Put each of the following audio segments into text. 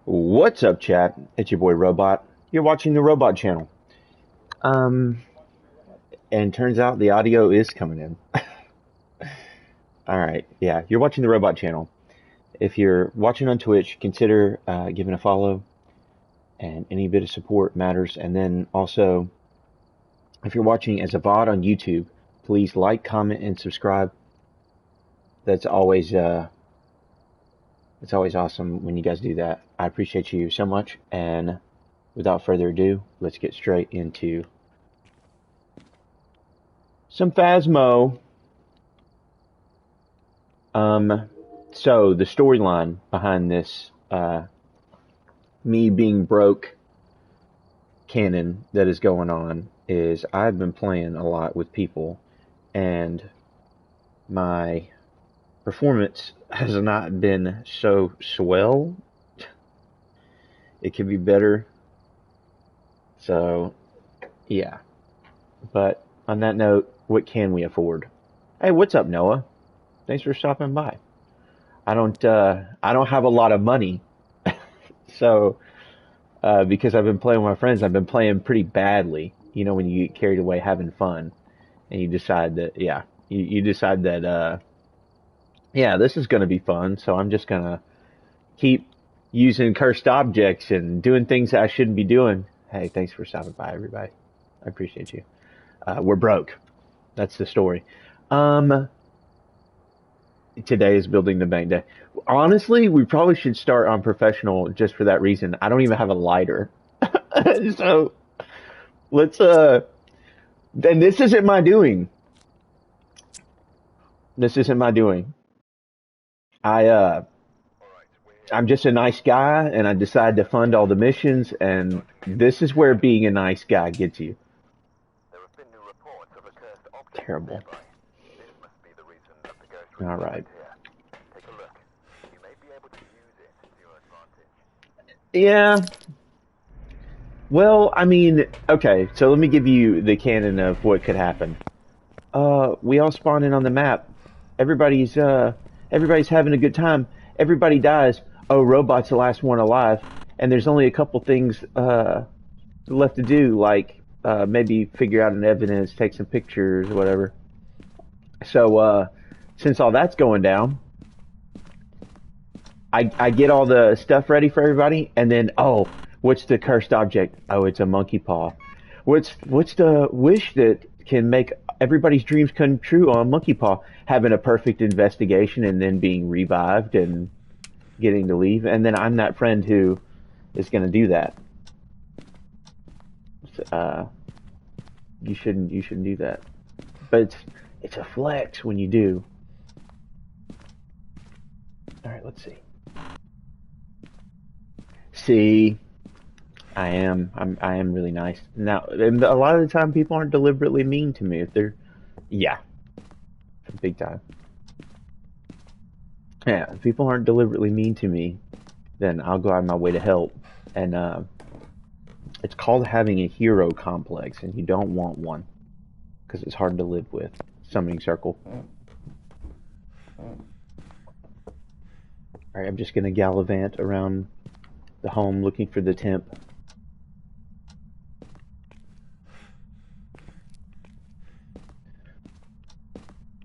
What's up, chat? It's your boy Robot. You're watching the Robot channel. Um, and turns out the audio is coming in. All right, yeah, you're watching the Robot channel. If you're watching on Twitch, consider giving a follow, and any bit of support matters. And then also, if you're watching as a VOD on YouTube, please like, comment, and subscribe. That's always it's always awesome when you guys do that. I appreciate you so much. And without further ado, let's get straight into some Phasmo. So the storyline behind this, me being broke canon that is going on is I've been playing a lot with people, and my performance has not been so swell. It could be better. So, yeah. But on that note, what can we afford? Hey, what's up, Noah? Thanks for stopping by. I don't have a lot of money, so because I've been playing with my friends, I've been playing pretty badly. You know, when you get carried away having fun, and you decide that, yeah, you decide that, yeah, this is gonna be fun. So I'm just gonna keep using cursed objects and doing things that I shouldn't be doing. Hey, thanks for stopping by, everybody. I appreciate you. We're broke. That's the story. Um, Today is building the bank day. Honestly, we probably should start on professional just for that reason. I don't even have a lighter. So let's and this isn't my doing. This isn't my doing. I I'm just a nice guy and I decide to fund all the missions, and this is where being a nice guy gets you. Terrible. All right. Yeah. Well, I mean, okay, so let me give you the canon of what could happen. We all spawn in on the map. Everybody's everybody's having a good time. Everybody dies. Oh, Robot's the last one alive, and there's only a couple things left to do, like maybe figure out an evidence, take some pictures, whatever. So since all that's going down, I get all the stuff ready for everybody, and then what's the cursed object? Oh, it's a monkey paw. What's the wish that can make everybody's dreams come true on monkey paw? Having a perfect investigation and then being revived and getting to leave, and then I'm that friend who is going to do that. Uh, you shouldn't do that, but it's a flex when you do. All right, let's see. See, I am really nice. Now, and a lot of the time people aren't deliberately mean to me. If they're, yeah, big time. Yeah, if people aren't deliberately mean to me, then I'll go out of my way to help. And it's called having a hero complex, and you don't want one because it's hard to live with. Summoning circle. All right, I'm just gonna gallivant around the home looking for the temp.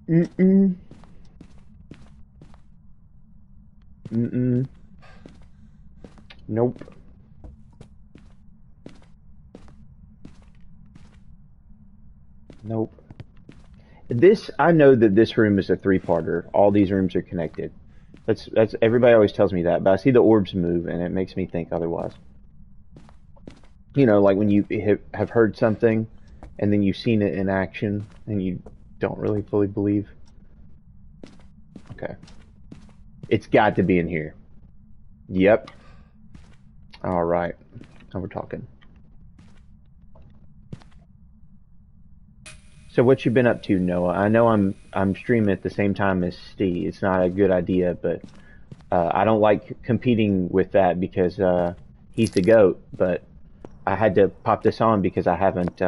Mm-mm. Mm-mm. Nope. Nope. I know that this room is a three-parter. All these rooms are connected. That's everybody always tells me that, but I see the orbs move and it makes me think otherwise. You know, like when you have heard something and then you've seen it in action and you don't really fully believe. Okay. It's got to be in here. Yep. All right. Now we're talking. So what you been up to, Noah? I know I'm streaming at the same time as Steve. It's not a good idea, but I don't like competing with that because he's the GOAT. But I had to pop this on because I haven't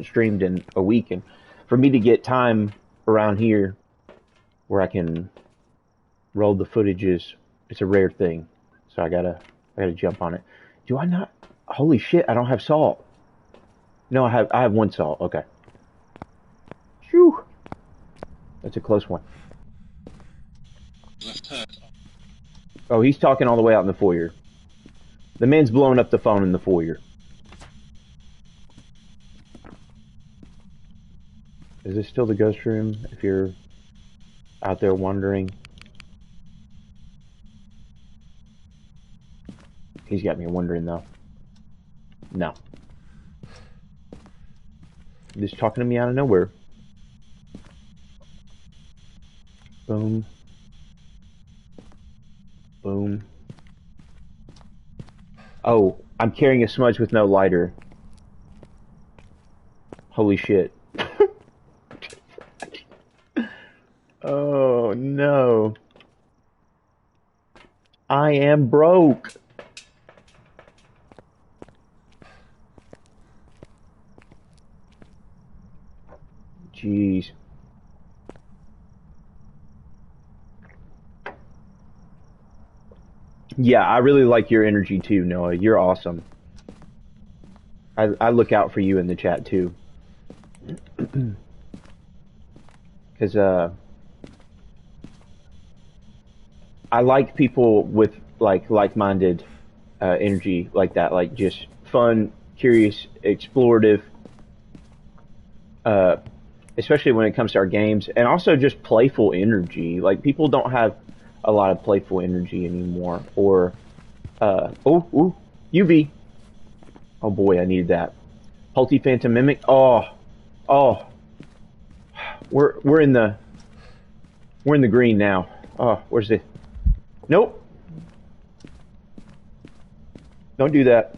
streamed in a week, and for me to get time around here where I can roll the footages, it's a rare thing. So I gotta I gotta jump on it. Do I not? Holy shit! I don't have salt. No, I have one salt. Okay. Phew. That's a close one. Oh, he's talking all the way out in the foyer. The man's blowing up the phone in the foyer. Is this still the ghost room? If you're out there wondering. He's got me wondering though. No. He's just talking to me out of nowhere. Boom. Boom. Oh, I'm carrying a smudge with no lighter. Holy shit. Oh no. I am broke. Jeez. Yeah, I really like your energy too, Noah. You're awesome. I look out for you in the chat too. Because I like people with like-minded energy like that, like just fun, curious, explorative, uh, especially when it comes to our games, and also just playful energy. Like people don't have a lot of playful energy anymore. Or UV. Oh boy, I needed that. Hulty Phantom Mimic. Oh, we're in the green now. Oh, where's the? Nope. Don't do that.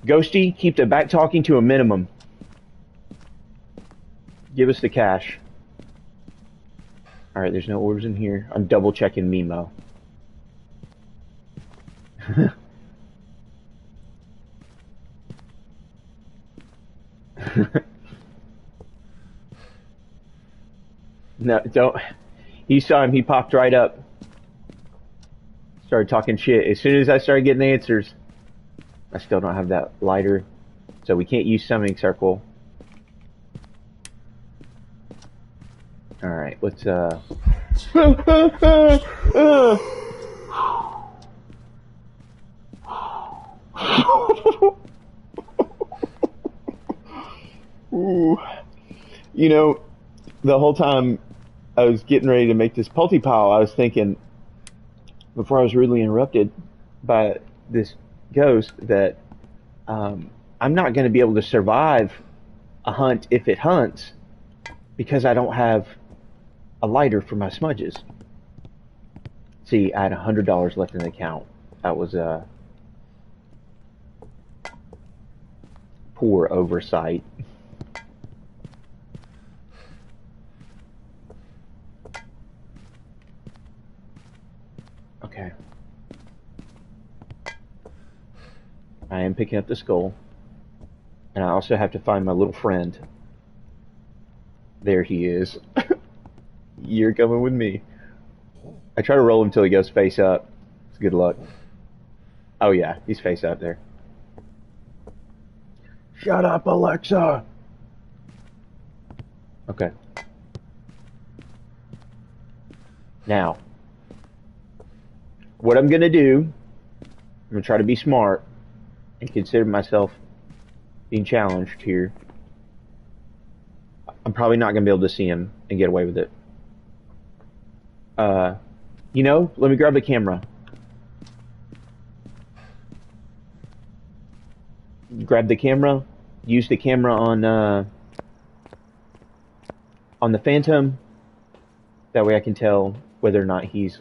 Ghosty, keep the back talking to a minimum. Give us the cash. Alright, there's no orbs in here. I'm double checking Mimo. No, don't. You saw him, he popped right up. Started talking shit. As soon as I started getting answers, I still don't have that lighter. So we can't use summoning circle. Alright, let's Ooh. You know, the whole time I was getting ready to make this pulty pile, I was thinking, before I was rudely interrupted by this ghost, that I'm not going to be able to survive a hunt if it hunts because I don't have a lighter for my smudges. See, I had $100 left in the account. That was a poor oversight. Okay. I am picking up the skull. And I also have to find my little friend. There he is. You're coming with me. I try to roll him until he goes face up. It's good luck. Oh yeah, he's face up there. Shut up, Alexa! Okay. Now, what I'm gonna do, I'm gonna try to be smart and consider myself being challenged here. I'm probably not gonna be able to see him and get away with it. You know, let me grab the camera. Grab the camera. Use the camera on the Phantom. That way I can tell whether or not he's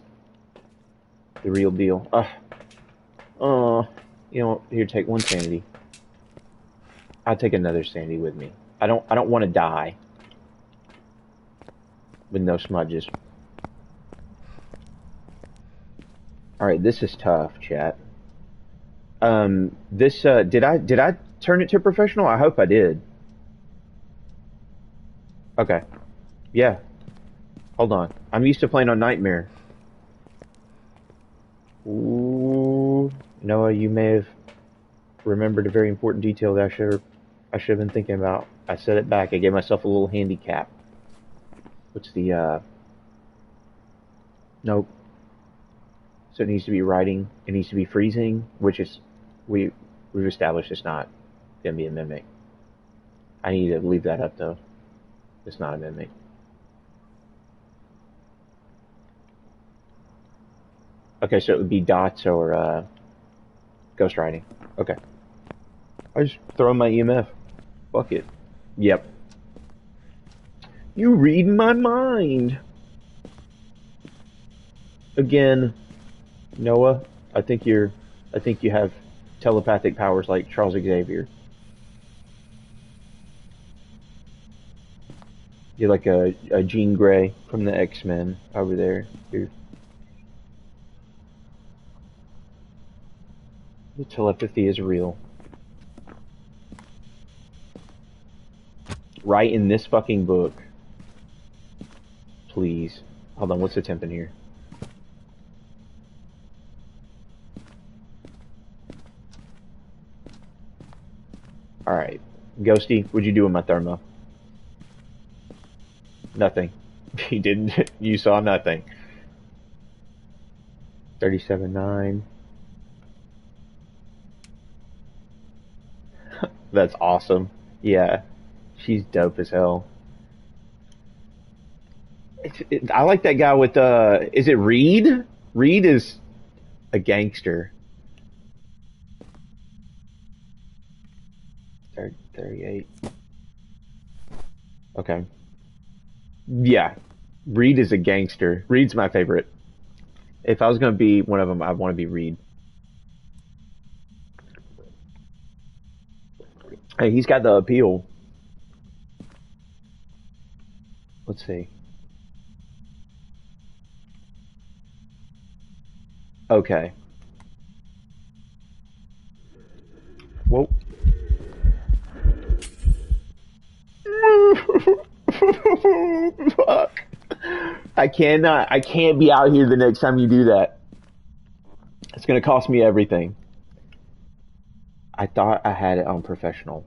the real deal. You know, here, take one sanity. I'll take another sanity with me. I don't want to die with no smudges. Alright, this is tough, chat. Did I turn it to professional? I hope I did. Okay. Yeah. Hold on. I'm used to playing on Nightmare. Ooh. Noah, you may have remembered a very important detail that I should have been thinking about. I set it back. I gave myself a little handicap. What's the nope. So it needs to be writing. It needs to be freezing, which is we've established it's not gonna be a mimic. I need to leave that up though. It's not a mimic. Okay, so it would be dots or ghostwriting. Okay. I just throw in my EMF. Fuck it. Yep. You read my mind. Again, Noah, I think you have telepathic powers like Charles Xavier. You're like a Jean Grey from the X-Men over there. The telepathy is real. Right in this fucking book. Please. Hold on, what's the temp in here? Alright. Ghosty, what'd you do with my thermo? Nothing. You didn't. You saw nothing. 37.9. That's awesome. Yeah. She's dope as hell. I like that guy with, is it Reed? Reed is a gangster. 38. Okay. Yeah. Reed is a gangster. Reed's my favorite. If I was going to be one of them, I'd want to be Reed. Hey, he's got the appeal. Let's see. Okay. Whoa. Fuck. I can't be out here the next time you do that. It's gonna cost me everything. I thought I had it on professional.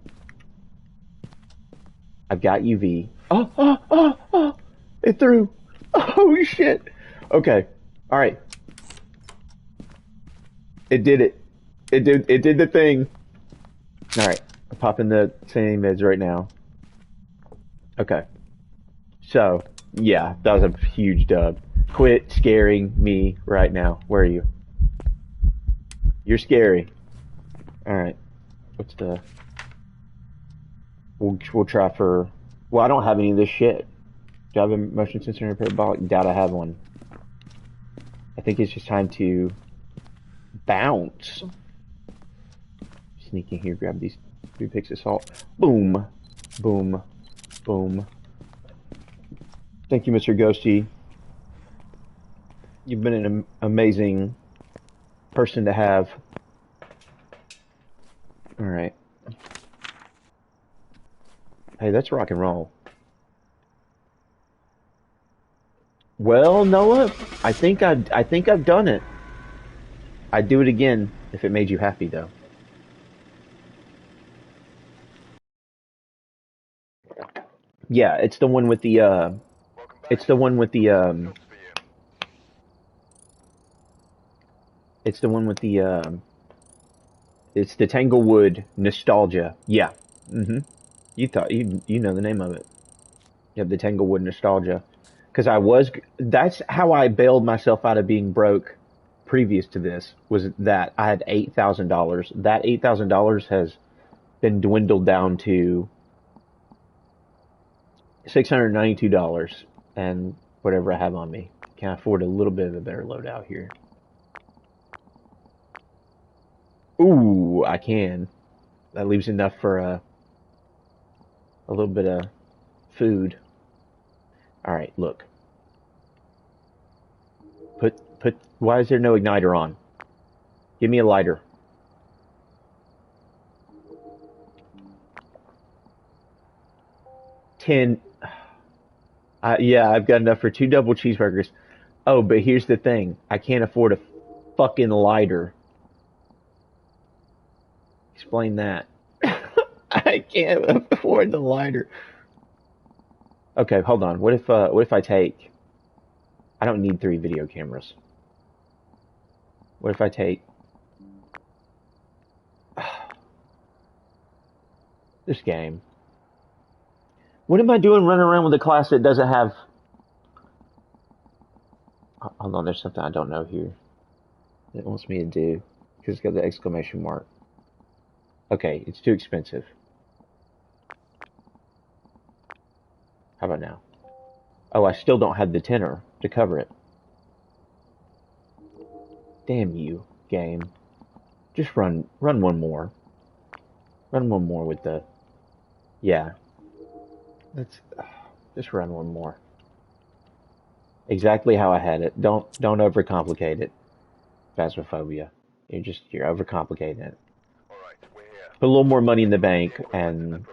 I've got UV. Oh, it threw. Oh shit. Okay. Alright. It did it. It did the thing. Alright. I'm popping the same meds right now. Okay. So, yeah, that was a huge dub. Quit scaring me right now. Where are you? You're scary. Alright. What's the... We'll try for... Well, I don't have any of this shit. Do I have a motion sensor and parabolic? Doubt I have one. I think it's just time to... bounce. Sneak in here, grab these 3 picks of salt. Boom. Boom. Boom. Thank you, Mr. Ghosty. You've been an amazing person to have. Alright. Hey, that's rock and roll. Well, Noah, I think I've done it. I'd do it again if it made you happy, though. Yeah, it's the one with the it's the one with the it's the one with the it's the Tanglewood nostalgia. Yeah. Mhm. You know the name of it. Yeah, the Tanglewood nostalgia. Cuz that's how I bailed myself out of being broke previous to this was that I had $8,000. That $8,000 has been dwindled down to $692 and whatever I have on me. Can afford a little bit of a better loadout here. Ooh, I can. That leaves enough for a little bit of food. All right, look. Why is there no igniter on? Give me a lighter. Ten. Yeah, I've got enough for 2 double cheeseburgers. Oh, but here's the thing. I can't afford a fucking lighter. Explain that. I can't afford the lighter. Okay, hold on. What if I take... I don't need 3 video cameras. What if I take... This game. What am I doing running around with a class that doesn't have... Hold on, there's something I don't know here. It wants me to do. Because it's got the exclamation mark. Okay, it's too expensive. How about now? Oh, I still don't have the tenor to cover it. Damn you, game. Just run one more. Run one more with the... Yeah. Let's... just run one more. Exactly how I had it. Don't overcomplicate it. Phasmophobia. You're overcomplicating it. Put a little more money in the bank and...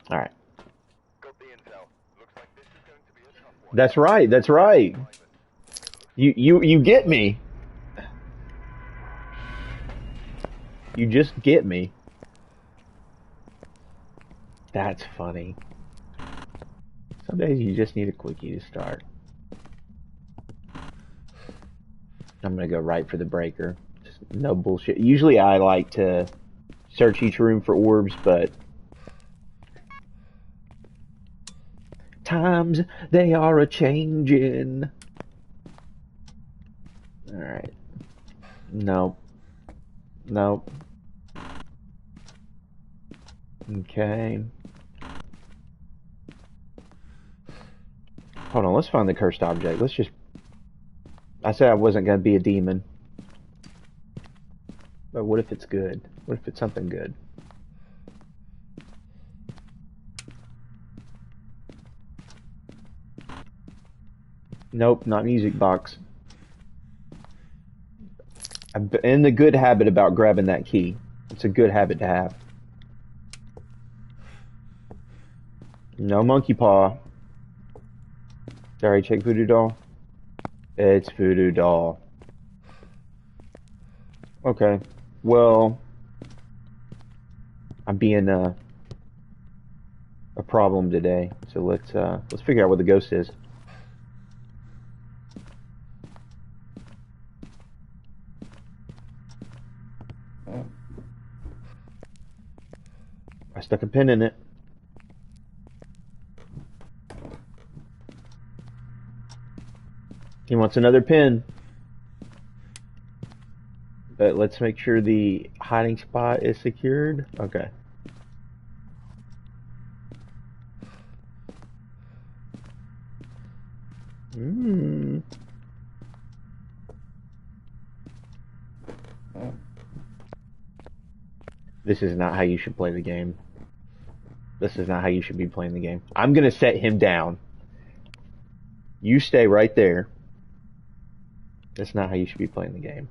Alright. That's right, that's right. You get me. You just get me. That's funny. Some days you just need a quickie to start. I'm gonna go right for the breaker. Just no bullshit. Usually I like to search each room for orbs, but times they are a changing. Alright. Nope. Nope. Okay. Hold on, let's find the cursed object. Let's just... I said I wasn't going to be a demon. But what if it's good? What if it's something good? Nope, not music box. I'm in the good habit about grabbing that key. It's a good habit to have. No monkey paw. Sorry, check voodoo doll. It's voodoo doll. Okay. Well, I'm being a problem today. So let's figure out what the ghost is. I stuck a pin in it. He wants another pin. But let's make sure the hiding spot is secured. Okay. This is not how you should play the game. This is not how you should be playing the game. I'm gonna set him down. You stay right there. That's not how you should be playing the game.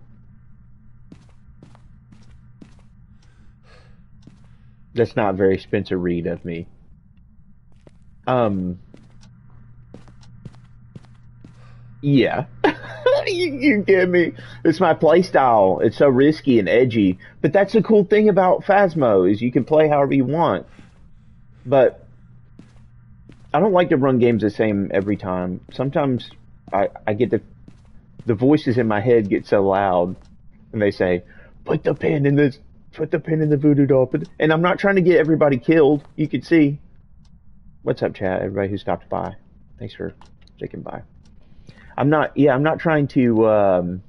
That's not very Spencer Reed of me. Yeah. You get me. It's my play style. It's so risky and edgy. But that's the cool thing about Phasmo is you can play however you want. But I don't like to run games the same every time. Sometimes I get the voices in my head get so loud and they say, put the pin in the voodoo doll. And I'm not trying to get everybody killed. You can see. What's up, chat? Everybody who stopped by. Thanks for sticking by. I'm not trying to, I'm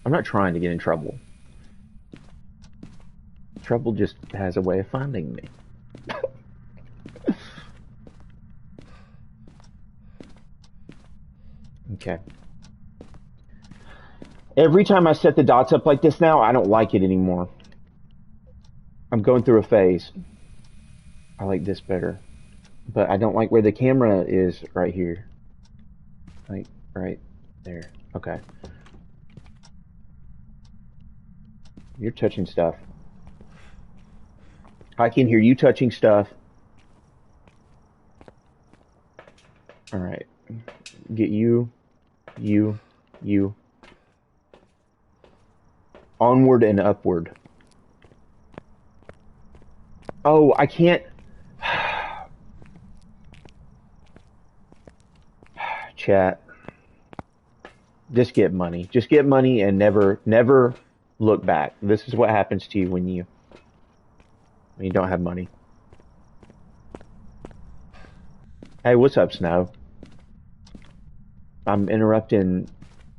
not trying to get in trouble. Trouble just has a way of finding me. Okay. Every time I set the dots up like this now, I don't like it anymore. I'm going through a phase. I like this better. But I don't like where the camera is right here. Like, right there. Okay. You're touching stuff. I can hear you touching stuff. Alright. Get you. Onward and upward. Oh, I can't. Chat. Just get money. Just get money and never look back. This is what happens to you when you don't have money. Hey, what's up, Snow? I'm interrupting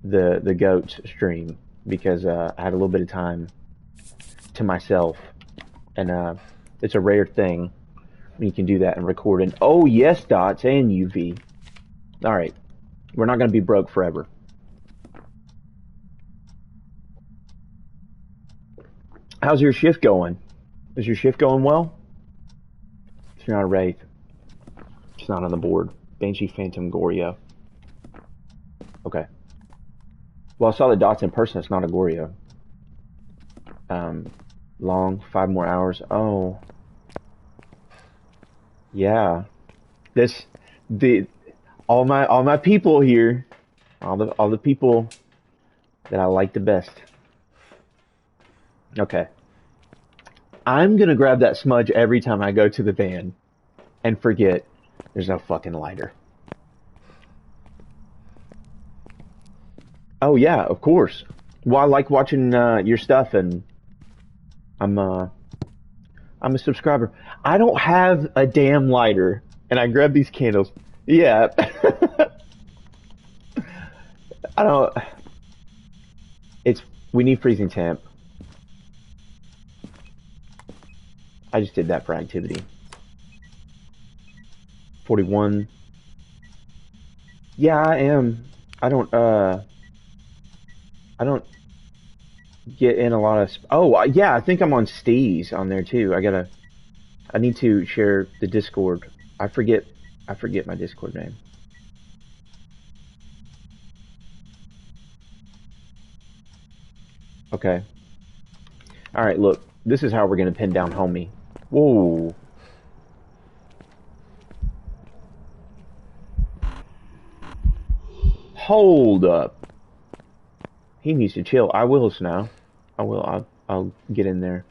the goat's stream because I had a little bit of time to myself, and it's a rare thing when you can do that and record. And oh yes, dots and UV. All right, we're not gonna be broke forever. How's your shift going? Is your shift going well? It's not a wraith. It's not on the board. Banshee Phantom Goryo. Okay. Well, I saw the dots in person. It's not a Goryo. Long, 5 more hours. Oh, yeah. This, the, all my people here, all the people that I like the best. Okay. I'm gonna grab that smudge every time I go to the van and forget there's no fucking lighter. Oh yeah, of course. Well, I like watching your stuff, and I'm uh I'm a subscriber. I don't have a damn lighter, and I grab these candles. Yeah, I don't. It's we need freezing temp. I just did that for activity. 41. Yeah, I am. I don't. I don't get in a lot of. Oh, yeah. I think I'm on Steez on there too. I need to share the Discord. I forget. I forget my Discord name. Okay. All right. Look. This is how we're gonna pin down homie. Whoa. Hold up. He needs to chill. I will, Snow. I will. I'll get in there.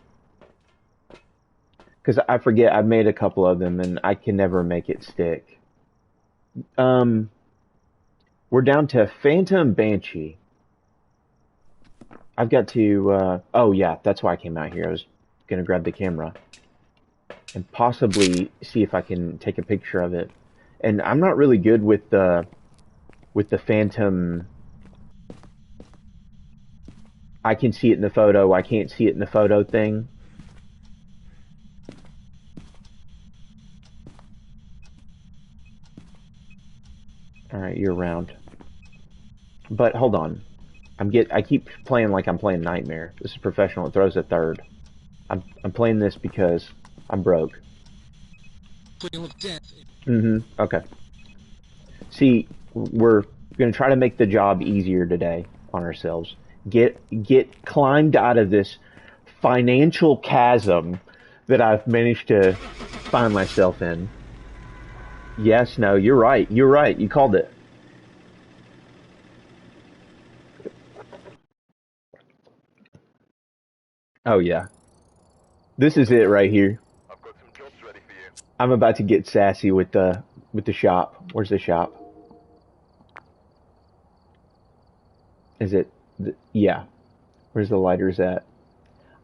Because I forget, I've made a couple of them and I can never make it stick. Um, we're down to Phantom Banshee. I've got to, oh yeah, that's why I came out here. I was gonna grab the camera and possibly see if I can take a picture of it. And I'm not really good with the Phantom. I can see it in the photo, I can't see it in the photo thing. Alright, you're around. But hold on. I keep playing like I'm playing Nightmare. This is professional. It throws a third. I'm playing this because I'm broke. Okay. See, we're gonna try to make the job easier today on ourselves. Get climbed out of this financial chasm that I've managed to find myself in. Yes, no, you're right. You're right. You called it. Oh yeah. This is it right here. I'm about to get sassy with the shop. Where's the shop? Is it yeah. Where's the lighters at?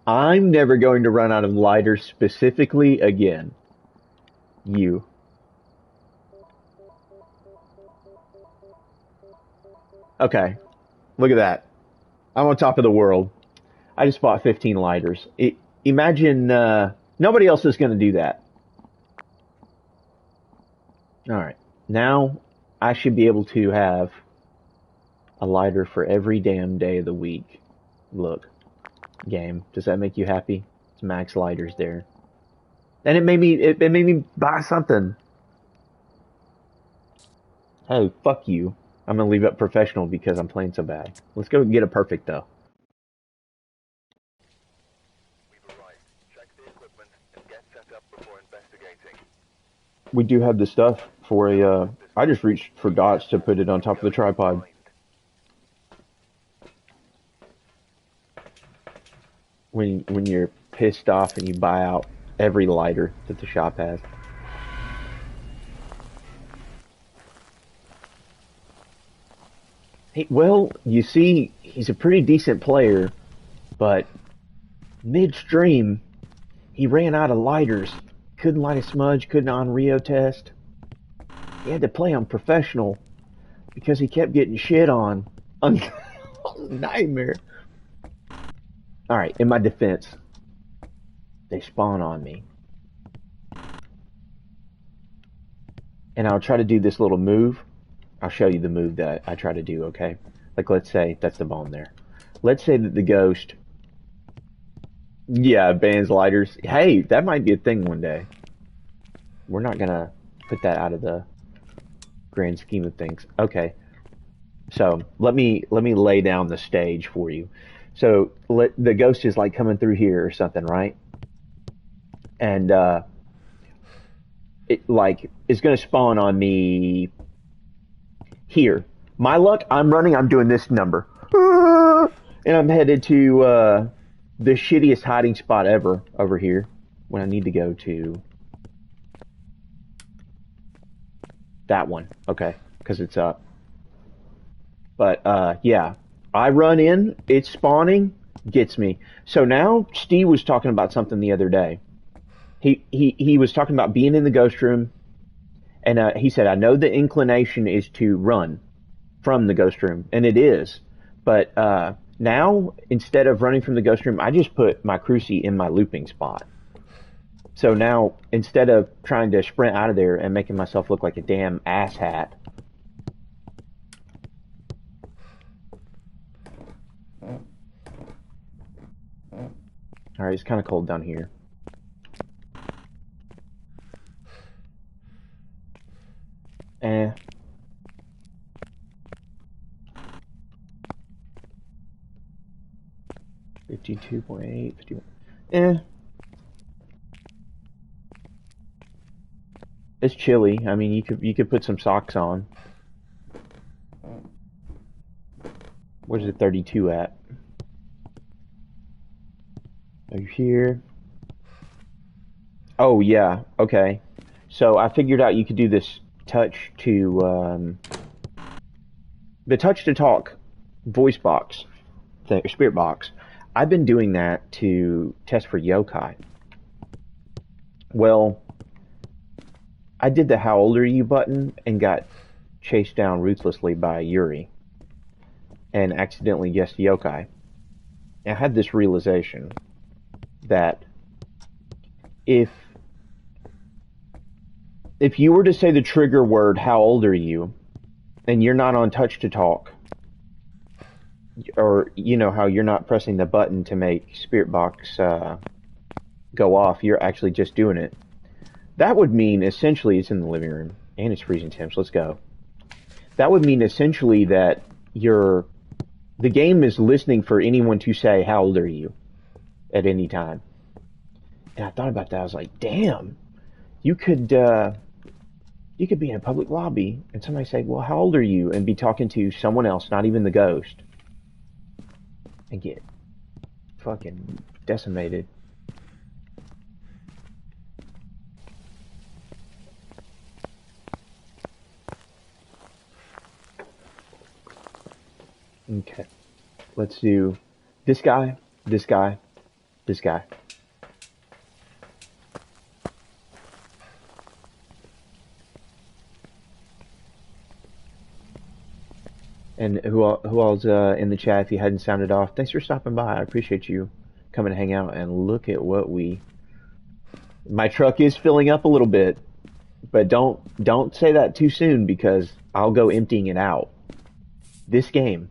I'm never going to run out of lighters specifically again. You. Okay. Look at that. I'm on top of the world. I just bought 15 lighters. Imagine nobody else is going to do that. All right. Now I should be able to have a lighter for every damn day of the week. Look, game. Does that make you happy? It's max lighters there. And it made me buy something. Hey, fuck you. I'm gonna leave it professional because I'm playing so bad. Let's go get a perfect though. We do have the stuff for a. I just reached for dots to put it on top of the tripod. when you're pissed off and you buy out every lighter that the shop has. Well, you see, he's a pretty decent player, but midstream, he ran out of lighters. Couldn't light a smudge, couldn't on Rio test. He had to play on professional because he kept getting shit on. Nightmare. Alright, in my defense, they spawn on me. And I'll try to do this little move. I'll show you the move that I try to do, okay? Like, let's say, that's the bomb there. Let's say that the ghost, yeah, bans lighters. Hey, that might be a thing one day. We're not gonna put that out of the grand scheme of things. Okay, so let me lay down the stage for you. So the ghost is like coming through here or something, right? And it like is gonna spawn on me here. My luck, I'm running. I'm doing this number, and I'm headed to the shittiest hiding spot ever over here. When I need to go to that one, okay, because it's up. But yeah, I run in, it's spawning, gets me. So now Steve was talking about something the other day. He was talking about being in the ghost room, and he said, I know the inclination is to run from the ghost room, and it is. But now, instead of running from the ghost room, I just put my crucie in my looping spot. So now, instead of trying to sprint out of there and making myself look like a damn asshat, alright, it's kind of cold down here. Eh. $52.8, 51. Eh. It's chilly. I mean, you could put some socks on. Where's the 32 at? Over here. Oh yeah. Okay. So I figured out you could do this touch to the touch to talk voice box thing, or spirit box. I've been doing that to test for yokai. Well, I did the how old are you button and got chased down ruthlessly by Yuri and accidentally guessed yokai. And I had this realization that if you were to say the trigger word how old are you and you're not on touch to talk, or you know how you're not pressing the button to make spirit box go off, you're actually just doing it. That would mean essentially it's in the living room and it's freezing temps. Let's go. That would mean essentially that the game is listening for anyone to say how old are you at any time. And I thought about that. I was like, damn, you could be in a public lobby and somebody say, well, how old are you? And be talking to someone else, not even the ghost, and get fucking decimated. Okay. Let's do this guy, this guy, this guy. And who all's in the chat if you hadn't sounded off, thanks for stopping by. I appreciate you coming to hang out, and look at what my truck is filling up a little bit, but don't say that too soon because I'll go emptying it out. This game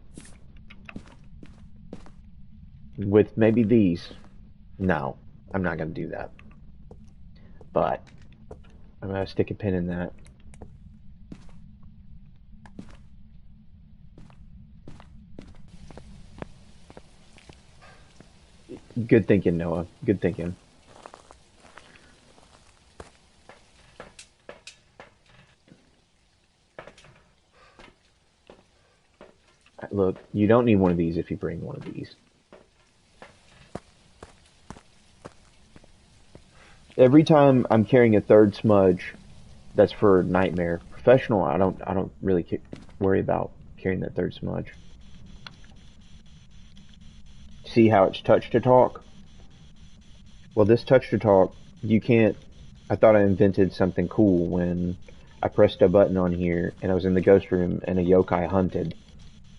with maybe these. No, I'm not going to do that. But I'm going to stick a pin in that. Good thinking, Noah. Good thinking. Look, you don't need one of these if you bring one of these. Every time I'm carrying a third smudge, that's for nightmare. Professional, I don't really worry about carrying that third smudge. See how it's touch to talk? Well, this touch to talk, you can't. I thought I invented something cool when I pressed a button on here and I was in the ghost room and a yokai hunted.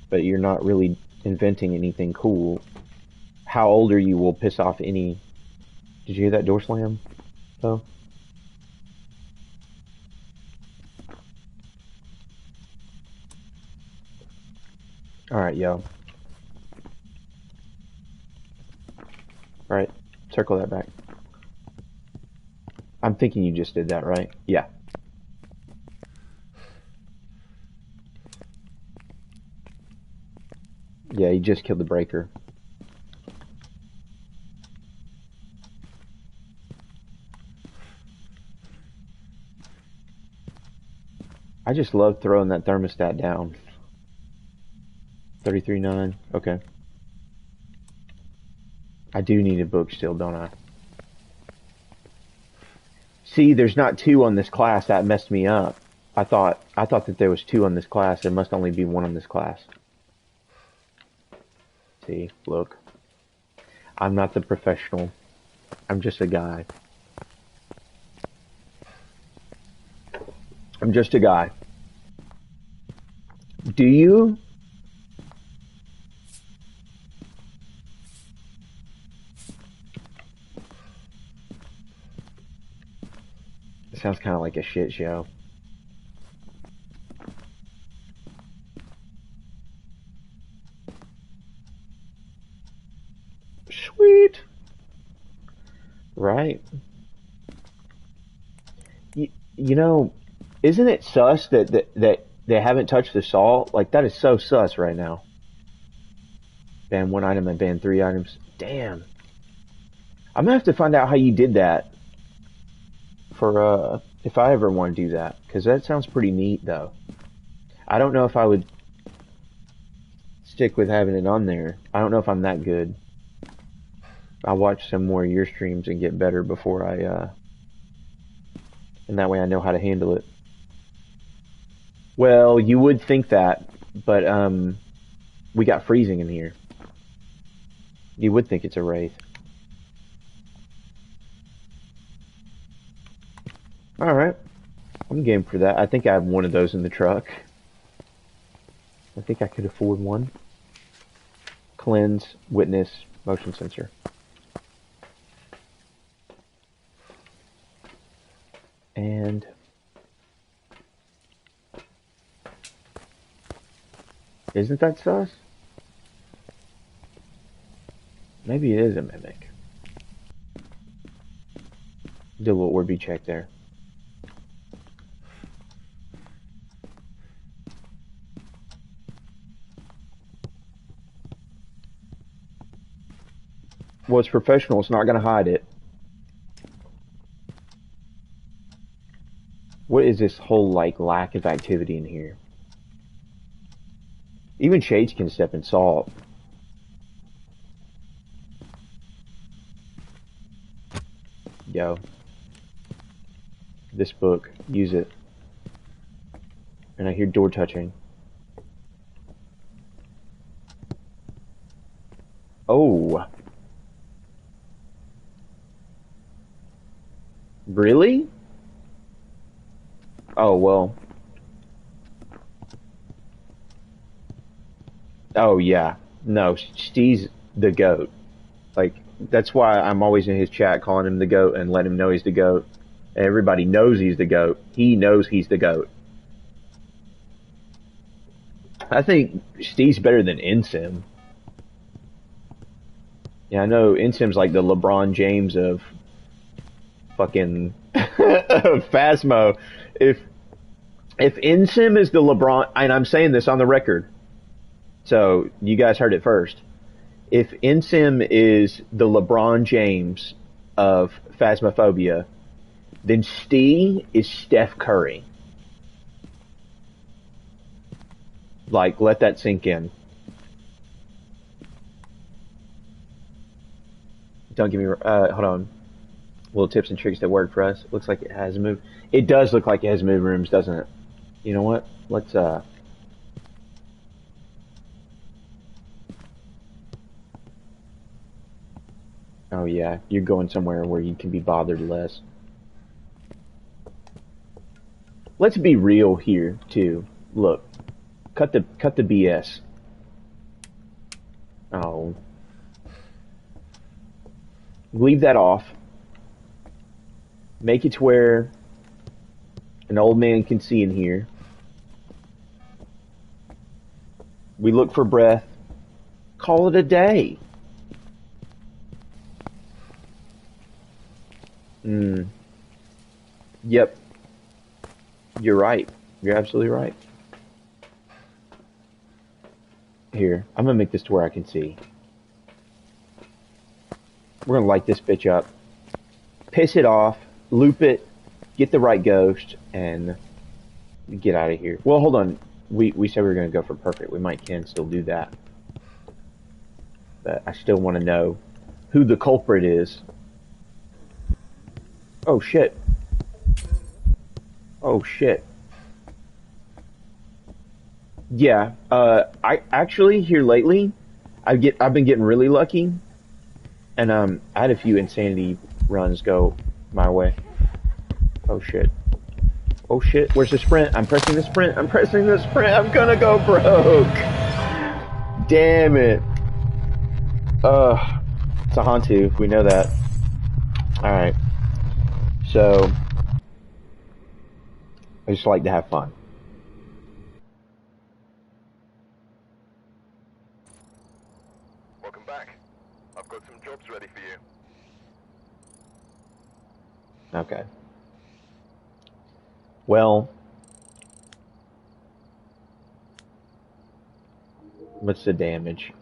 But you're not really inventing anything cool. How old are you will piss off any. Did you hear that door slam? Though? Alright, yo. Alright, circle that back. I'm thinking you just did that, right? Yeah. Yeah, you just killed the breaker. I just love throwing that thermostat down. 33.9. Okay. I do need a book still, don't I? See, there's not two on this class. That messed me up. I thought that there was two on this class. There must only be one on this class. See, look. I'm not the professional. I'm just a guy. I'm just a guy. Do you? It sounds kind of like a shit show. Sweet. Right. You know, isn't it sus that they haven't touched the salt? Like, that is so sus right now. Ban one item and ban three items. Damn. I'm gonna have to find out how you did that for, if I ever want to do that. Because that sounds pretty neat, though. I don't know if I would stick with having it on there. I don't know if I'm that good. I'll watch some more of your streams and get better before and that way I know how to handle it. Well, you would think that, but, we got freezing in here. You would think it's a wraith. Alright. I'm game for that. I think I have one of those in the truck. I think I could afford one. Cleanse, witness, motion sensor. And isn't that sus? Maybe it is a mimic. Do a little Orby check there. Well, it's professional. It's not going to hide it. What is this whole, like, lack of activity in here? Even shades can step in salt. Yo. This book. Use it. And I hear door touching. Oh. Really? Oh, well. Oh, yeah. No, Steve's the GOAT. Like, that's why I'm always in his chat calling him the GOAT and letting him know he's the GOAT. Everybody knows he's the GOAT. He knows he's the GOAT. I think Steve's better than Ensim. Yeah, I know Ensim's like the LeBron James of fucking Phasmo. If Ensim is the LeBron, and I'm saying this on the record, so you guys heard it first. If Ensim is the LeBron James of Phasmophobia, then Steve is Steph Curry. Like, let that sink in. Don't give me. Hold on. little tips and tricks that work for us. Looks like it has moved. It does look like it has moved rooms, doesn't it? You know what? Let's oh yeah, you're going somewhere where you can be bothered less. Let's be real here too. Look, cut the BS. Oh, leave that off. Make it to where an old man can see in here. We look for breath. Call it a day. Mm, yep, you're right. You're absolutely right. Here, I'm gonna make this to where I can see. We're gonna light this bitch up, piss it off, loop it, get the right ghost, and get out of here. Well, hold on. We said we were gonna go for perfect. We might can still do that, but I still want to know who the culprit is. Oh shit. Oh shit. Yeah. I actually here lately, I've been getting really lucky, and I had a few insanity runs go my way. Oh shit. Oh shit. Where's the sprint? I'm pressing the sprint. I'm pressing the sprint. I'm gonna go broke. Damn it. It's a Hantu. We know that. All right. So I just like to have fun. Welcome back. I've got some jobs ready for you. Okay. Well, what's the damage?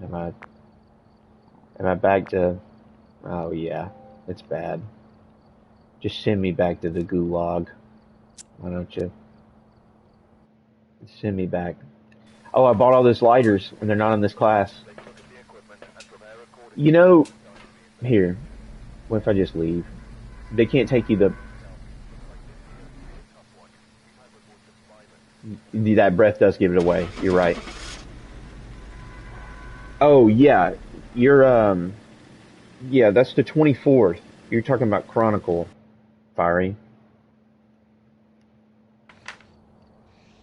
Am I am I back to? Oh yeah, it's bad. Just send me back to the gulag. Why don't you? Send me back. Oh, I bought all those lighters, and they're not in this class. Take a look at the equipment and prepare accordingly. You know, It's going to be a here. What if I just leave? They can't take you the. tough one. We've had reports of violence. That breath does give it away. You're right. Oh yeah, you're yeah. That's the 24th. You're talking about Chronicle, Fiery.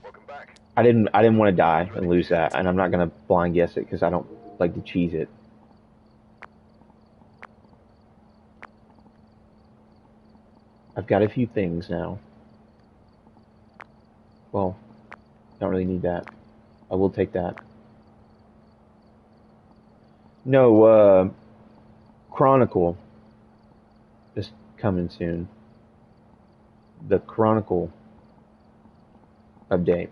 Welcome back. I didn't want to die and lose that, and I'm not gonna blind guess it because I don't like to cheese it. I've got a few things now. Well, don't really need that. I will take that. No, Chronicle is coming soon. The Chronicle update.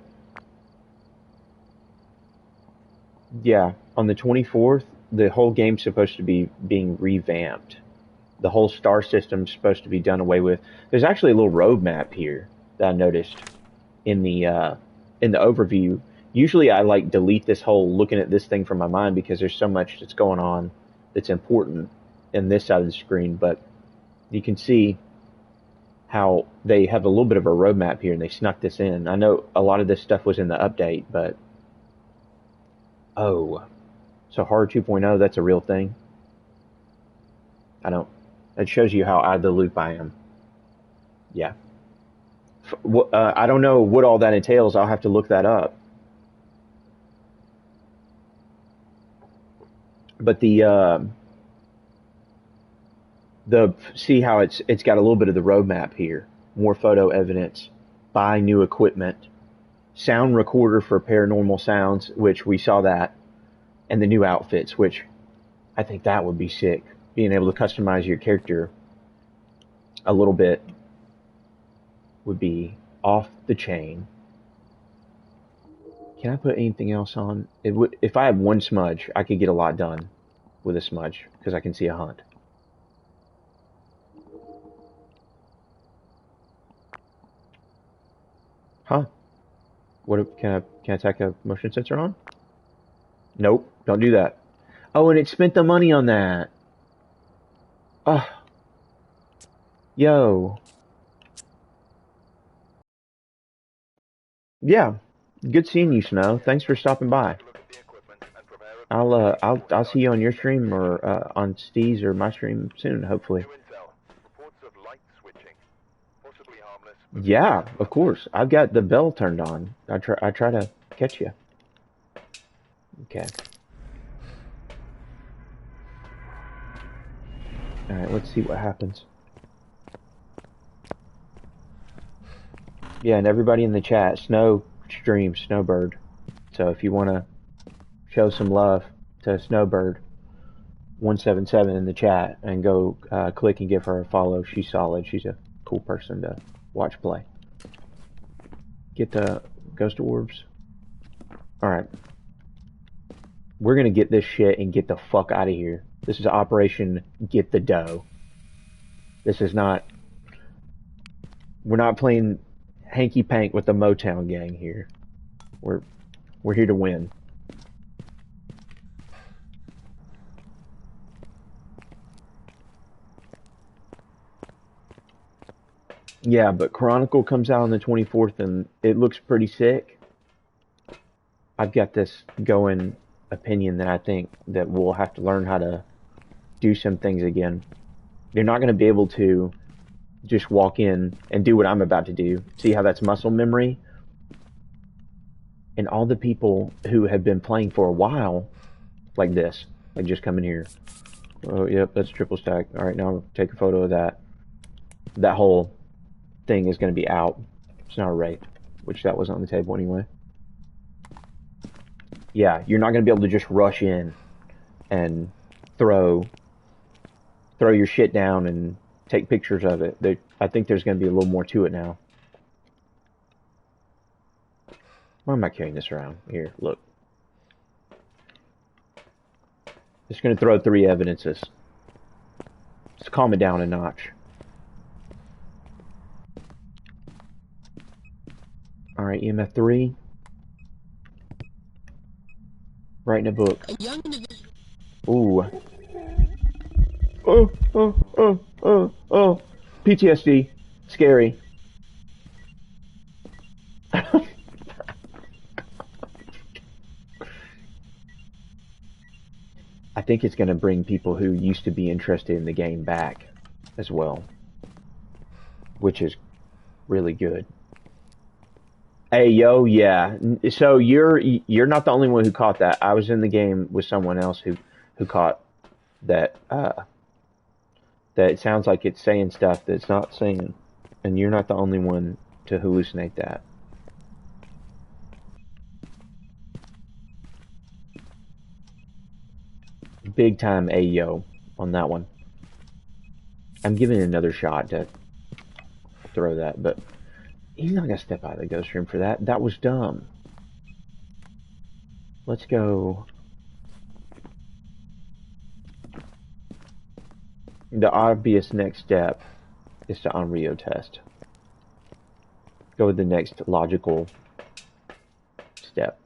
Yeah, on the 24th, the whole game's supposed to be being revamped. The whole star system's supposed to be done away with. There's actually a little roadmap here that I noticed in the overview. Usually I like delete this whole looking at this thing from my mind because there's so much that's going on that's important in this side of the screen, but you can see how they have a little bit of a roadmap here and they snuck this in. I know a lot of this stuff was in the update, but oh, so Horror 2.0, that's a real thing. I don't. That shows you how out of the loop I am. Yeah. I don't know what all that entails. I'll have to look that up. But the see how it's got a little bit of the roadmap here. More photo evidence, buy new equipment, sound recorder for paranormal sounds, which we saw that, and the new outfits, which I think that would be sick. Being able to customize your character a little bit would be off the chain. Can I put anything else on? It would if I had one smudge, I could get a lot done with a smudge because I can see a hunt. Huh? What can I tack a motion sensor on? Nope, don't do that. Oh, and it spent the money on that. Uh, yo. Yeah. Good seeing you, Snow. Thanks for stopping by. Take a look at the equipment and prepare I'll see you on your stream or on Steve's or my stream soon, hopefully. new intel. Reports of light switching. Possibly harmless, but Yeah, dangerous of course. I've got the bell turned on. I try to catch you. Okay. All right, let's see what happens. Yeah, and everybody in the chat, Snow streams Snowbird. So if you want to show some love to Snowbird 177 in the chat and go click and give her a follow, she's solid. She's a cool person to watch play. Get the ghost orbs. All right. We're going to get this shit and get the fuck out of here. This is Operation Get the Dough. This is not... We're not playing hanky-pank with the Motown gang here. We're here to win. Yeah, but Chronicle comes out on the 24th and it looks pretty sick. I've got this going opinion that I think that we'll have to learn how to do some things again. You're not going to be able to just walk in and do what I'm about to do. See how that's muscle memory? And all the people who have been playing for a while, like this, like just come in here. Oh, yep, that's triple stack. All right, now I'll take a photo of that. That whole thing is going to be out. It's not a raid, which that was on the table anyway. Yeah, you're not going to be able to just rush in and throw your shit down and take pictures of it. I think there's going to be a little more to it now. Why am I carrying this around? Here, look. Just going to throw 3 evidences. Let's calm it down a notch. Alright, EMF 3. Writing a book. Ooh. Oh. PTSD. Scary. I think it's going to bring people who used to be interested in the game back as well, which is really good. Hey yo, yeah. So you're not the only one who caught that. I was in the game with someone else who caught that. That it sounds like it's saying stuff that it's not saying, and you're not the only one to hallucinate that. Big time Ayo on that one. I'm giving it another shot to throw that, but he's not gonna step out of the ghost room for that. That was dumb. Let's go. The obvious next step is to Onryo test. Go with the next logical step.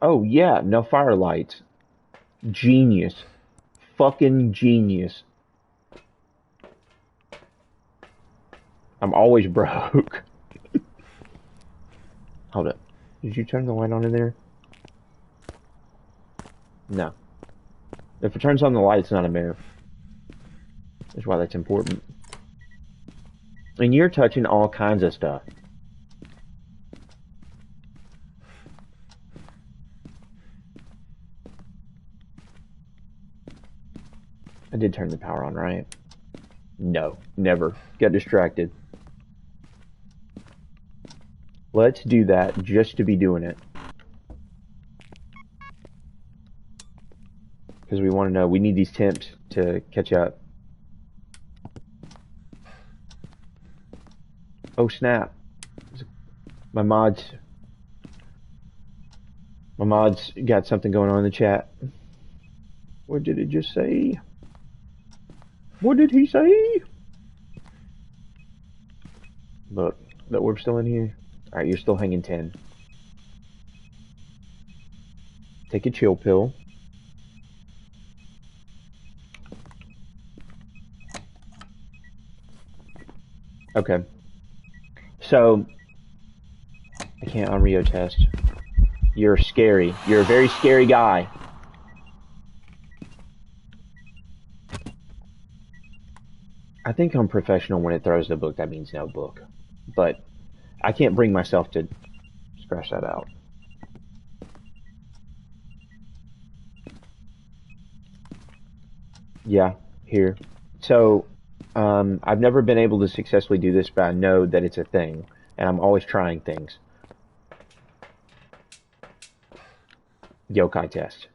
Oh yeah, no firelights. Genius. Fucking genius. I'm always broke. Hold up. Did you turn the light on in there? No. If it turns on the light, it's not a mirror. That's why that's important. And you're touching all kinds of stuff. I did turn the power on, right? No, never. Got distracted. Let's do that just to be doing it. Because we want to know. We need these temps to catch up. Oh snap. My mods got something going on in the chat. What did it just say? What did he say? Look, the orb's still in here. Alright, you're still hanging 10. Take a chill pill. Okay. So, I can't on Rio test. You're scary. You're a very scary guy. I think I'm professional when it throws the book. That means no book. But I can't bring myself to scratch that out. Yeah, here. So, I've never been able to successfully do this, but I know that it's a thing, and I'm always trying things. Yokai test.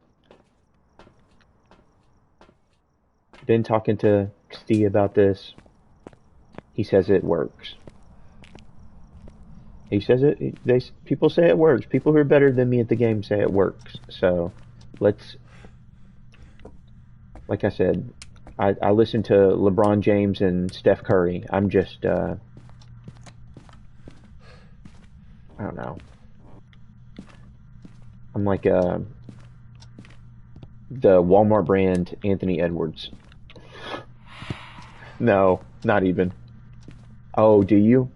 Been talking to Steve about this. He says it works. He says it. People say it works. People who are better than me at the game say it works. So, let's. Like I said, I listen to LeBron James and Steph Curry. I'm just. I don't know. I'm like the Walmart brand Anthony Edwards. No, not even. Oh, do you?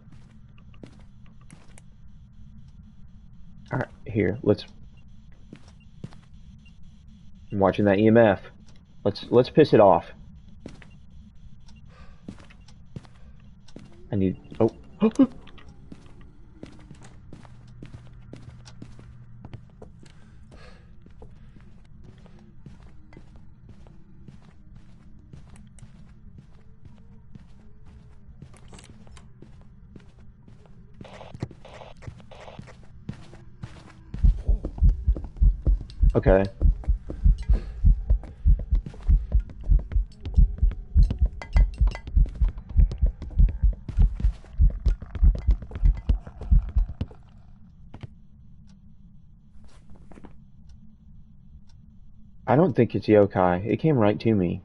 All right, here. I'm watching that EMF. Let's piss it off. I need. Oh. Okay. I don't think it's yokai. It came right to me.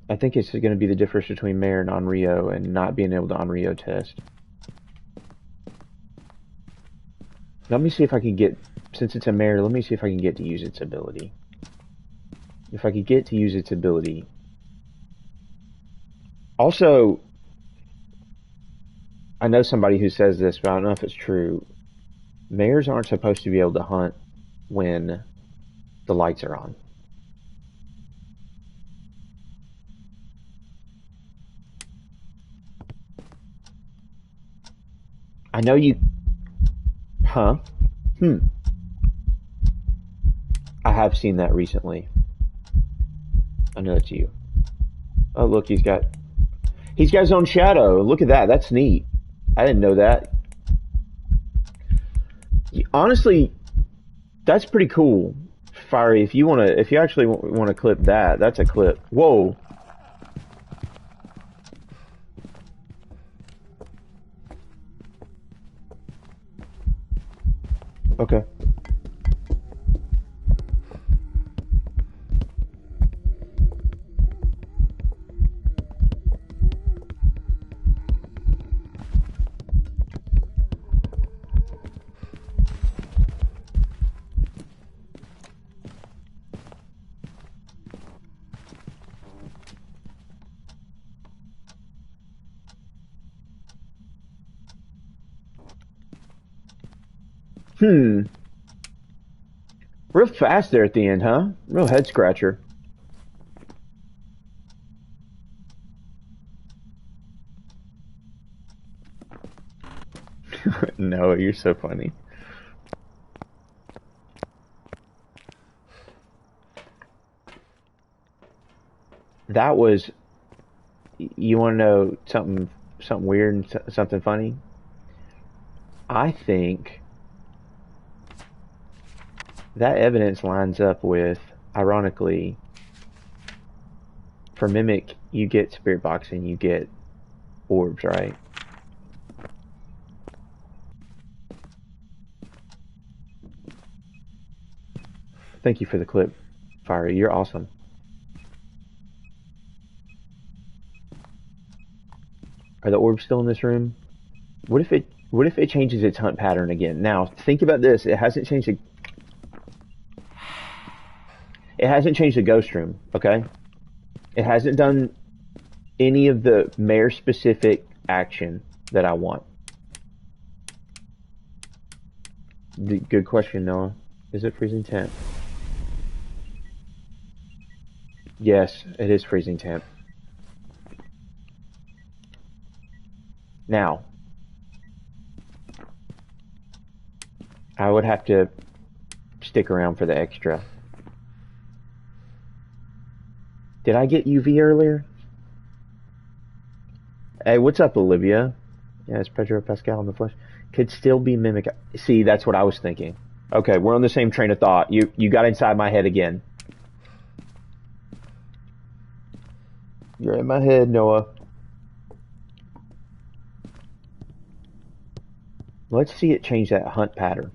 I think it's going to be the difference between Mare and Onryo and not being able to Onryo test. Let me see if I can get, since it's a Mare, let me see if I can get to use its ability. If I could get to use its ability. Also, I know somebody who says this, but I don't know if it's true. Mares aren't supposed to be able to hunt when the lights are on. I know you... Huh? Hmm. I have seen that recently. I know that's you. Oh, look, he's got his own shadow. Look at that. That's neat. I didn't know that. Honestly, that's pretty cool. Fiery, if you actually wanna clip that, that's a clip. Whoa. Okay. Hmm. Real fast there at the end, huh? Real head scratcher. No, you're so funny. That was. You want to know something weird and something funny? I think that evidence lines up with, ironically, for Mimic, you get Spirit Box and you get orbs, right? Thank you for the clip, Fiery. You're awesome. Are the orbs still in this room? What if it changes its hunt pattern again? Now, think about this. It hasn't changed the ghost room, okay? It hasn't done any of the mayor-specific action that I want? Good question, Noah. Is it freezing temp? Yes, it is freezing temp. Now, I would have to stick around for the extra. Did I get UV earlier? Hey, what's up, Olivia? Yeah, it's Pedro Pascal in the flesh. Could still be mimic. See, that's what I was thinking. Okay, we're on the same train of thought. You got inside my head again. You're in my head, Noah. Let's see it change that hunt pattern.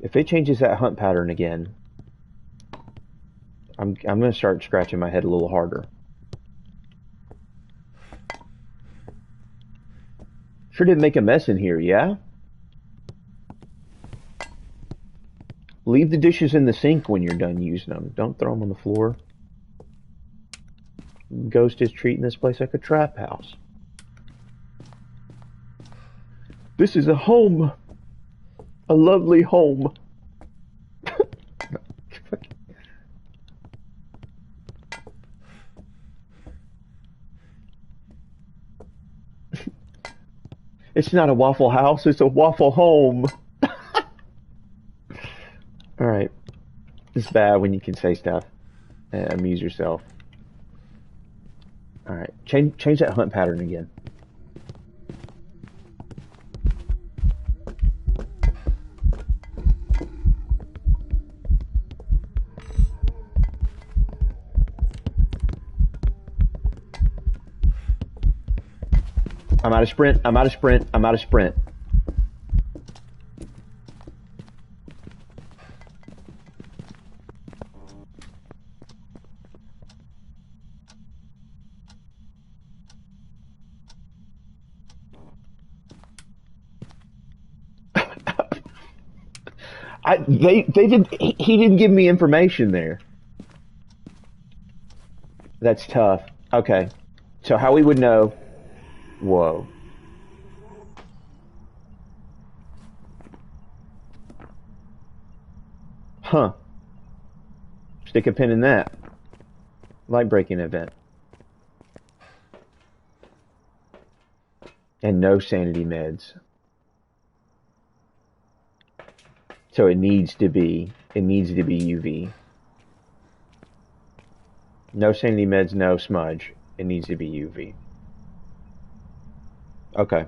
If it changes that hunt pattern again, I'm gonna start scratching my head a little harder. Sure did make a mess in here, yeah? Leave the dishes in the sink when you're done using them. Don't throw them on the floor. Ghost is treating this place like a trap house. This is a home. A lovely home. It's not a Waffle House, it's a Waffle Home. Alright. It's bad when you can say stuff and amuse yourself. Alright. Change that hunt pattern again. I'm out of sprint. I'm out of sprint. I'm out of sprint. He didn't give me information there. That's tough. Okay. So how we would know. Whoa. Huh. Stick a pin in that. Light breaking event. And no sanity meds. So it needs to be UV. No sanity meds, no smudge. It needs to be UV. Okay.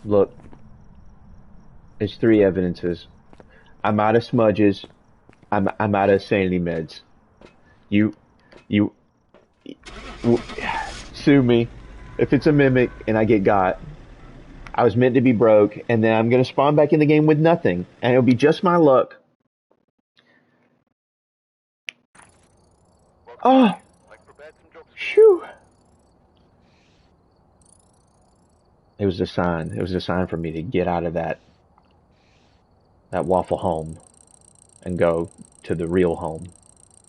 Look. It's 3 evidences. I'm out of smudges. I'm out of sanity meds. You sue me if it's a mimic and I get got. I was meant to be broke, and then I'm gonna spawn back in the game with nothing, and it'll be just my luck. Oh, shoo! It was a sign. It was a sign for me to get out of that Waffle Home and go to the real home.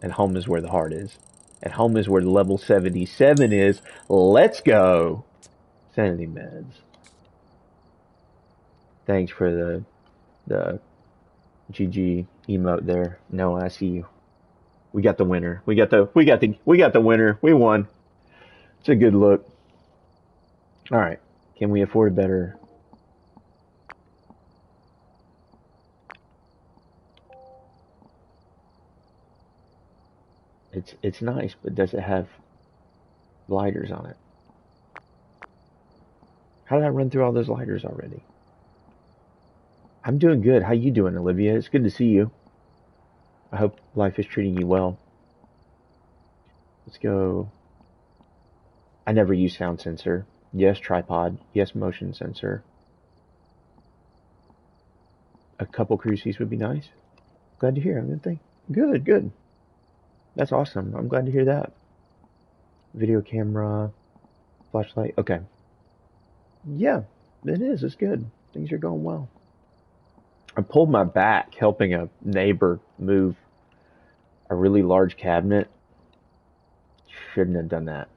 And home is where the heart is. And home is where the level 77 is. Let's go! Sanity meds. Thanks for the GG emote there. No, I see you. We got the winner. We got the winner. We won. It's a good look. All right. Can we afford better? It's nice, but does it have lighters on it? How did I run through all those lighters already? I'm doing good. How you doing, Olivia? It's good to see you. I hope life is treating you well. Let's go. I never use sound sensor. Yes, tripod. Yes, motion sensor. A couple crucies would be nice. Glad to hear. I'm gonna think. Good, good. That's awesome. I'm glad to hear that. Video camera, flashlight. Okay. Yeah, it is. It's good. Things are going well. I pulled my back helping a neighbor move a really large cabinet. Shouldn't have done that.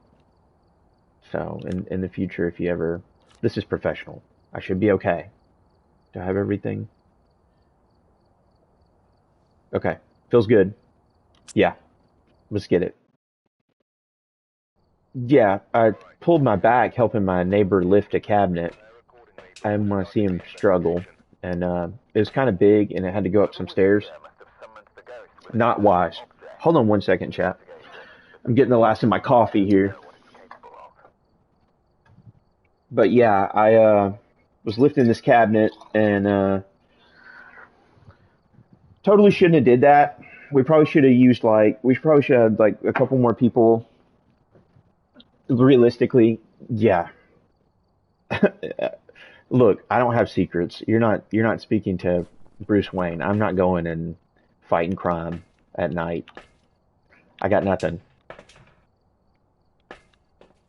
So in the future, if you ever, this is professional. I should be okay. Do I have everything? Okay, feels good. Yeah, let's get it. Yeah, I pulled my back helping my neighbor lift a cabinet. I didn't want to see him struggle, and it was kind of big, and it had to go up some stairs. Not wise. Hold on one second, chat. I'm getting the last of my coffee here. But yeah, I was lifting this cabinet and totally shouldn't have did that. We probably should have used we probably should have like a couple more people. Realistically, yeah. Look, I don't have secrets. You're not speaking to Bruce Wayne. I'm not going and fighting crime at night. I got nothing.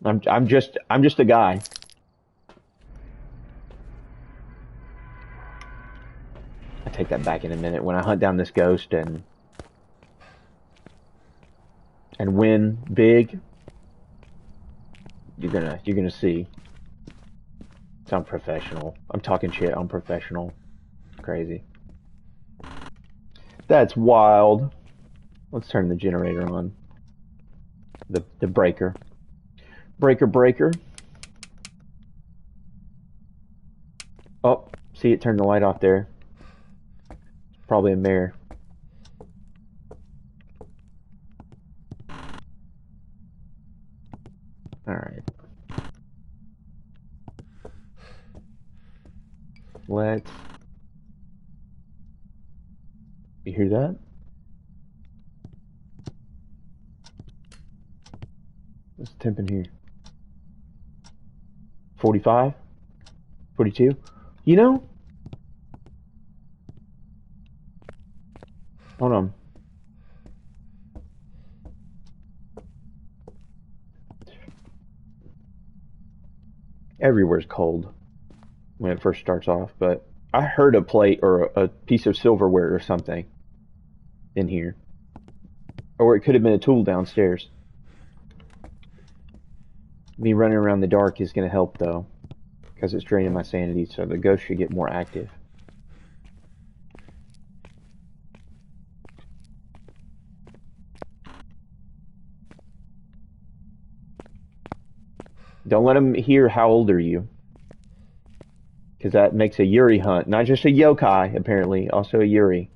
I'm just a guy. I take that back in a minute. When I hunt down this ghost and win big, you're gonna see. I'm professional. I'm talking shit. I'm professional. Crazy. That's wild. Let's turn the generator on. The breaker. Breaker. Oh, see it turned the light off there. Probably a mare. Alright. Let's... You hear that? What's the temp in here? 45? 42? You know? Hold on. Everywhere's cold when it first starts off, but I heard a plate or a piece of silverware or something in here. Or it could have been a tool downstairs. Me running around the dark is going to help, though, because it's draining my sanity, so the ghost should get more active. Don't let him hear how old are you, because that makes a Yuri hunt. Not just a yokai, apparently, also a Yuri.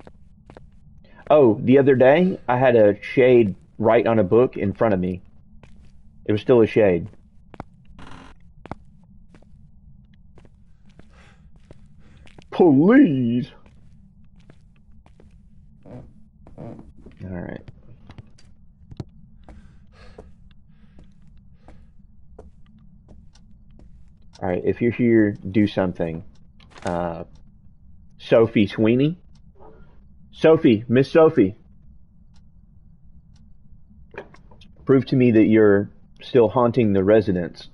Oh, the other day, I had a shade right on a book in front of me. It was still a shade. Please! Alright. Alright, if you're here, do something. Sophie Sweeney? Sophie, Miss Sophie. Prove to me that you're still haunting the residents.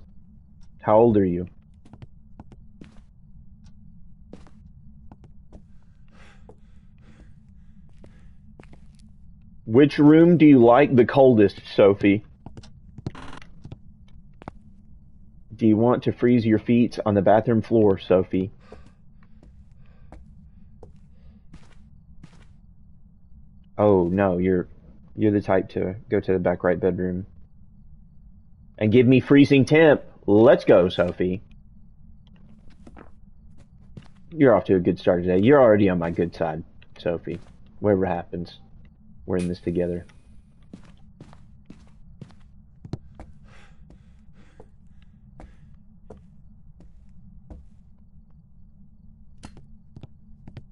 How old are you? Which room do you like the coldest, Sophie? Do you want to freeze your feet on the bathroom floor, Sophie? Oh, no, you're the type to go to the back right bedroom and give me freezing temp. Let's go, Sophie. You're off to a good start today. You're already on my good side, Sophie. Whatever happens, we're in this together.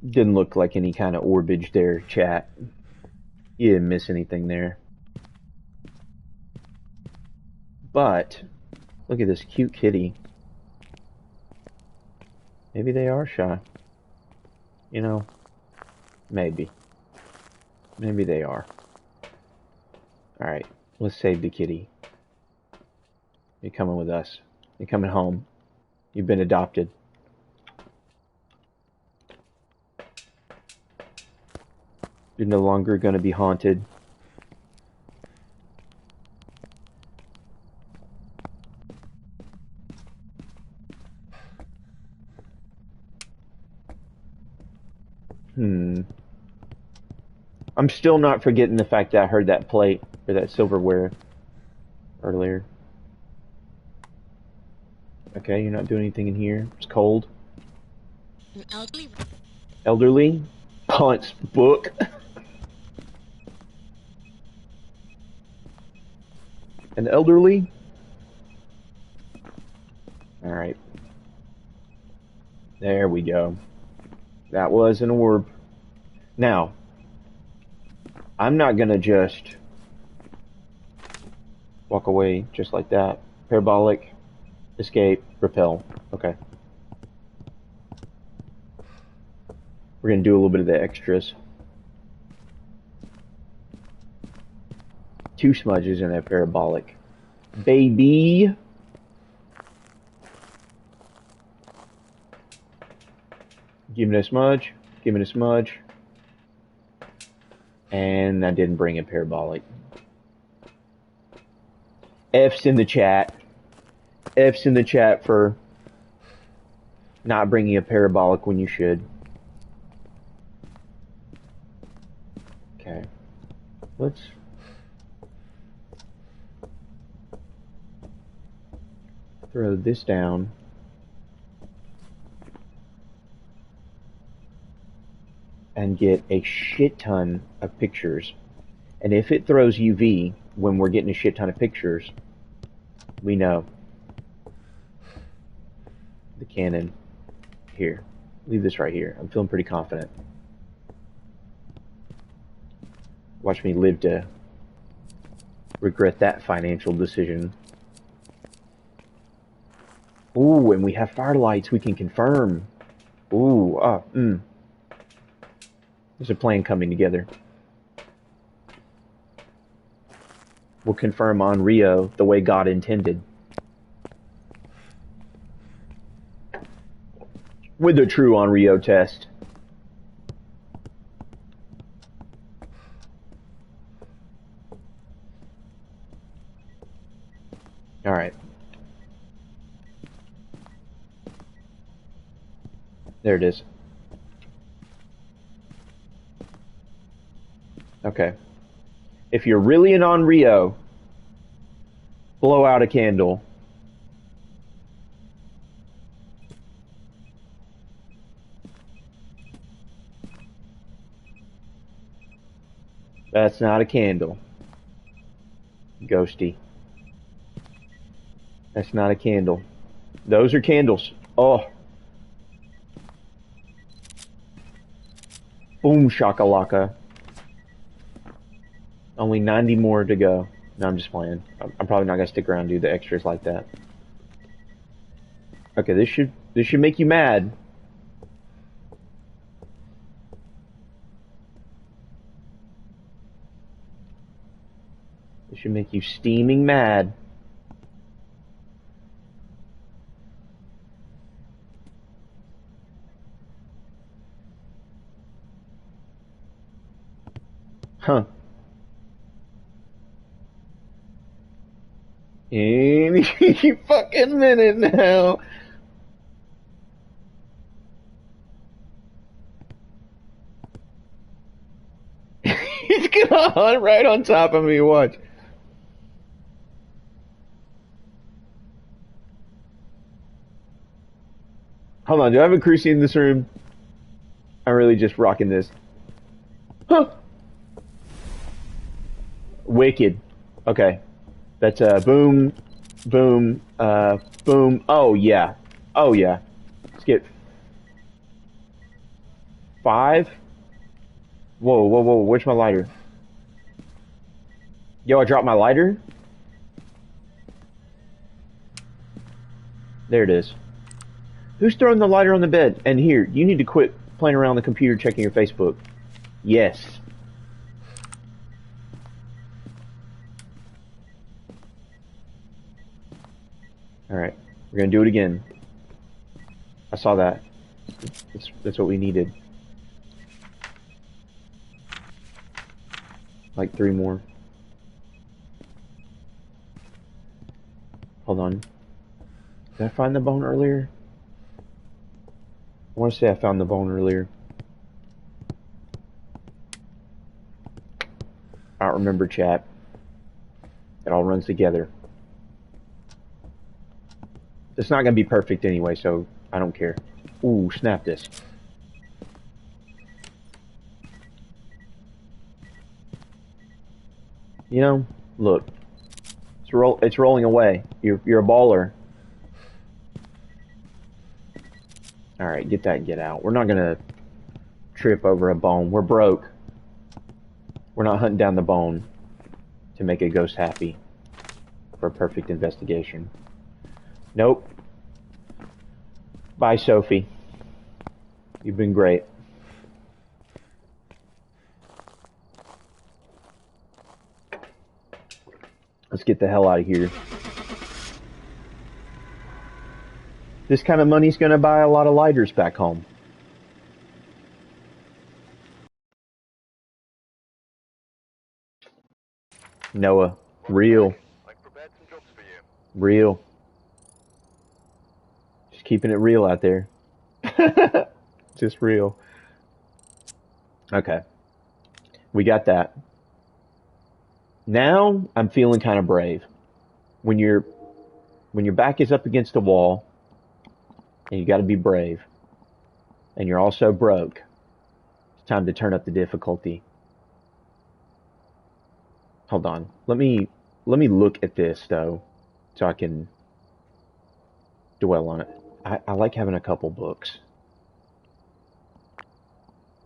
Didn't look like any kind of orbage there, chat. You didn't miss anything there. But, look at this cute kitty. Maybe they are shy. You know, maybe. Maybe they are. Alright, let's save the kitty. You're coming with us. You're coming home. You've been adopted. You're no longer going to be haunted. Hmm. I'm still not forgetting the fact that I heard that plate or that silverware earlier. Okay, you're not doing anything in here. It's cold. An elderly. Elderly. Punt's book. An elderly. Alright. There we go. That was an orb. Now, I'm not gonna just walk away just like that. Parabolic, escape, repel. Okay. We're gonna do a little bit of the extras. 2 smudges and a parabolic. Baby! Give me a smudge. Give me a smudge. And I didn't bring a parabolic. F's in the chat. F's in the chat for not bringing a parabolic when you should. Okay. Let's... throw this down. And get a shit ton of pictures. And if it throws UV when we're getting a shit ton of pictures, we know. The cannon. Here. Leave this right here. I'm feeling pretty confident. Watch me live to regret that financial decision. Ooh, and we have firelights we can confirm. Ooh, There's a plan coming together. We'll confirm on Rio the way God intended. With the true on Rio test. Alright. There it is. Okay. If you're really in on Rio, blow out a candle. That's not a candle. Ghosty. That's not a candle. Those are candles. Oh. Boom shakalaka. Only 90 more to go. No, I'm just playing. I'm probably not gonna stick around and do the extras like that. Okay, this should make you mad. This should make you steaming mad. Huh. Any fucking minute now. He's gonna hunt right on top of me, watch. Hold on, do I have a Cruci in this room? I'm really just rocking this. Huh. Wicked. Okay. That's boom, boom, boom. Oh yeah. Oh yeah. Let's get 5. Whoa, whoa, whoa, where's my lighter? Yo, I dropped my lighter? There it is. Who's throwing the lighter on the bed? And here, you need to quit playing around on the computer checking your Facebook. Yes. Alright, we're gonna do it again. I saw that. That's what we needed. Like 3 more. Hold on. Did I find the bone earlier? I want to say I found the bone earlier. not remember, chat. It all runs together. It's not going to be perfect anyway, so I don't care. Ooh, snap this. You know, look. It's rolling away. You're a baller. Alright, get that and get out. We're not going to trip over a bone. We're broke. We're not hunting down the bone to make a ghost happy for a perfect investigation. Nope. Bye, Sophie. You've been great. Let's get the hell out of here. This kind of money's gonna buy a lot of lighters back home. Noah, real. I've prepared some jobs for you. Real. Just keeping it real out there. Just real. Okay. We got that. Now I'm feeling kind of brave. When your back is up against the wall and you got to be brave and you're also broke, it's time to turn up the difficulty. Hold on. Let me look at this though so I can dwell on it. I like having a couple books.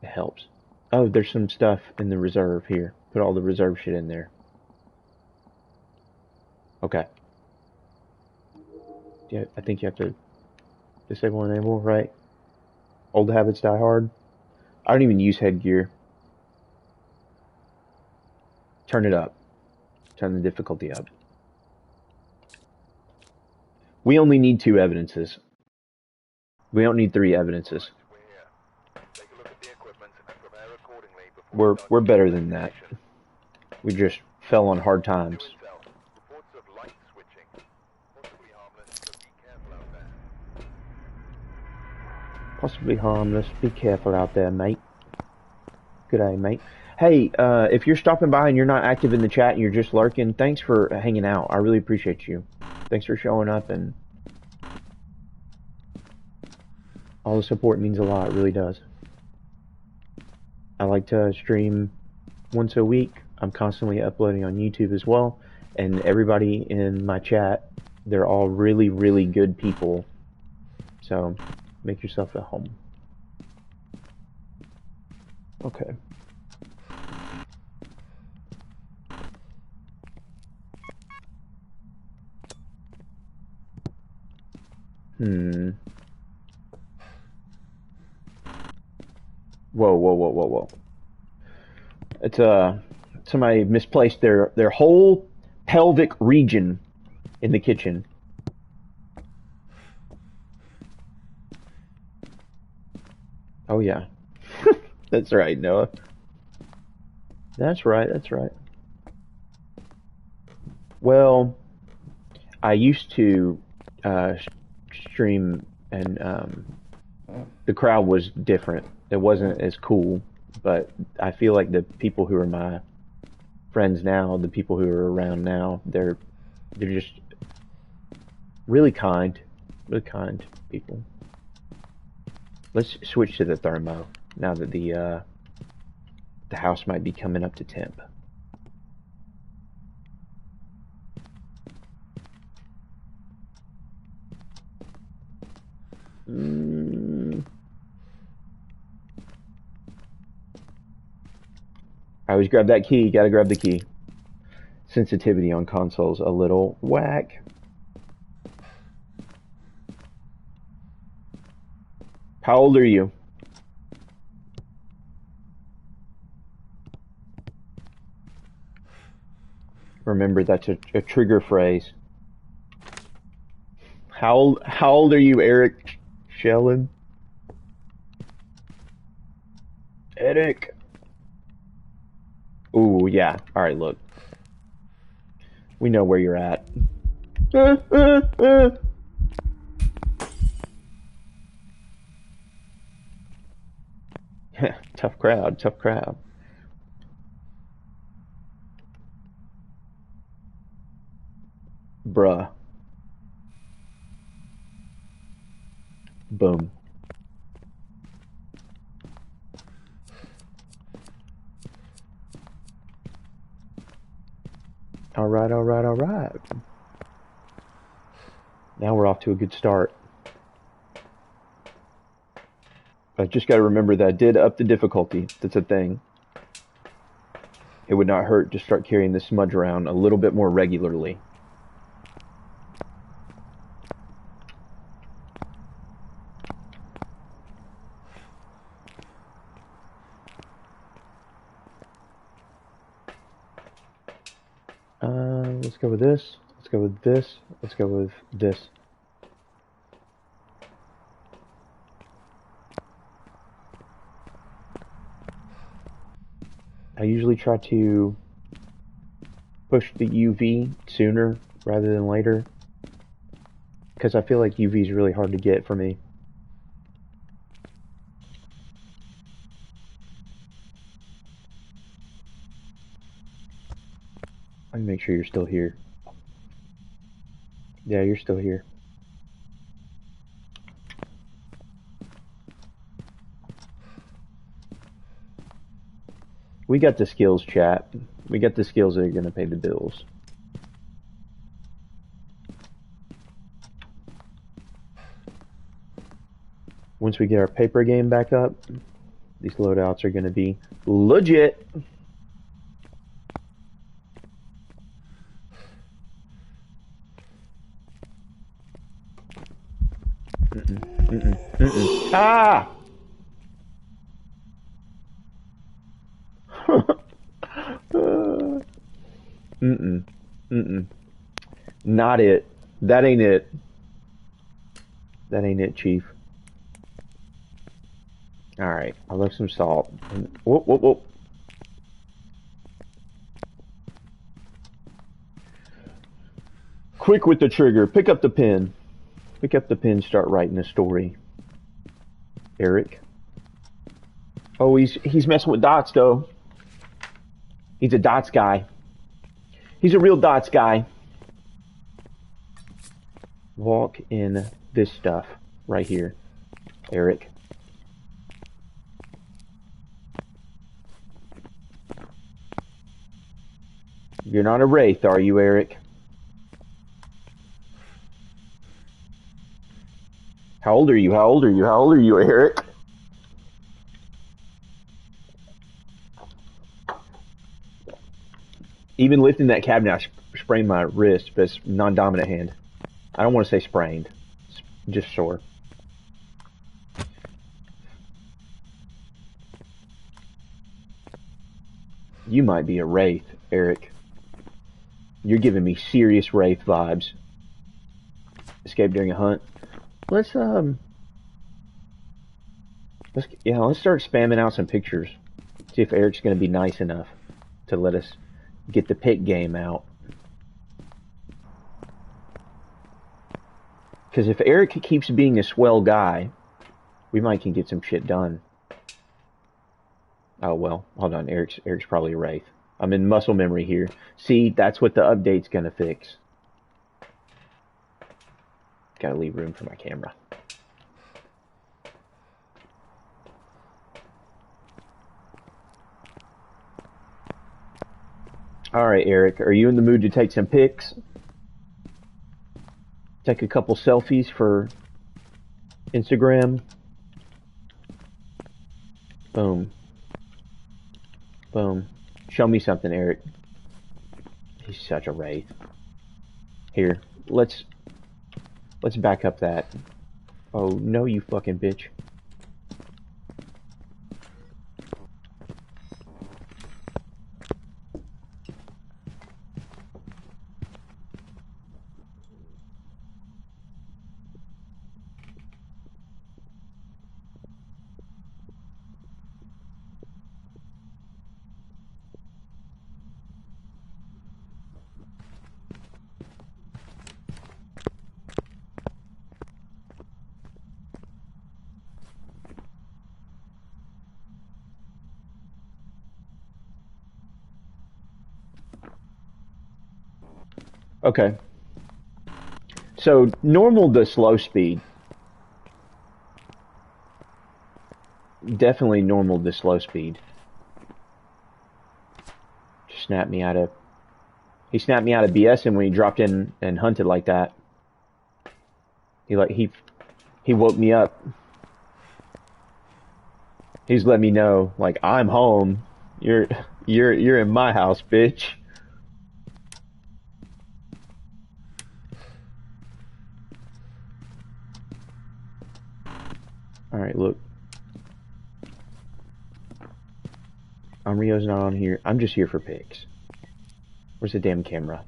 It helps. Oh, there's some stuff in the reserve here. Put all the reserve shit in there. Okay. Yeah, I think you have to disable and enable, right? Old habits die hard. I don't even use headgear. Turn it up. Turn the difficulty up. We only need 2 evidences. We don't need 3 evidences. We're here. Take a look at the equipment and prepare accordingly before We're better than that. We just fell on hard times. Reports of light switching. Possibly harmless, but be careful out there. Possibly harmless. Be careful out there, mate. Good day, mate. Hey, if you're stopping by and you're not active in the chat and you're just lurking, thanks for hanging out. I really appreciate you. Thanks for showing up, and all the support means a lot. It really does. I like to stream once a week. I'm constantly uploading on YouTube as well. And everybody in my chat, they're all really, really good people. So make yourself at home. Okay. Whoa, whoa, whoa, whoa, whoa. It's somebody misplaced their whole pelvic region in the kitchen. Oh yeah. That's right, Noah. That's right, that's right. Well, I used to stream, and the crowd was different. It wasn't as cool, but I feel like the people who are my friends now, the people who are around now, they're just really kind people. Let's switch to the thermo now that the house might be coming up to temp. I always grab that key. Gotta grab the key. Sensitivity on consoles a little whack. How old are you? Remember, that's a trigger phrase. How old are you, Eric Shellen? Eric. Ooh, yeah. All right, look. We know where you're at. Tough crowd, tough crowd. Bruh. Boom. Alright, alright, alright. Now we're off to a good start. I just gotta remember that I did up the difficulty. That's a thing. It would not hurt to start carrying the smudge around a little bit more regularly. Let's go with this. Let's go with this. Let's go with this. I usually try to push the UV sooner rather than later, because I feel like UV is really hard to get for me. Let me make sure you're still here. Yeah, you're still here. We got the skills, chat. We got the skills that are going to pay the bills. Once we get our paper game back up, these loadouts are going to be legit. Ah! Not it. That ain't it. That ain't it, Chief. Alright, I left some salt. Whoop, whoop, whoop. Quick with the trigger. Pick up the pen. Pick up the pen, start writing a story. Eric. Oh, he's messing with dots, though. He's a dots guy. He's a real dots guy. Walk in this stuff right here, Eric. You're not a wraith, are you, Eric? How old are you? How old are you? How old are you, Eric? Even lifting that cabinet, I sprained my wrist, but it's non-dominant hand. I don't want to say sprained. It's just sore. You might be a wraith, Eric. You're giving me serious wraith vibes. Escape during a hunt. Let's start spamming out some pictures. See if Eric's gonna be nice enough to let us get the pick game out. Because if Eric keeps being a swell guy, we might can get some shit done. Oh well, hold on. Eric's probably a wraith. I'm in muscle memory here. See, that's what the update's gonna fix. Gotta leave room for my camera. Alright, Eric, are you in the mood to take some pics? Take a couple selfies for Instagram? Boom. Boom. Show me something, Eric. He's such a wraith. Here, let's back up that. Oh, no, you fucking bitch. Okay. So normal to slow speed. Definitely normal to slow speed. Snapped me out of. He snapped me out of BS and when he dropped in and hunted like that. He woke me up. He's let me know like I'm home. You're in my house, bitch. All right, look. Rio's not on here. I'm just here for pics. Where's the damn camera?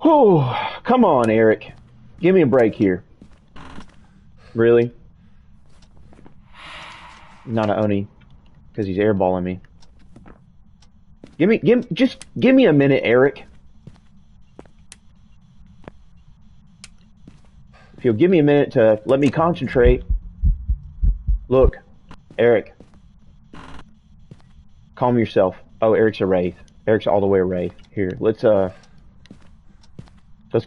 Oh, come on, Eric. Give me a break here. Really? Not a Oni, because he's airballing me. Just give me a minute, Eric. If you'll give me a minute to let me concentrate. Look, Eric. Calm yourself. Oh, Eric's a Wraith. Eric's all the way a Wraith. Here, let's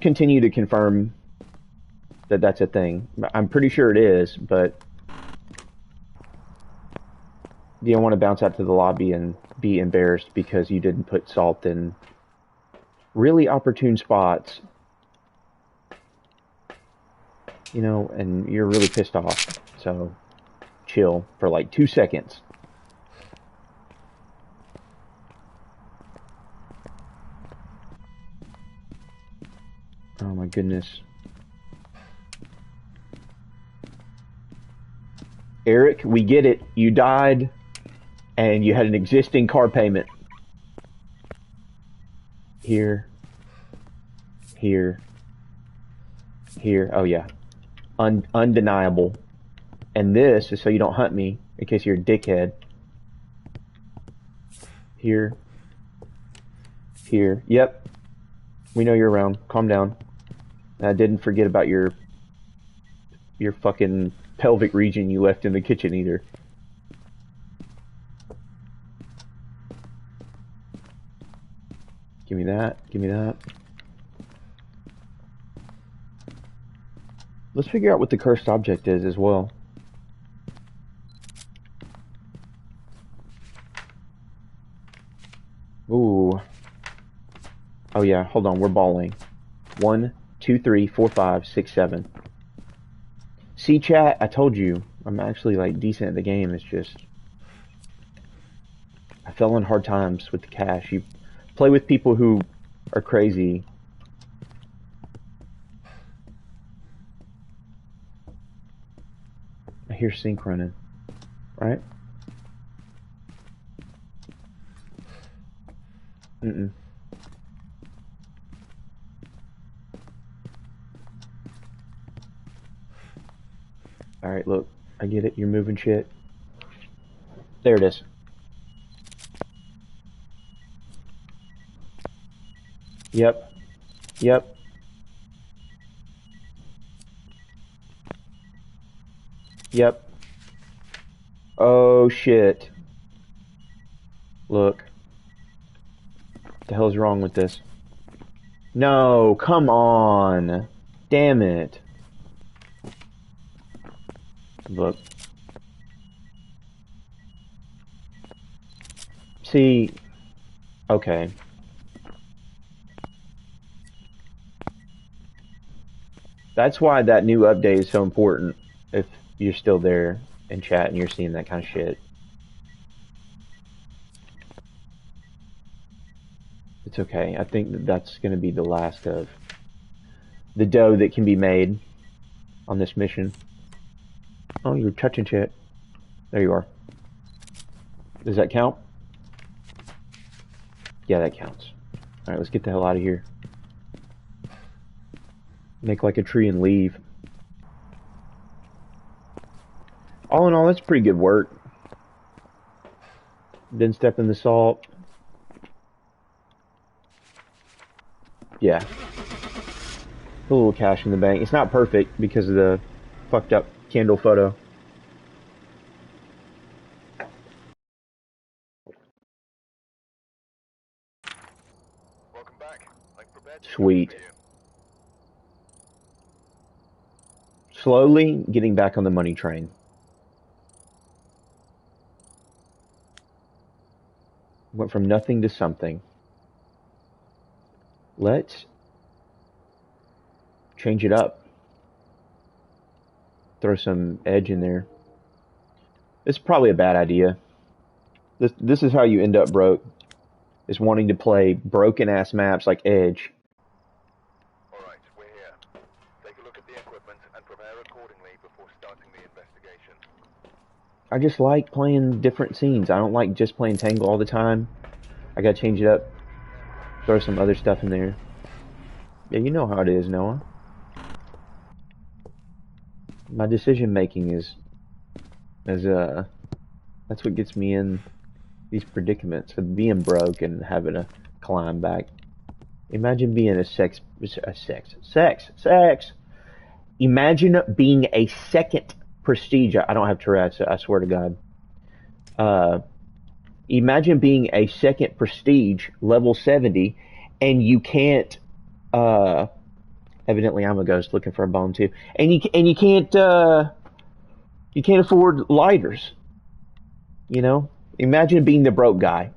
continue to confirm that that's a thing. I'm pretty sure it is, but you don't want to bounce out to the lobby and be embarrassed because you didn't put salt in really opportune spots. You know, and you're really pissed off. So, chill for like 2 seconds. Oh my goodness. Eric, we get it. You died, and you had an existing car payment. Here. Here. Here. Oh yeah. Undeniable. And this is so you don't hunt me, in case you're a dickhead. Here. Here. Yep. We know you're around. Calm down. I didn't forget about your fucking pelvic region you left in the kitchen either. Give me that. Give me that. Let's figure out what the cursed object is as well. Ooh. Oh yeah, hold on, we're balling. 1, 2, 3, 4, 5, 6, 7. See, chat, I told you, I'm actually like decent at the game. It's just I fell in hard times with the cash. You play with people who are crazy. I hear sync running, right? Mm-mm. Alright, look. I get it. You're moving shit. There it is. Yep. Yep. Yep. Oh, shit. Look. What the hell's wrong with this? No, come on. Damn it. Look. See. Okay. That's why that new update is so important. If you're still there in chat and you're seeing that kind of shit. It's okay. I think that that's going to be the last of the dough that can be made. on this mission. Oh, you're touching shit. There you are. Does that count? Yeah, that counts. Alright, let's get the hell out of here. Make like a tree and leave. All in all, that's pretty good work. Didn't step in the salt. Yeah. Put a little cash in the bank. It's not perfect because of the fucked up candle photo. Welcome back. I've prepared some Sweet. for you. Slowly getting back on the money train. Went from nothing to something. Let's change it up. Throw some edge in there. It's probably a bad idea. This is how you end up broke. Is wanting to play broken ass maps like Edge. Alright, we're here. Take a look at the equipment and prepare accordingly before starting the investigation. I just like playing different scenes. I don't like just playing Tangle all the time. I gotta change it up. Throw some other stuff in there. Yeah, you know how it is, Noah. My decision making is that's what gets me in these predicaments of being broke and having to climb back. Imagine being a sex. Imagine being a second prestige. I don't have Tourette's, I swear to God. Imagine being a second prestige, level 70, and you can't, evidently I'm a ghost looking for a bone too, and you can't afford lighters, you know? Imagine being the broke guy.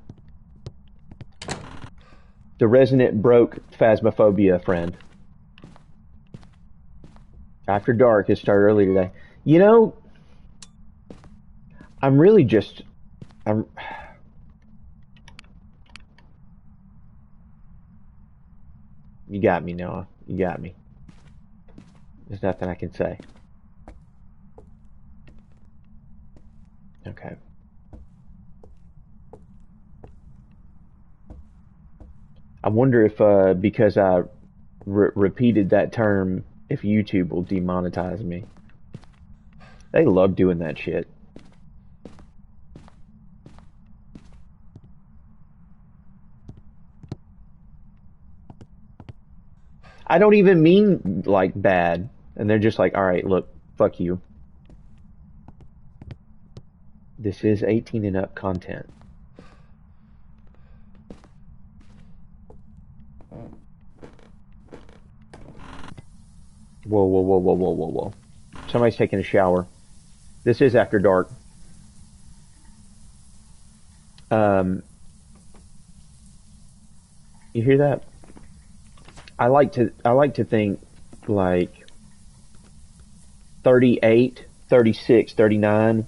The resident broke phasmophobia friend. After Dark, it started earlier today. You know, I'm really just, I'm, you got me, Noah. You got me. There's nothing I can say. Okay. I wonder if, because I repeated that term, if YouTube will demonetize me. They love doing that shit. I don't even mean like bad. And they're just like, alright, look, fuck you. This is 18 and up content. Whoa, whoa, whoa, whoa, whoa, whoa, whoa. Somebody's taking a shower. This is after dark. You hear that? I like to think like 38, 36, 39.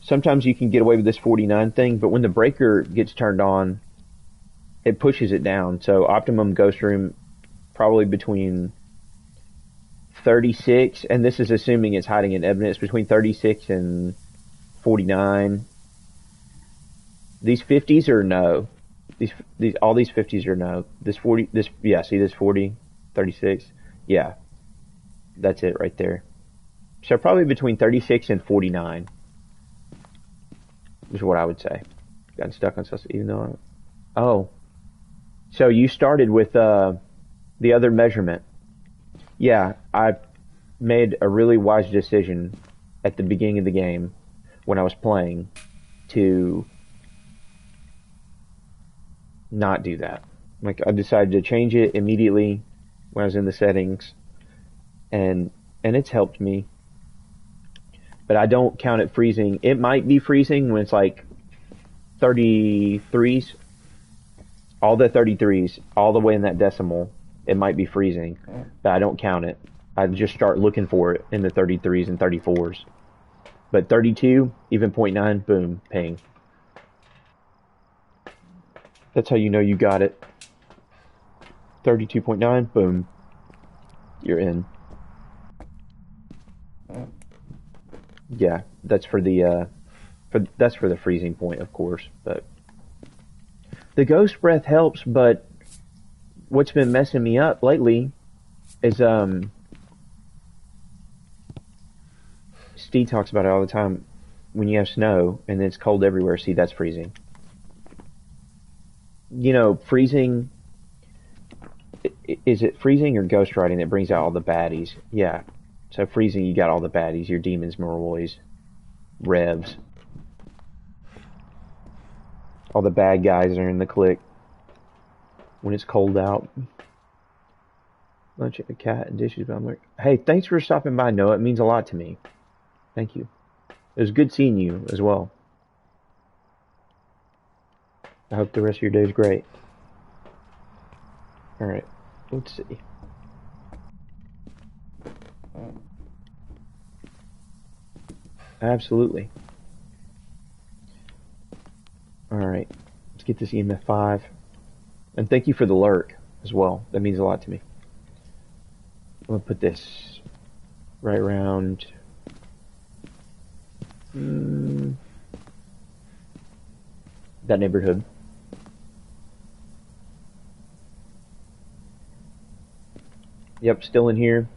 Sometimes you can get away with this 49 thing, but when the breaker gets turned on, it pushes it down. So optimum ghost room probably between 36, and this is assuming it's hiding in evidence, between 36 and 49. These 50s are no. These all these 50s are no. This 40, this, yeah, see this 40, 36? Yeah. That's it right there. So probably between 36 and 49 is what I would say. Got stuck on stuff even though oh. So you started with the other measurement. Yeah, I made a really wise decision at the beginning of the game when I was playing to not do that. Like I decided to change it immediately when I was in the settings, and it's helped me. But I don't count it freezing. It might be freezing when it's like 33s, all the 33s, all the way in that decimal. It might be freezing, but I don't count it. I just start looking for it in the 33s and 34s. But 32, even 0.9, boom, ping. That's how you know you got it. 32.9, boom. You're in. Yeah, that's for the that's for the freezing point, of course. But the ghost breath helps. But what's been messing me up lately is Steve talks about it all the time. When you have snow and it's cold everywhere, see, that's freezing. You know, freezing. Is it freezing or ghost riding that brings out all the baddies? Yeah. So freezing, you got all the baddies. Your demons, Morroys, Revs. All the bad guys are in the clique when it's cold out. Lunch, a cat, and dishes. But I'm like, hey, thanks for stopping by, Noah. It means a lot to me. Thank you. It was good seeing you as well. I hope the rest of your day is great. Alright, let's see. Absolutely. Alright, let's get this EMF 5. And thank you for the lurk as well. That means a lot to me. I'm going to put this right around... that neighborhood. Yep, still in here.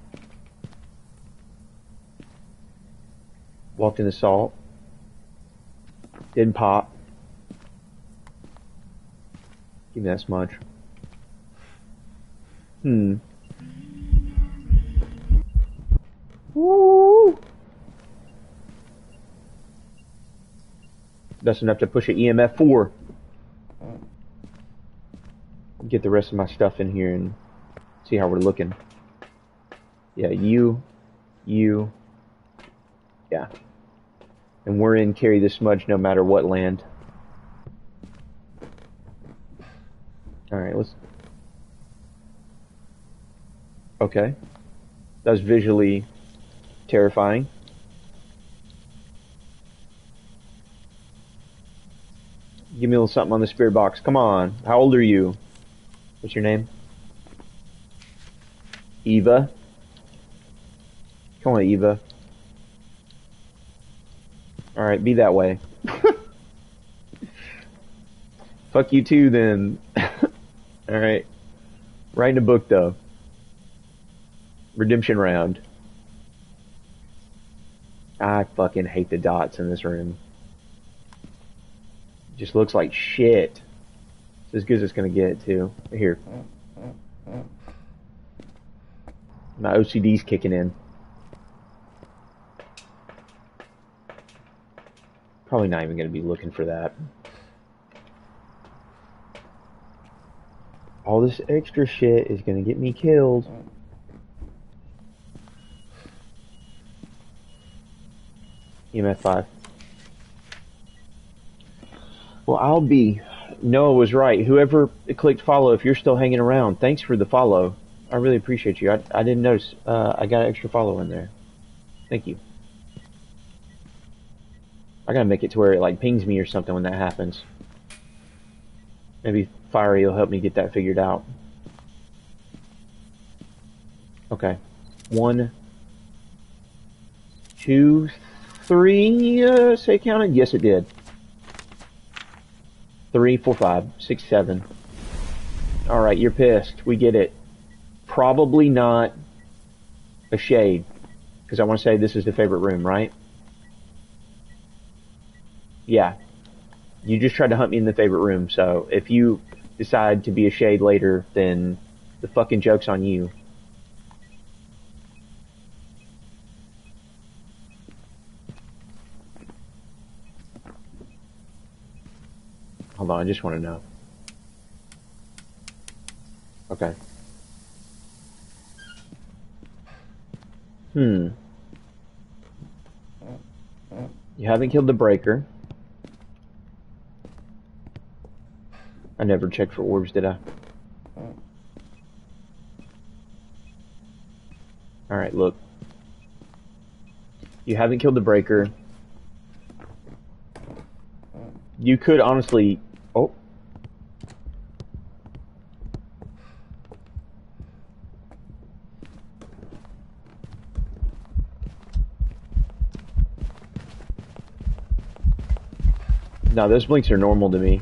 Walked in the salt. Didn't pop. Give me that smudge. Woo! That's enough to push an EMF 4. Get the rest of my stuff in here and see how we're looking. Yeah, you. Yeah. And we're in carry the smudge no matter what land. Alright, let's... Okay. That was visually terrifying. Give me a little something on the spirit box. Come on. How old are you? What's your name? Eva. Come on, Eva. Alright, be that way. Fuck you too, then. Alright. Writing a book, though. Redemption round. I fucking hate the dots in this room. Just looks like shit. It's as good as it's gonna get, too. Here. My OCD's kicking in. Probably not even gonna be looking for that. All this extra shit is gonna get me killed. EMF 5. Well, I'll be. Noah was right. Whoever clicked follow, if you're still hanging around, thanks for the follow. I really appreciate you. I didn't notice. I got an extra follow in there. Thank you. I gotta make it to where it like pings me or something when that happens. Maybe Fiery will help me get that figured out. Okay. 1, 2, 3. Say it counted? Yes, it did. 3, 4, 5, 6, 7. Alright, you're pissed. We get it. Probably not a shade. Because I want to say this is the favorite room, right? Yeah. You just tried to hunt me in the favorite room, so if you decide to be a shade later, then the fucking joke's on you. Hold on, I just want to know. Okay. You haven't killed the breaker. I never checked for orbs, did I? Alright, look. You haven't killed the breaker. You could honestly... Oh. No, those blinks are normal to me.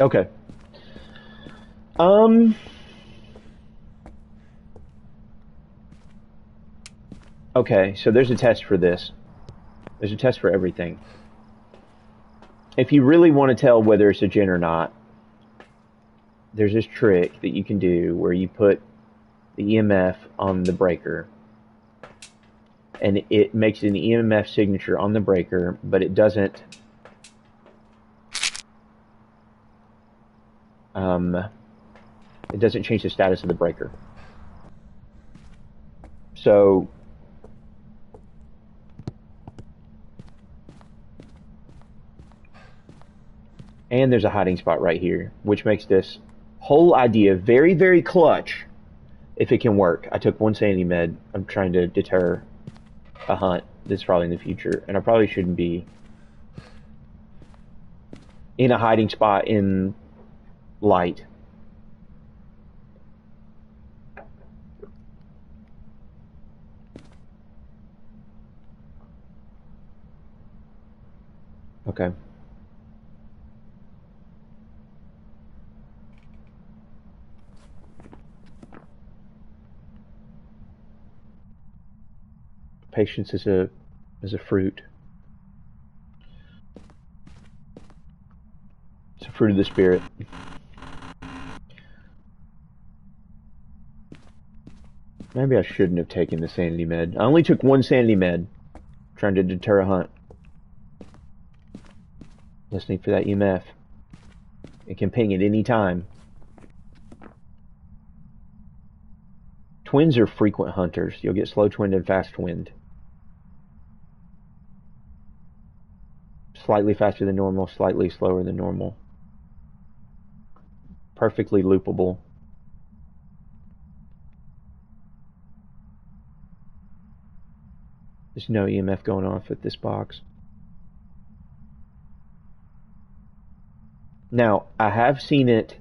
Okay. Okay, so there's a test for this. There's a test for everything. If you really want to tell whether it's a gen or not, there's this trick that you can do where you put the EMF on the breaker, and it makes an EMF signature on the breaker, but it doesn't change the status of the breaker. So and there's a hiding spot right here, which makes this whole idea very, very clutch if it can work. I took one sanity med. I'm trying to deter a hunt that's probably in the future, and I probably shouldn't be in a hiding spot in light. Okay. Patience is a fruit. It's a fruit of the spirit. Maybe I shouldn't have taken the sanity med. I only took one sanity med, trying to deter a hunt. Listening for that EMF. It can ping at any time. Twins are frequent hunters. You'll get slow twinned and fast twinned. Slightly faster than normal, slightly slower than normal. Perfectly loopable. There's no EMF going off at this box. Now, I have seen it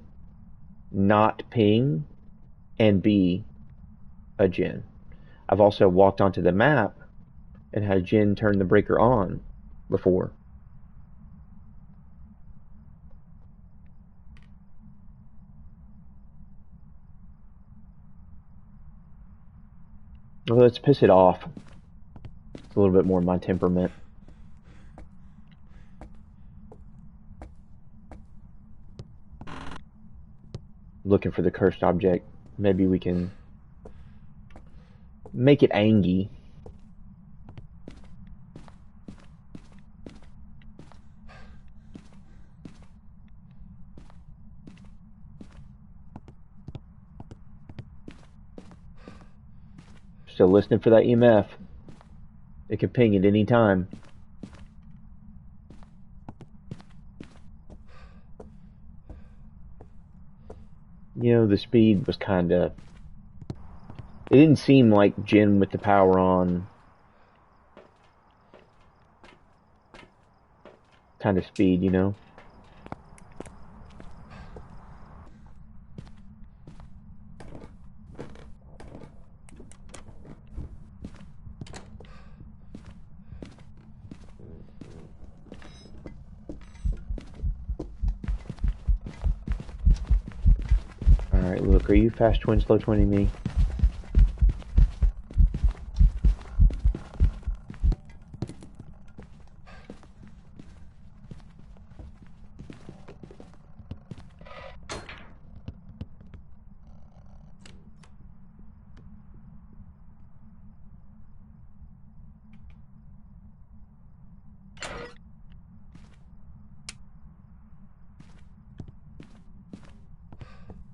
not ping and be a gen. I've also walked onto the map and had a gen turn the breaker on before. Well, let's piss it off. It's a little bit more my temperament. Looking for the cursed object. Maybe we can make it Angie. Still listening for that EMF. It can ping at any time. You know, the speed was kind of... It didn't seem like Jin with the power on kind of speed, you know? Alright, look, are you fast twin, slow twinning me?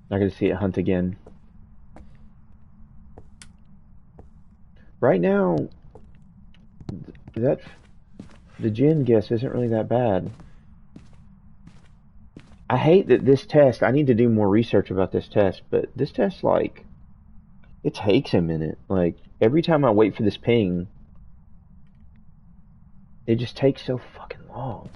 Not gonna see it hunt again. Right now, the Jin guess isn't really that bad. I hate that this test, I need to do more research about this test, but this test, like, it takes a minute. Like, every time I wait for this ping, it just takes so fucking long.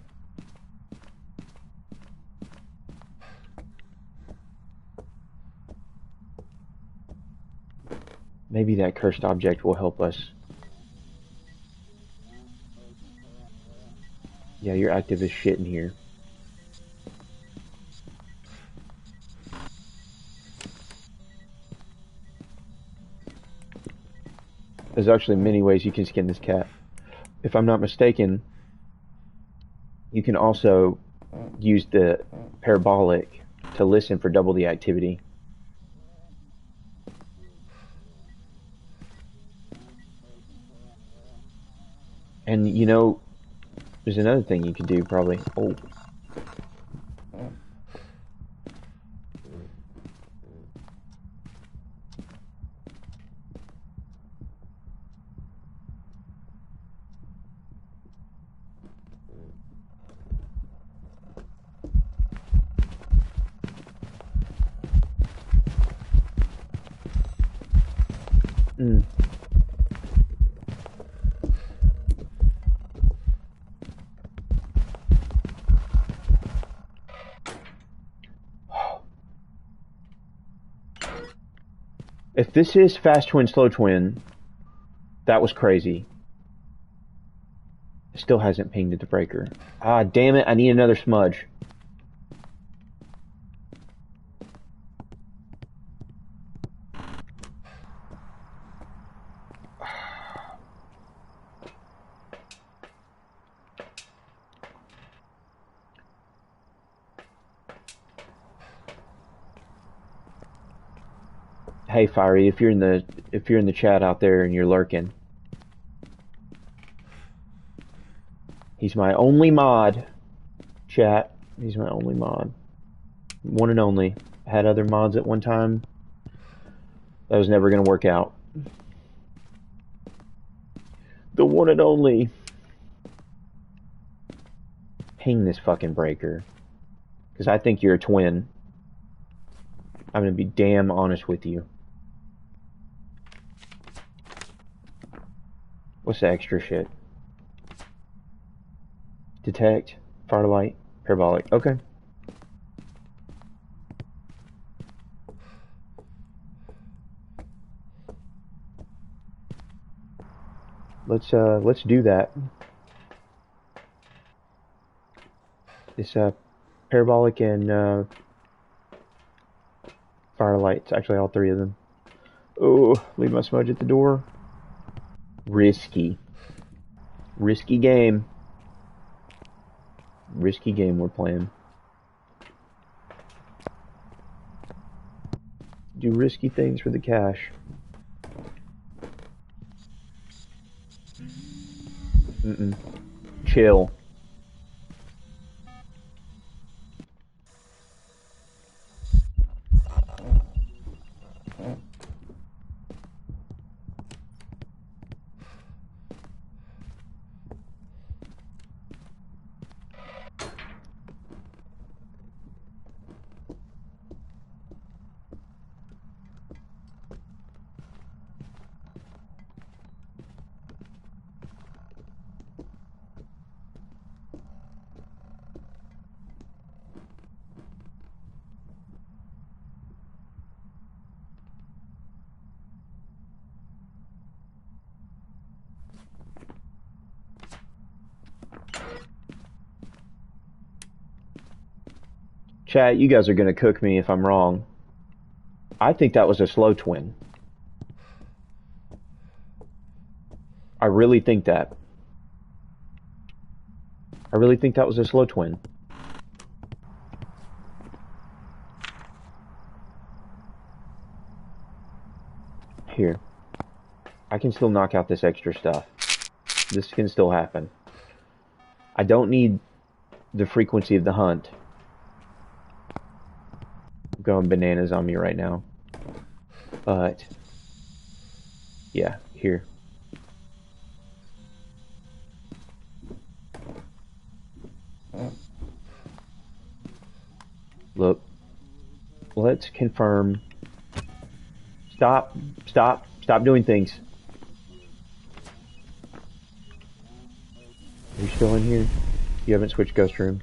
Maybe that cursed object will help us. Yeah, you're active as shit in here. There's actually many ways you can skin this cat. If I'm not mistaken, you can also use the parabolic to listen for double the activity. And you know, there's another thing you can do probably. Oh. Mm. If this is fast twin, slow twin, that was crazy. It still hasn't pinged at the breaker. Ah, damn it, I need another smudge. Hey Fiery, if you're in the chat out there and you're lurking, he's my only mod. Chat, he's my only mod. One and only. Had other mods at one time. That was never gonna work out. The one and only. Ping this fucking breaker. Because I think you're a twin. I'm gonna be damn honest with you. What's the extra shit? Detect, firelight, parabolic. Okay. Let's do that. It's parabolic and firelight. It's actually all three of them. Oh, leave my smudge at the door. Risky. Risky game. Risky game we're playing. Do risky things for the cash. Mm-mm. Chill. Chat, you guys are gonna cook me if I'm wrong. I think that was a slow twin. I really think that. I really think that was a slow twin. Here. I can still knock out this extra stuff. This can still happen. I don't need the frequency of the hunt going bananas on me right now. But, yeah, here. Look, let's confirm. Stop, stop doing things. Are you still in here? You haven't switched ghost room.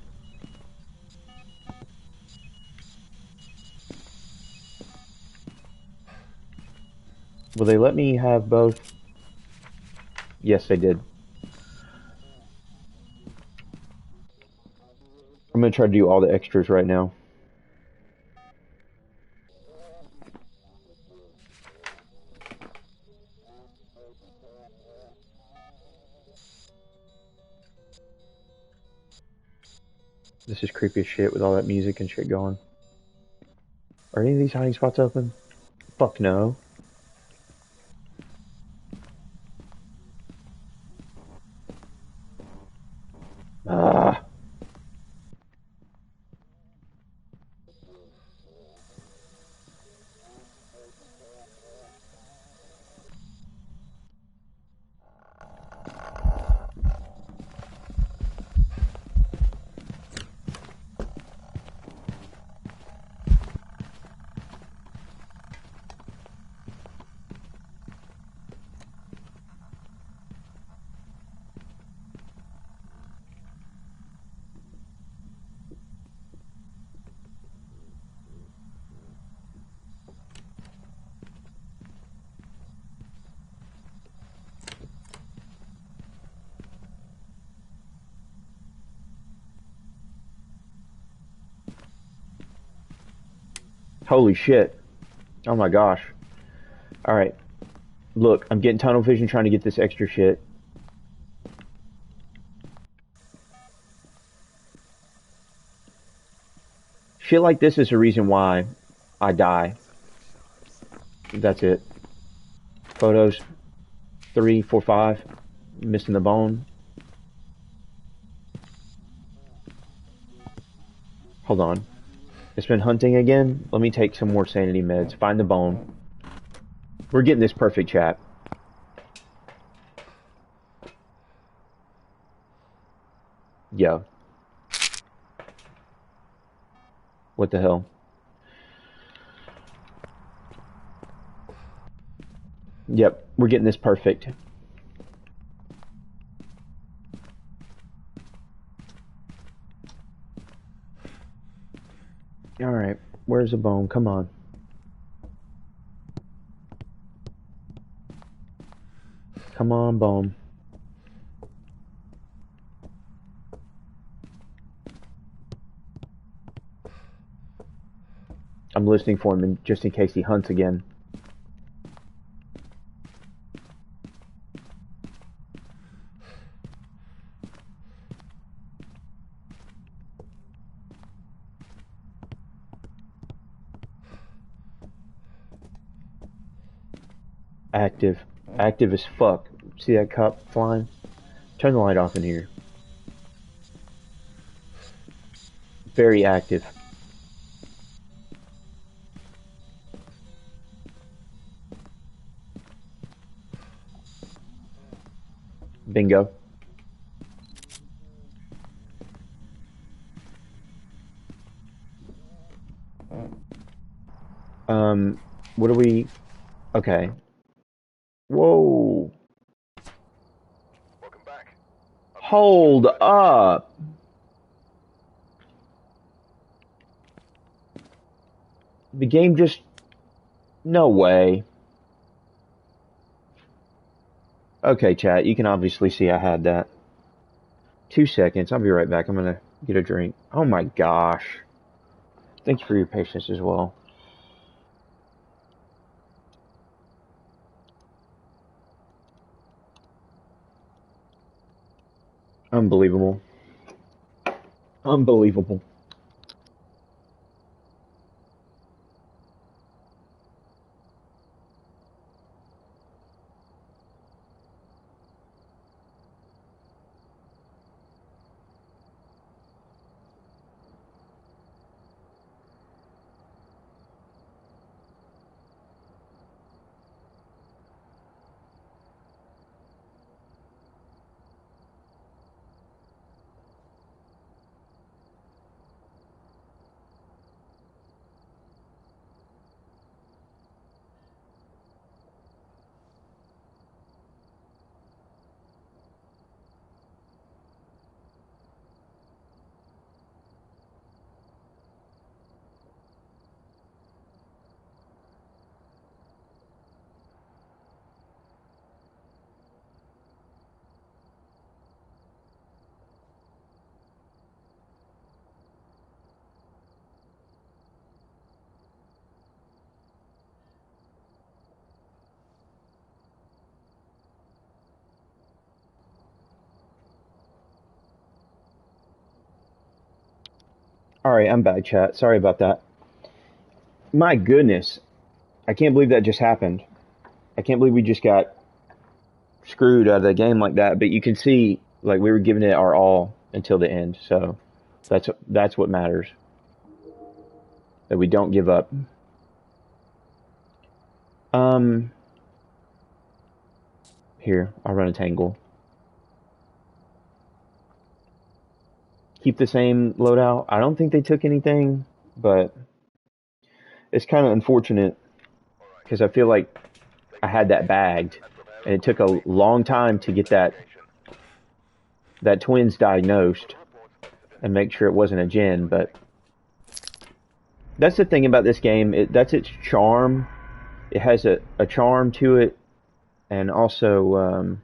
Will they let me have both? Yes, they did. I'm gonna try to do all the extras right now. This is creepy as shit with all that music and shit going. Are any of these hiding spots open? Fuck no. Ah. Holy shit. Oh my gosh. Alright. Look, I'm getting tunnel vision trying to get this extra shit. Shit like this is the reason why I die. That's it. Photos. 3, 4, 5. Missing the bone. Hold on. It's been hunting again. Let me take some more sanity meds. Find the bone. We're getting this perfect, chat. Yo. What the hell? Yep, we're getting this perfect. Alright, where's the bone? Come on. Come on, bone. I'm listening for him just in case he hunts again. Active. Active as fuck. See that cup flying? Turn the light off in here. Very active. Bingo. What do we... Okay. Whoa. Welcome back. Hold up. The game just... No way. Okay, chat, you can obviously see I had that. 2 seconds, I'll be right back. I'm gonna get a drink. Oh my gosh. Thanks for your patience as well. Unbelievable. Unbelievable. Alright, I'm back, chat. Sorry about that. My goodness. I can't believe that just happened. I can't believe we just got screwed out of the game like that, but you can see, like, we were giving it our all until the end, so that's what matters. That we don't give up. Here, I'll run a tangle. Keep the same loadout. I don't think they took anything, but it's kind of unfortunate because I feel like I had that bagged, and it took a long time to get that twins diagnosed and make sure it wasn't a gen, but that's the thing about this game. That's its charm. It has a charm to it, and also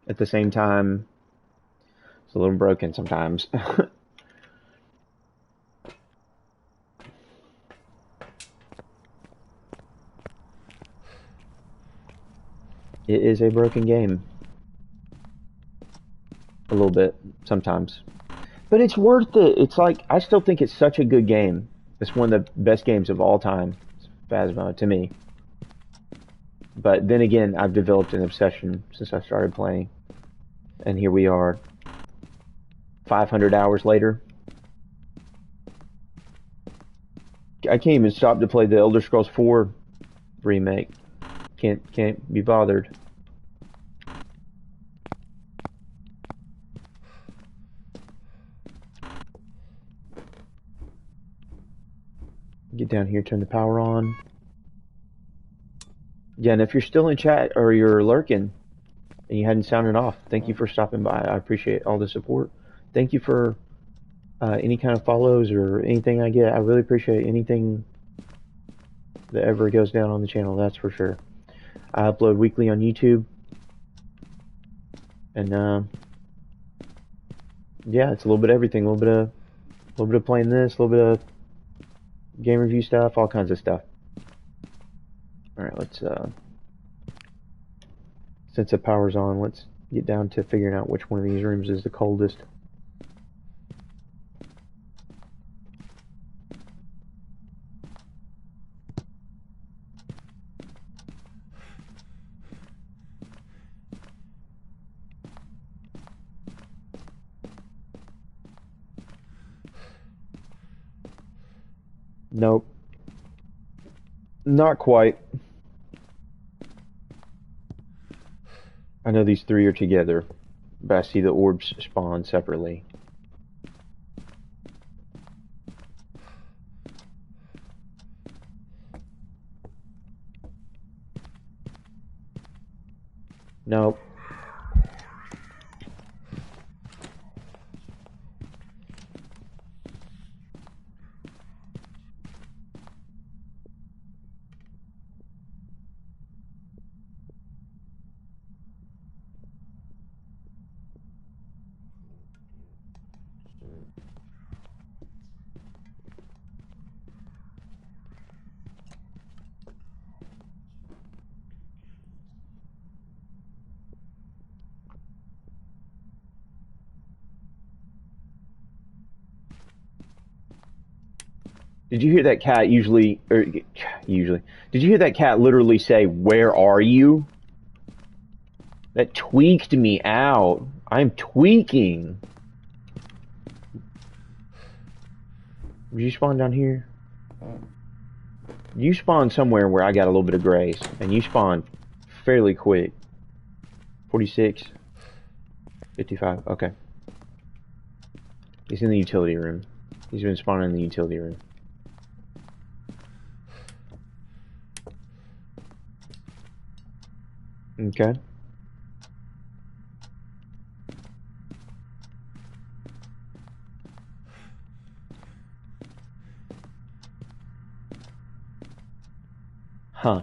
at the same time, it's a little broken sometimes. It is a broken game. A little bit, sometimes. But it's worth it. It's like, I still think it's such a good game. It's one of the best games of all time. Phasmo, to me. But then again, I've developed an obsession since I started playing. And here we are, 500 hours later. I can't even stop to play the Elder Scrolls 4 remake. Can't be bothered. Get down here, turn the power on. Yeah, and if you're still in chat or you're lurking and you hadn't sounded off, thank you for stopping by. I appreciate all the support. Thank you for any kind of follows or anything I get. I really appreciate anything that ever goes down on the channel, that's for sure. I upload weekly on YouTube. And yeah, it's a little bit of everything. A little bit of playing this, a little bit of game review stuff, all kinds of stuff. Alright, let's since the power's on, let's get down to figuring out which one of these rooms is the coldest. Nope. Not quite. I know these three are together, but I see the orbs spawn separately. Nope. Did you hear that cat usually, did you hear that cat literally say, "Where are you?" That tweaked me out. I'm tweaking. Did you spawn down here? You spawned somewhere where I got a little bit of grace, and you spawned fairly quick. 46, 55, okay. He's in the utility room. He's been spawning in the utility room. Okay. Huh.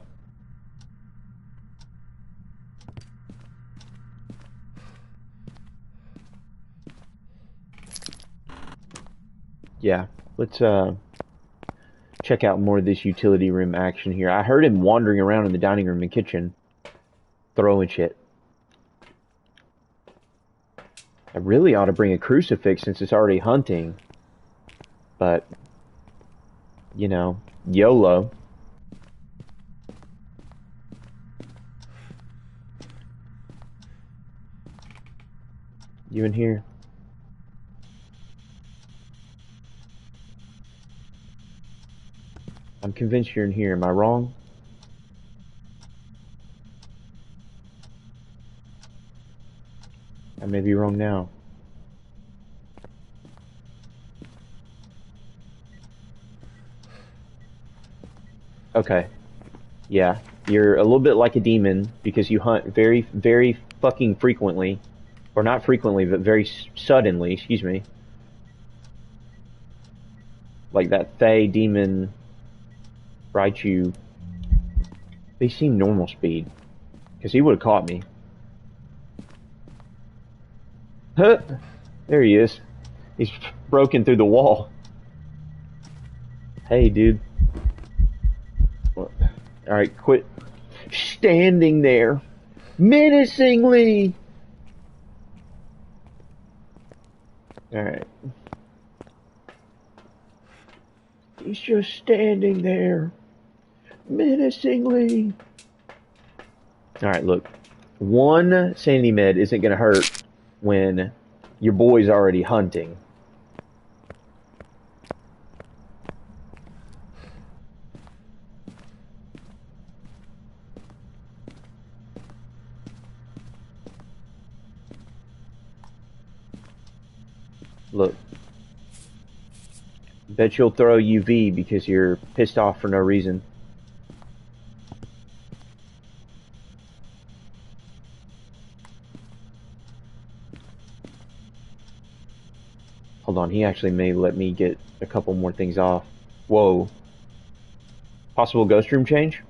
Yeah, let's check out more of this utility room action here. I heard him wandering around in the dining room and kitchen, throwing shit. I really ought to bring a crucifix since it's already hunting. But, you know, YOLO. You in here? I'm convinced you're in here. Am I wrong? I may be wrong now. Okay. Yeah. You're a little bit like a demon because you hunt very, very fucking frequently. Or not frequently, but very suddenly, excuse me. Like that Fey demon Raichu. They seem normal speed. Because he would have caught me. Huh! There he is. He's broken through the wall. Hey, dude. Alright, quit standing there menacingly. Alright. He's just standing there menacingly. Alright, look. One sanity med isn't going to hurt when your boy's already hunting. Look. Bet you'll throw UV because you're pissed off for no reason. Hold on, he actually may let me get a couple more things off. Whoa. Possible ghost room change?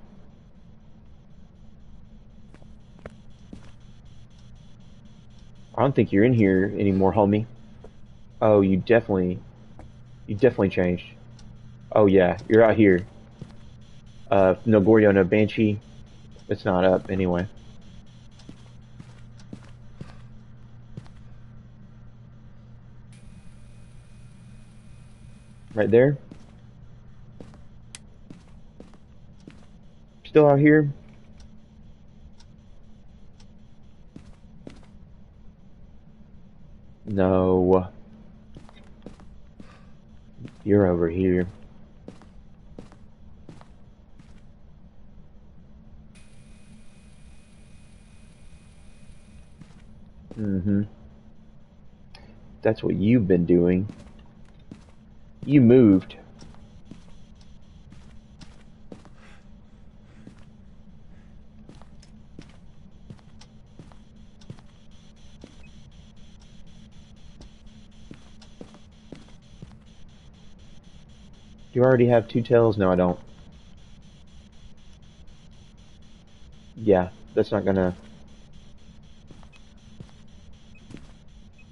I don't think you're in here anymore, homie. Oh, you definitely changed. Oh yeah, you're out here. No Goryo, no Banshee. It's not up anyway. Right there. Still out here. No. You're over here. Mm-hmm. That's what you've been doing. You moved. Do you already have two tails? No, I don't. Yeah, that's not gonna...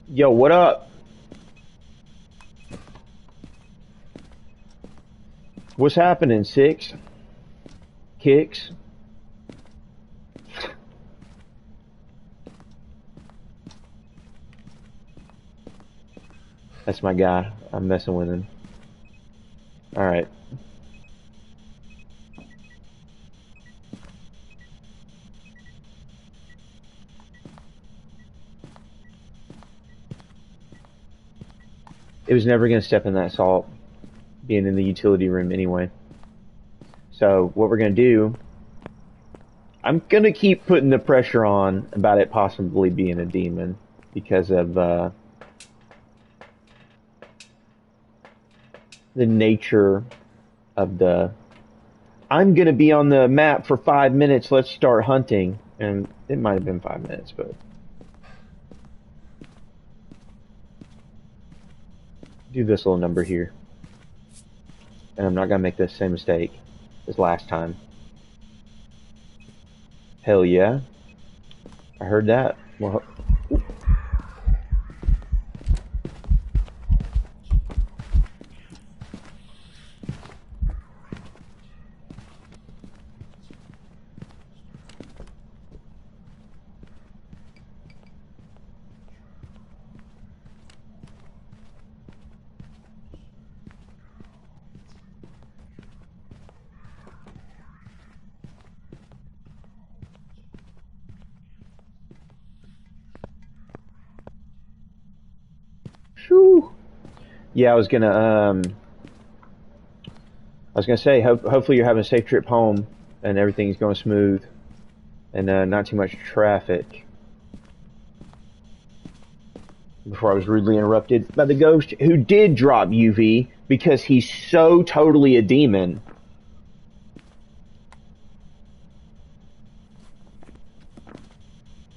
Yo, what up? What's happening, Six? Kicks? That's my guy. I'm messing with him. Alright. It was never going to step in that salt, being in the utility room anyway. So, what we're going to do... I'm going to keep putting the pressure on about it possibly being a demon, because of, the nature of the... I'm going to be on the map for 5 minutes, let's start hunting. And it might have been 5 minutes, but... do this little number here. And I'm not going to make the same mistake as last time. Hell yeah. I heard that. Well, Yeah, I was gonna say, hopefully you're having a safe trip home and everything's going smooth and not too much traffic. Before I was rudely interrupted by the ghost who did drop UV because he's so totally a demon.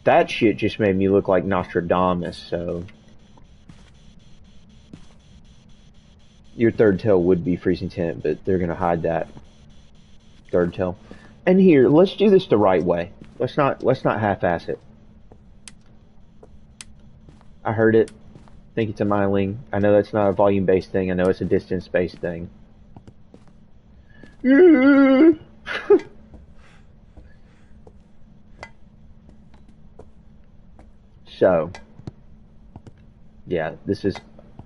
That shit just made me look like Nostradamus, so... Your third tail would be freezing temp, but they're gonna hide that third tail. And here, let's do this the right way. Let's not half-ass it. I heard it. Think it's a miling. I know that's not a volume-based thing. I know it's a distance-based thing. So, yeah, this is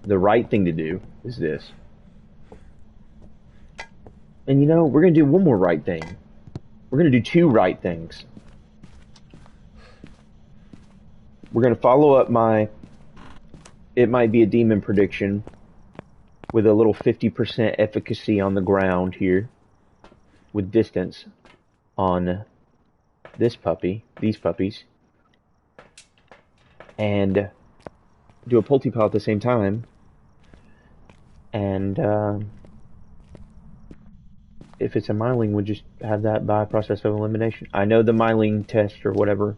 the right thing to do. Is this? And you know, we're gonna do one more right thing. We're gonna do two right things. We're gonna follow up my it might be a demon prediction with a little 50% efficacy on the ground here with distance on this puppy, these puppies, and do a Pultipal at the same time, and if it's a miling, we'll just have that by process of elimination. I know the miling test or whatever.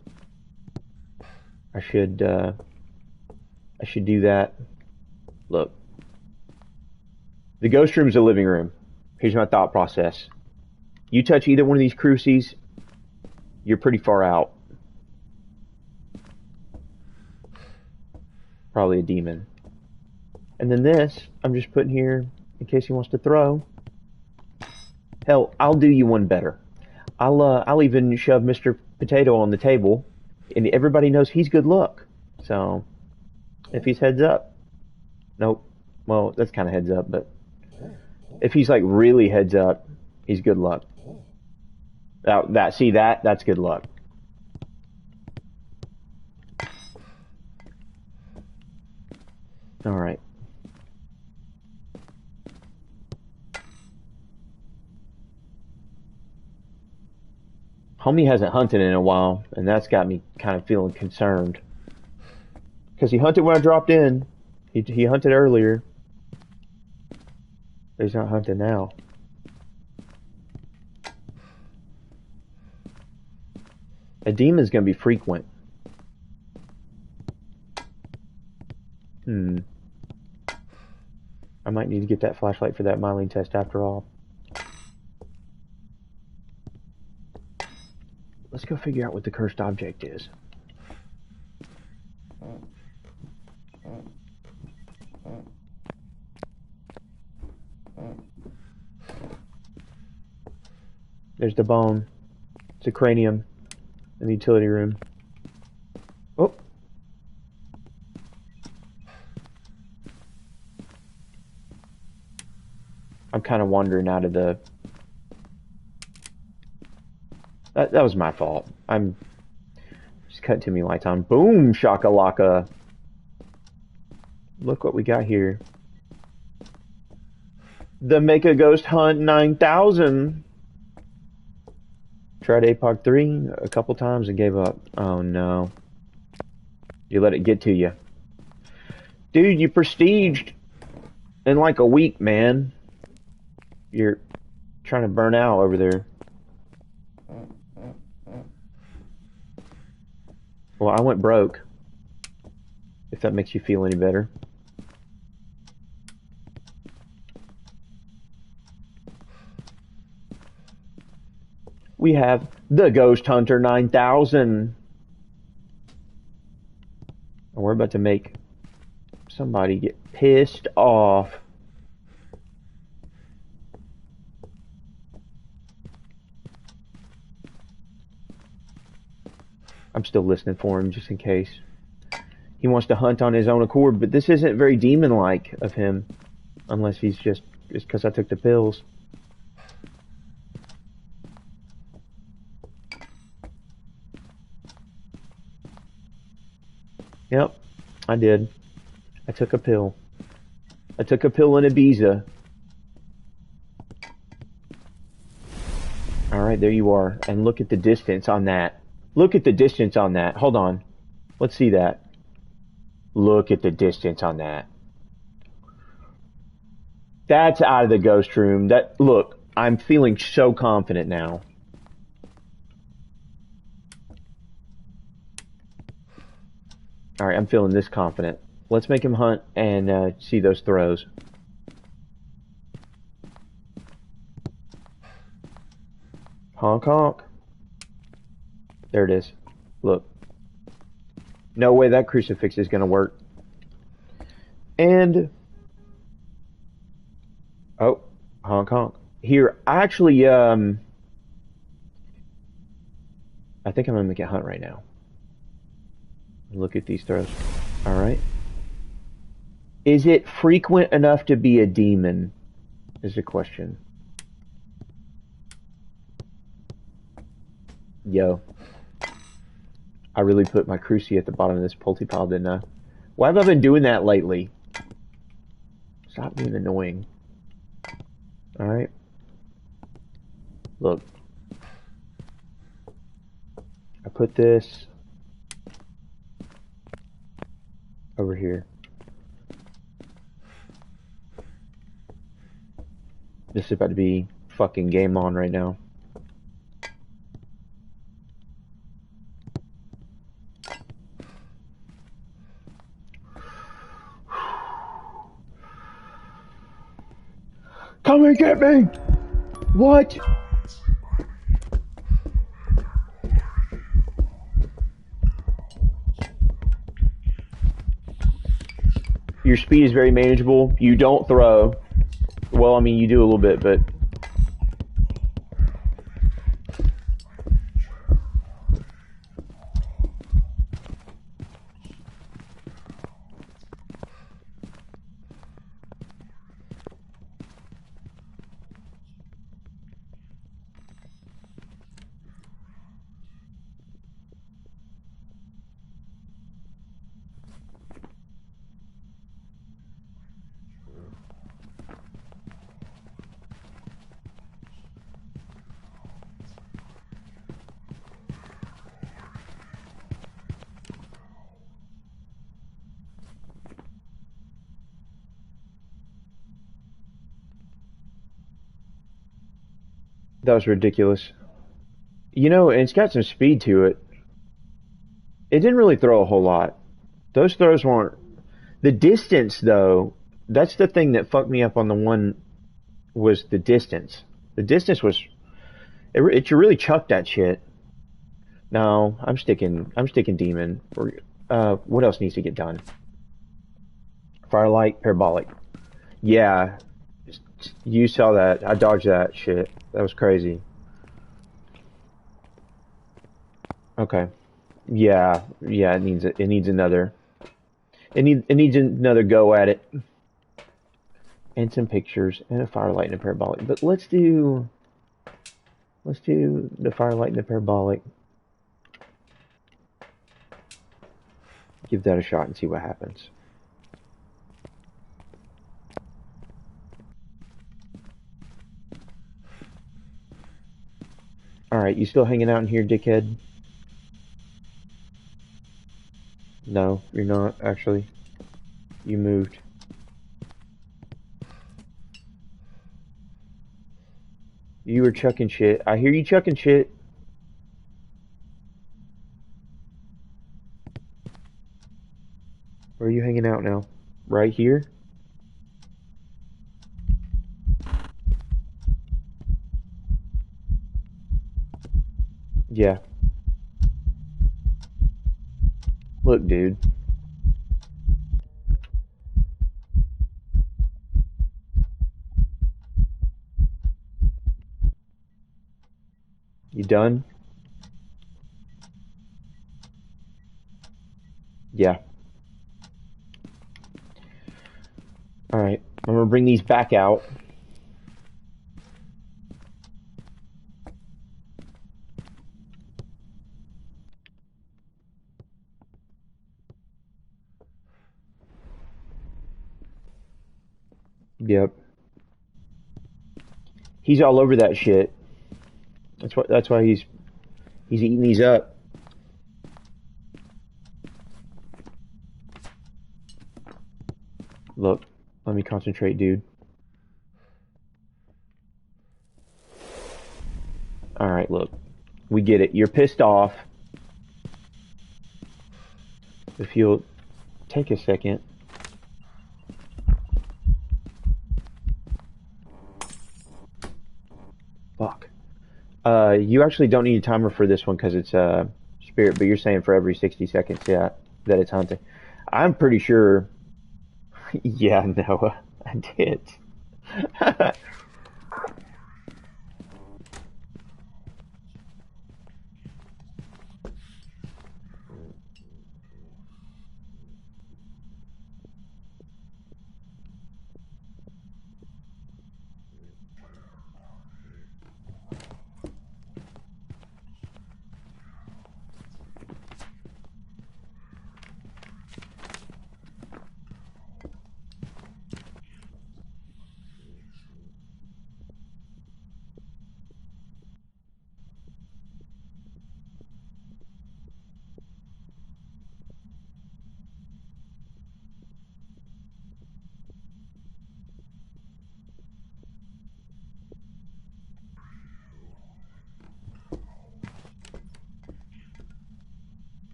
I should do that. Look, the ghost room is a living room. Here's my thought process. You touch either one of these crucies, you're pretty far out. Probably a demon. And then this, I'm just putting here in case he wants to throw. Hell, I'll do you one better. I'll even shove Mr. Potato on the table, and everybody knows he's good luck. So, if he's heads up, nope. Well, that's kind of heads up, but if he's like really heads up, he's good luck. That's good luck. All right. Homie hasn't hunted in a while, and that's got me kind of feeling concerned. Because he hunted when I dropped in. He hunted earlier. But he's not hunting now. A demon's gonna be frequent. I might need to get that flashlight for that miling test after all. Let's go figure out what the cursed object is. There's the bone. It's a cranium in the utility room. Oh. I'm kind of wandering out of the... That was my fault. I'm just cut to me lights on. Boom, shakalaka. Look what we got here. The Mecha Ghost Hunt 9000. Tried APOC 3 a couple times and gave up. Oh no. You let it get to you. Dude, you prestiged in like a week, man. You're trying to burn out over there. Well, I went broke. If that makes you feel any better. We have the Ghost Hunter 9000. And we're about to make somebody get pissed off. I'm still listening for him just in case. He wants to hunt on his own accord, but this isn't very demon-like of him. Unless he's just because I took the pills. Yep, I did. I took a pill. I took a pill in Ibiza. Alright, there you are. And look at the distance on that. Look at the distance on that. Hold on. Let's see that. Look at the distance on that. That's out of the ghost room. Look, I'm feeling so confident now. Alright, I'm feeling this confident. Let's make him hunt and see those throws. Honk honk. There it is. Look. No way that crucifix is gonna work. And... oh, honk honk. Here, actually, I think I'm gonna make it hunt right now. Look at these throws. Alright. Is it frequent enough to be a demon? Is the question. Yo. I really put my cruci at the bottom of this pulte pile, didn't I? Why have I been doing that lately? Stop being annoying. Alright. Look. I put this over here. This is about to be fucking game on right now. Come and get me! What? Your speed is very manageable. You don't throw. Well, I mean, you do a little bit, but... that was ridiculous. You know, and it's got some speed to it. It didn't really throw a whole lot. Those throws weren't... The distance, though, that's the thing that fucked me up on the one, was the distance. The distance was... It really chucked that shit. No, I'm sticking demon. What else needs to get done? Firelight, parabolic. Yeah, you saw that. I dodged that shit. That was crazy. Okay. Yeah, it needs another. It needs another go at it. And some pictures and a firelight and a parabolic. But let's do the firelight and the parabolic. Give that a shot and see what happens. Alright, you still hanging out in here, dickhead? No, you're not, actually. You moved. You were chucking shit. I hear you chucking shit. Where are you hanging out now? Right here? Yeah. Look, dude. You done? Yeah. Alright. I'm gonna bring these back out. Yep. He's all over that shit. That's why he's eating these up. Look, let me concentrate, dude. All right, look. We get it. You're pissed off. If you'll take a second. Fuck. You actually don't need a timer for this one because it's spirit, but you're saying for every 60 seconds, yeah, that it's hunting. I'm pretty sure. Yeah, Noah, I did.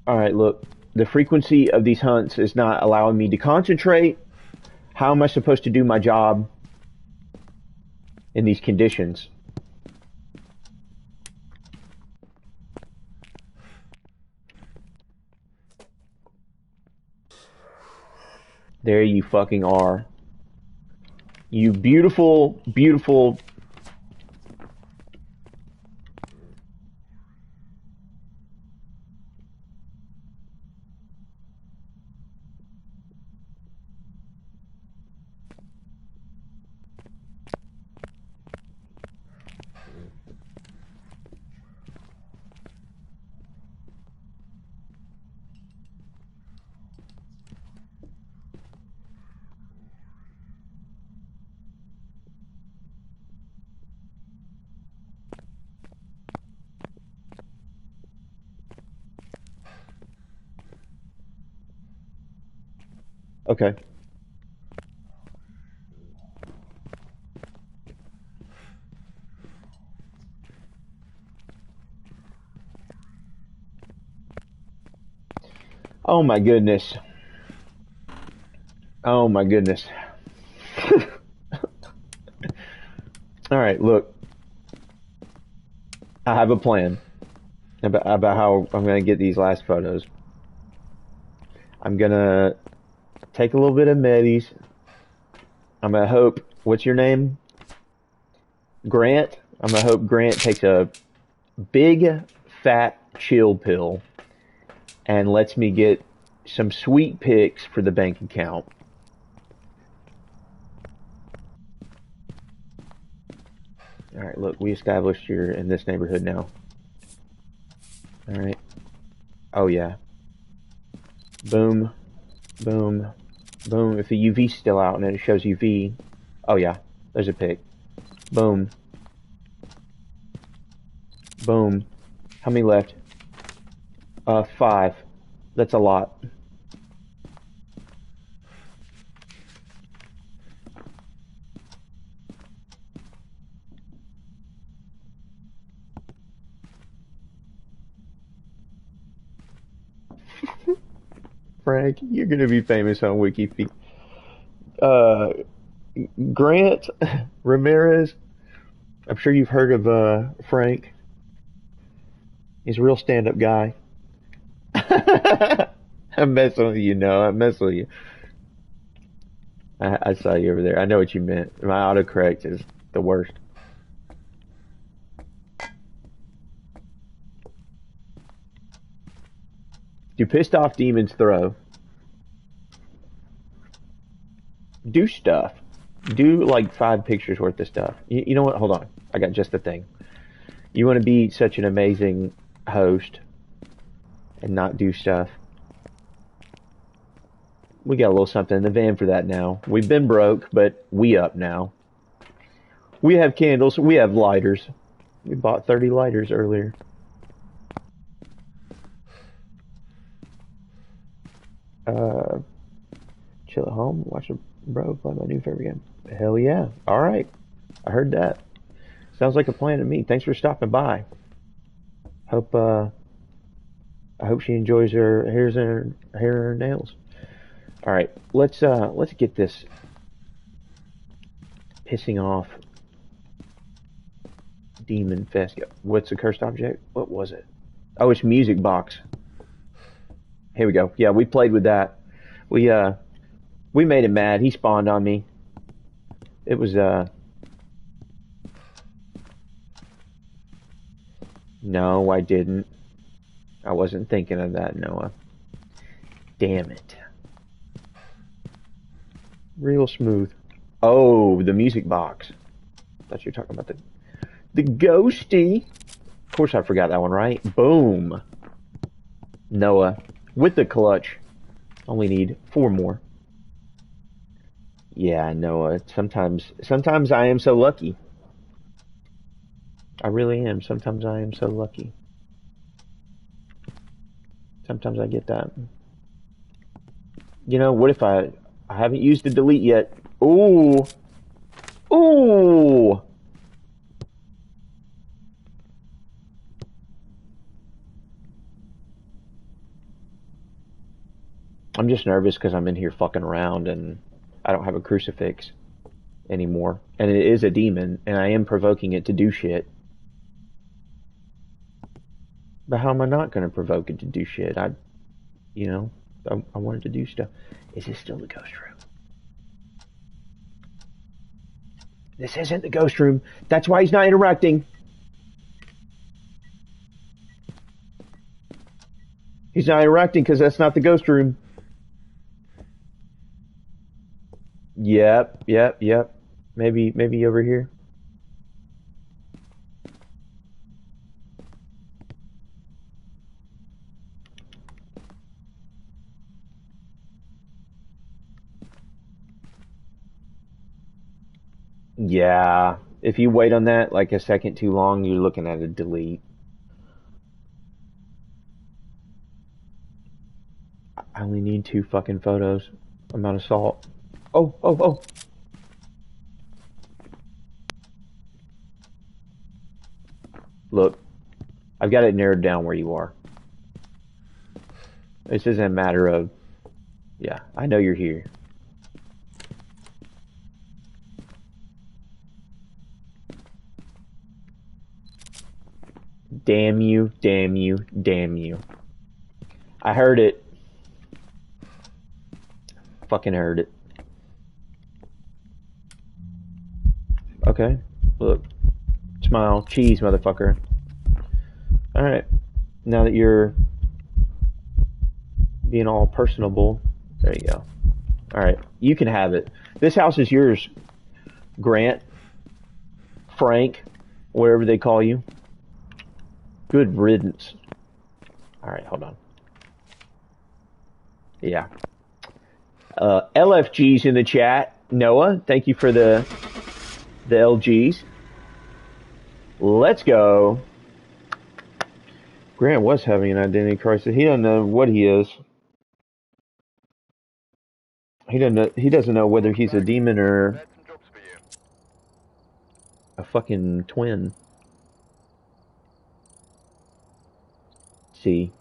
All right, look. The frequency of these hunts is not allowing me to concentrate. How am I supposed to do my job in these conditions? There you fucking are. You beautiful, beautiful. Okay. Oh my goodness. Oh my goodness. All right, look. I have a plan about how I'm gonna get these last photos. I'm gonna take a little bit of medis. I'm gonna hope. What's your name? Grant. I'm gonna hope Grant takes a big fat chill pill and lets me get some sweet pics for the bank account. All right, look, we established you're in this neighborhood now. All right. Oh yeah. Boom, boom, boom. If the UV's still out and it shows UV, oh yeah, there's a pic. Boom, boom. How many left? 5. That's a lot. Frank, you're gonna be famous on Wikifeed. Uh, Grant Ramirez. I'm sure you've heard of Frank. He's a real stand-up guy. I'm messing with you, no. I'm messing with you. I saw you over there. I know what you meant. My autocorrect is the worst. Do pissed off demons throw? Do stuff. Do like 5 pictures worth of stuff. You know what? Hold on. I got just the thing. You want to be such an amazing host and not do stuff. We got a little something in the van for that now. We've been broke, but we up now. We have candles. We have lighters. We bought 30 lighters earlier. Chill at home, watch a bro play my new favorite game. Hell yeah. Alright. I heard that. Sounds like a plan to me. Thanks for stopping by. Hope I hope she enjoys her hairs and her hair and her nails. Alright, let's get this pissing off demon fest. What's the cursed object? What was it? Oh, it's music box. Here we go. Yeah, we played with that. We made him mad. He spawned on me. It was no, I didn't. I wasn't thinking of that, Noah. Damn it. Real smooth. Oh, the music box. Thought you were talking about the ghosty. Of course I forgot that one, right? Boom. Noah with the clutch. Only need 4 more. Yeah, Noah. Sometimes I am so lucky. I really am. Sometimes I am so lucky. Sometimes I get that. You know, what if I haven't used the delete yet? Ooh. Ooh. I'm just nervous because I'm in here fucking around and I don't have a crucifix anymore. And it is a demon and I am provoking it to do shit. But how am I not going to provoke it to do shit? You know, I wanted to do stuff. Is this still the ghost room? This isn't the ghost room. That's why he's not interacting. He's not interacting because that's not the ghost room. Yep. Maybe over here. Yeah. If you wait on that like a second too long, you're looking at a delete. I only need 2 fucking photos. I'm out of salt. Oh. Look, I've got it narrowed down where you are. This isn't a matter of, yeah, I know you're here. Damn you. I heard it. Fucking heard it. Okay, look. Smile. Cheese, motherfucker. Alright. Now that you're being all personable, there you go. Alright, you can have it. This house is yours, Grant. Frank. Whatever they call you. Good riddance. Alright, hold on. Yeah. LFG's in the chat. Noah, thank you for the LGs. Let's go. Grant was having an identity crisis. He doesn't know what he is. He doesn't know whether he's a demon or a fucking twin. See,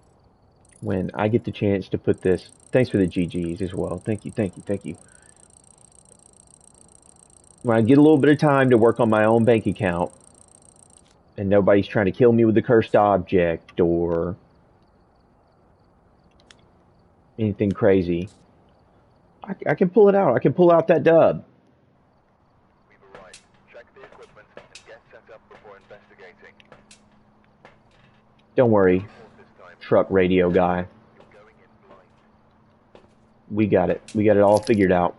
when I get the chance to put this, thanks for the GGs as well. Thank you. When I get a little bit of time to work on my own bank account, and nobody's trying to kill me with the cursed object or anything crazy, I can pull it out. I can pull out that dub. We've arrived. Check the equipment and get set up before investigating. Don't worry, truck radio guy. You're going in blind. We got it. We got it all figured out.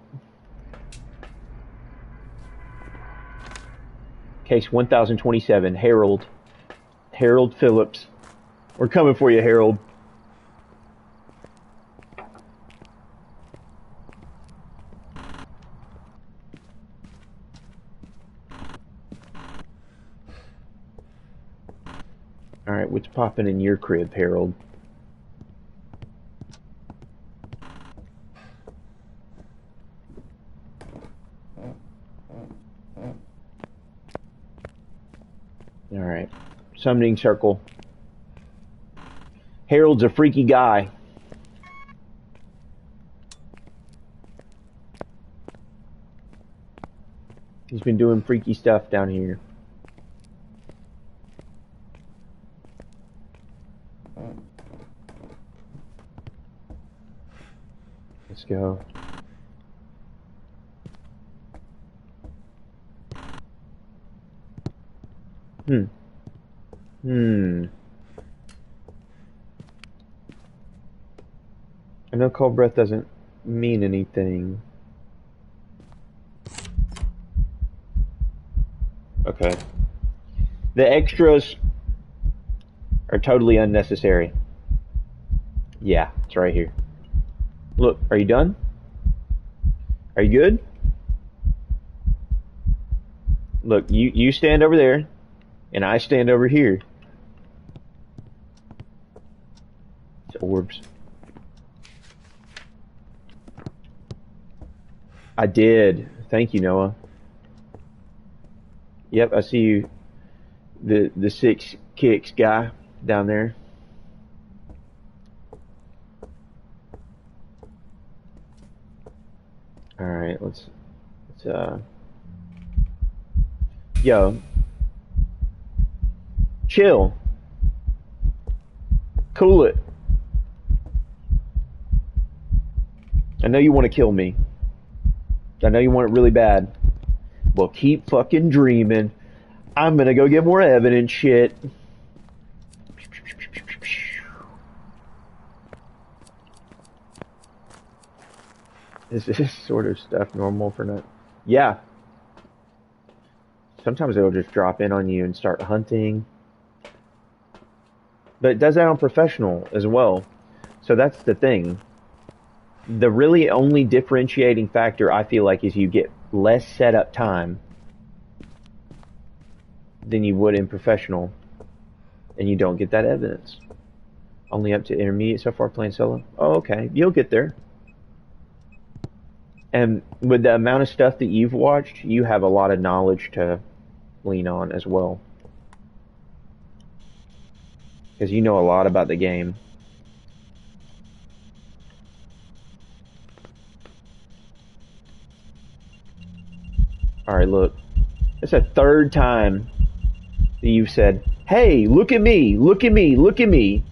Case 1027, Harold. Harold Phillips. We're coming for you, Harold. Alright, what's popping in your crib, Harold? Alright. Summoning circle. Harold's a freaky guy. He's been doing freaky stuff down here. Let's go. I know cold breath doesn't mean anything. Okay. The extras are totally unnecessary. Yeah, it's right here. Look, are you done? Are you good? Look, you stand over there, and I stand over here. It's orbs. I did. Thank you, Noah. Yep, I see you. The 6 kicks guy down there. All right, let's yo, chill, cool it. I know you want to kill me. I know you want it really bad. Well, keep fucking dreaming. I'm gonna go get more evidence, shit. Is this sort of stuff normal for not? Yeah. Sometimes it'll just drop in on you and start hunting. But it does that on professional as well. So that's the thing. The really only differentiating factor I feel like is you get less setup time than you would in professional, and you don't get that evidence. Only up to intermediate so far playing solo. Oh, okay, you'll get there. And with the amount of stuff that you've watched, you have a lot of knowledge to lean on as well, because you know a lot about the game. Alright, look. It's the 3rd time that you've said, hey, look at me, look at me, look at me.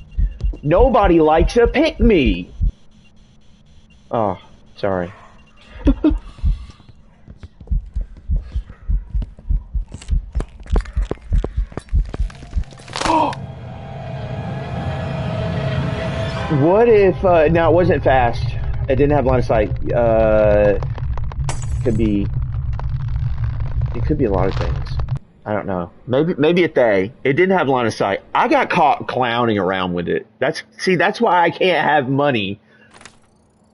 Nobody likes a pick me. Oh, sorry. What if, now it wasn't fast. It didn't have line of sight. Could be, it could be a lot of things. I don't know. Maybe a they. It didn't have line of sight. I got caught clowning around with it. That's why I can't have money.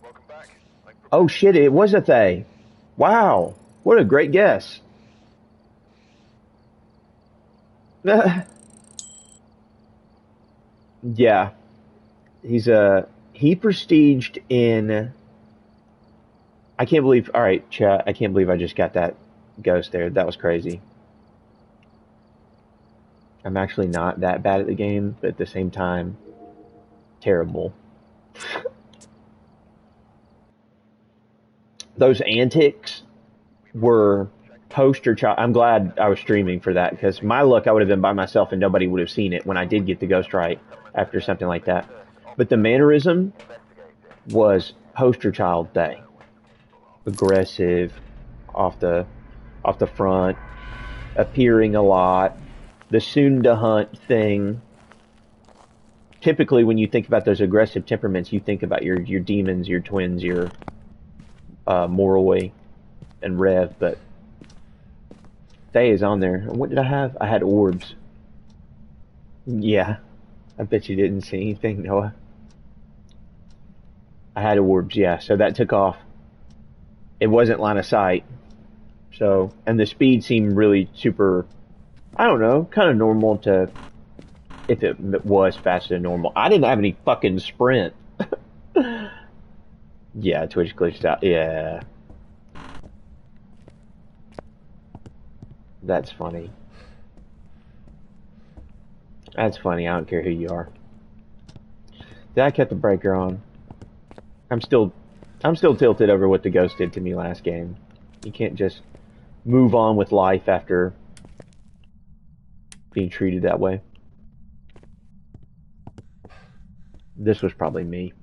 Welcome back. Oh shit, it was a they. Wow. What a great guess. Yeah. He prestiged in, I can't believe, alright chat, I can't believe I just got that ghost there. That was crazy. I'm actually not that bad at the game, but at the same time, terrible. Those antics were poster child. I'm glad I was streaming for that, because my luck, I would have been by myself and nobody would have seen it when I did get the ghost right after something like that. But the mannerism was poster child day. Aggressive, off the front, appearing a lot, the soon to hunt thing. Typically, when you think about those aggressive temperaments, you think about your demons, your twins, your Moroi and Rev, but Day is on there. What did I have? I had orbs. Yeah, I bet you didn't see anything, Noah. I had orbs, yeah, so that took off. It wasn't line of sight. So, and the speed seemed really super, I don't know, kind of normal to if it was faster than normal. I didn't have any fucking sprint. Yeah, Twitch glitched out. Yeah. That's funny. That's funny. I don't care who you are. Did I cut the breaker on? I'm still tilted over what the ghost did to me last game. You can't just move on with life after being treated that way. This was probably me.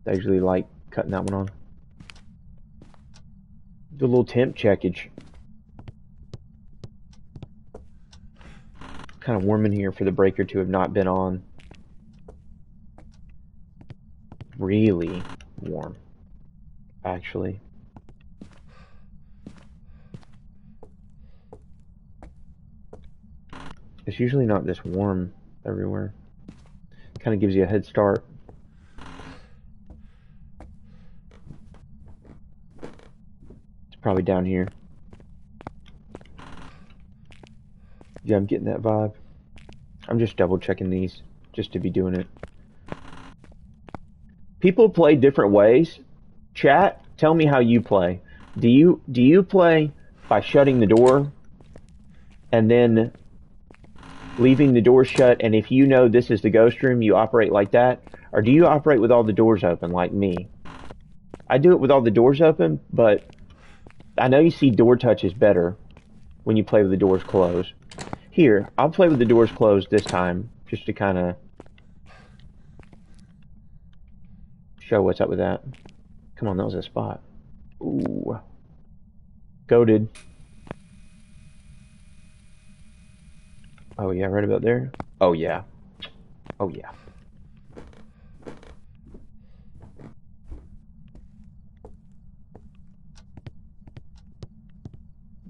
I usually like cutting that one on. The little temp checkage. Kind of warm in here for the breaker to have not been on. Really warm, actually. It's usually not this warm everywhere. Kind of gives you a head start. It's probably down here. Yeah, I'm getting that vibe. I'm just double checking these just to be doing it. People play different ways. Chat, tell me how you play. Do you play by shutting the door and then leaving the door shut, and if you know this is the ghost room, you operate like that? Or do you operate with all the doors open like me? I do it with all the doors open, but I know you see door touches better when you play with the doors closed. Here, I'll play with the doors closed this time, just to kind of show what's up with that. Come on, that was a spot. Ooh. Goated. Oh yeah, right about there. Oh yeah. Oh yeah.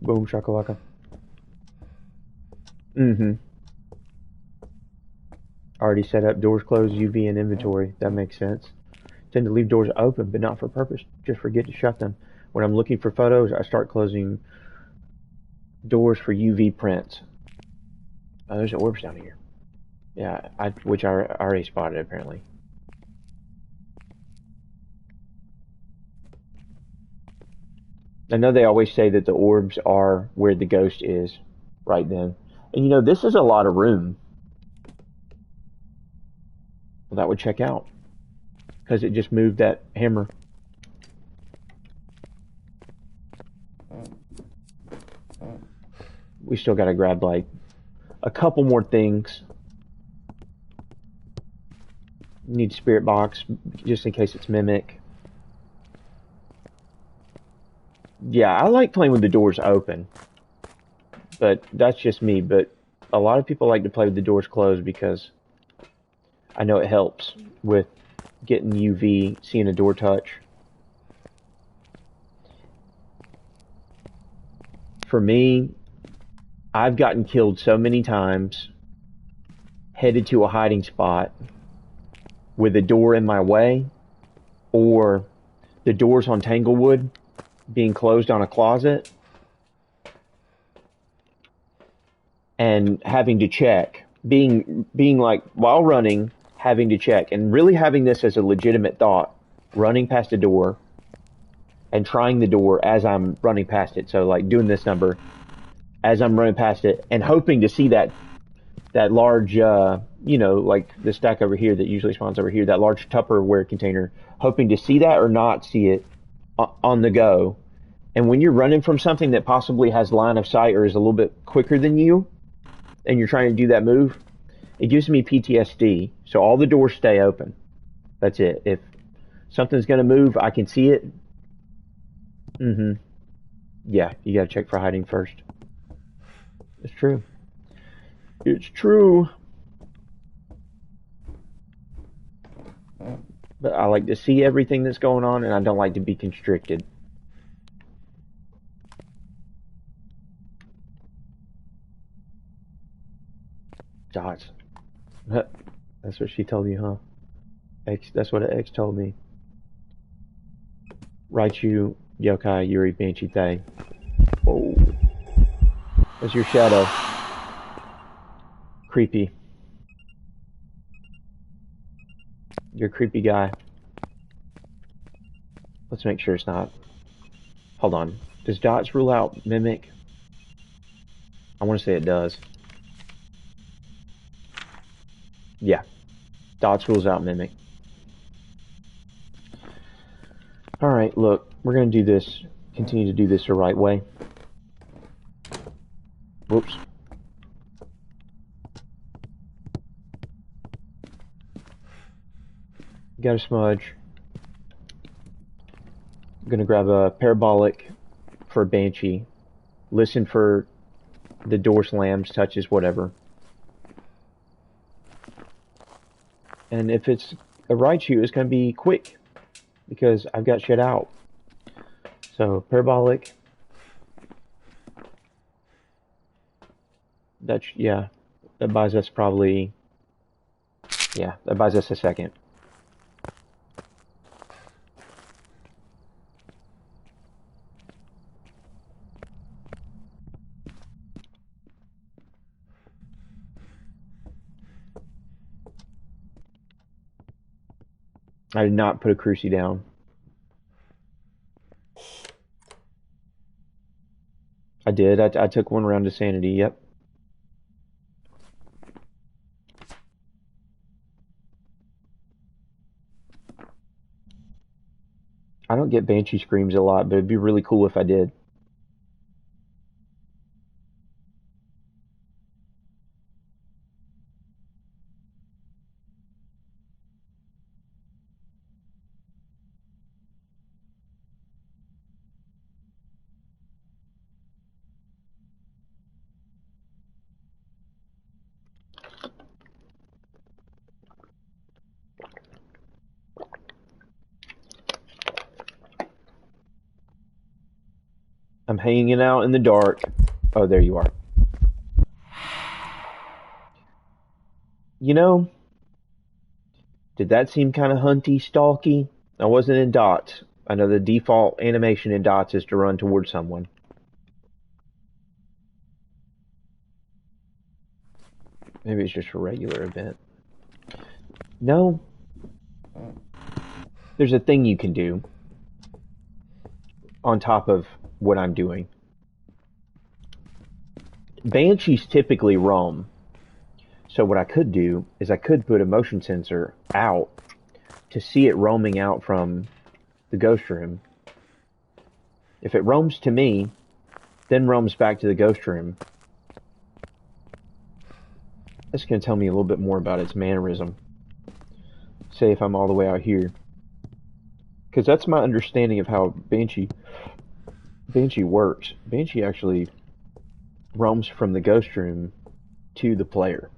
Boom shakalaka. Mm-hmm. Already set up doors closed, UV, and inventory. That makes sense. Tend to leave doors open, but not for purpose. Just forget to shut them. When I'm looking for photos, I start closing doors for UV prints. Oh, there's orbs down here. Yeah, which I already spotted, apparently. I know they always say that the orbs are where the ghost is right then. And you know, this is a lot of room. Well, that would check out. Because it just moved that hammer. We still gotta grab, like, a couple more things. Need spirit box, just in case it's mimic. Yeah, I like playing with the doors open. But that's just me. But a lot of people like to play with the doors closed because I know it helps with getting UV, seeing a door touch. For me, I've gotten killed so many times, headed to a hiding spot with a door in my way, or the doors on Tanglewood being closed on a closet, and having to check, being like, while running, having to check, and really having this as a legitimate thought, running past a door, and trying the door as I'm running past it. So like doing this number as I'm running past it, and hoping to see that large, you know, like the stack over here that usually spawns over here, that large Tupperware container, hoping to see that or not see it on the go. And when you're running from something that possibly has line of sight or is a little bit quicker than you, and you're trying to do that move, it gives me PTSD. So all the doors stay open. That's it. If something's going to move, I can see it. Yeah, you got to check for hiding first. It's true. It's true. But I like to see everything that's going on, and I don't like to be constricted. Dots. That's what she told you, huh? X. That's what an X told me. Raichu, Yokai, Yuri, Banshee, Thay. Whoa. That's your shadow. Creepy. You're a creepy guy. Let's make sure it's not. Hold on. Does dots rule out mimic? I want to say it does. Yeah. Dots rules out mimic. Alright, look. We're going to do this. Continue to do this the right way. Whoops. Got a smudge. I'm going to grab a parabolic for a banshee. Listen for the door slams, touches, whatever. And if it's a right shoot, it's going to be quick because I've got shit out. So parabolic. That's, yeah, that buys us probably, yeah, that buys us a second. I did not put a cruci down. I did. I took one round to sanity. Yep. I don't get banshee screams a lot, but it'd be really cool if I did. I'm hanging out in the dark. Oh, there you are. You know, did that seem kind of hunty, stalky? I wasn't in dots. I know the default animation in dots is to run towards someone. Maybe it's just a regular event. No. There's a thing you can do on top of what I'm doing. Banshees typically roam. So what I could do is I could put a motion sensor out to see it roaming out from the ghost room. If it roams to me, then roams back to the ghost room, that's going to tell me a little bit more about its mannerism. Say if I'm all the way out here. Because that's my understanding of how Banshee works. Banshee actually roams from the ghost room to the player.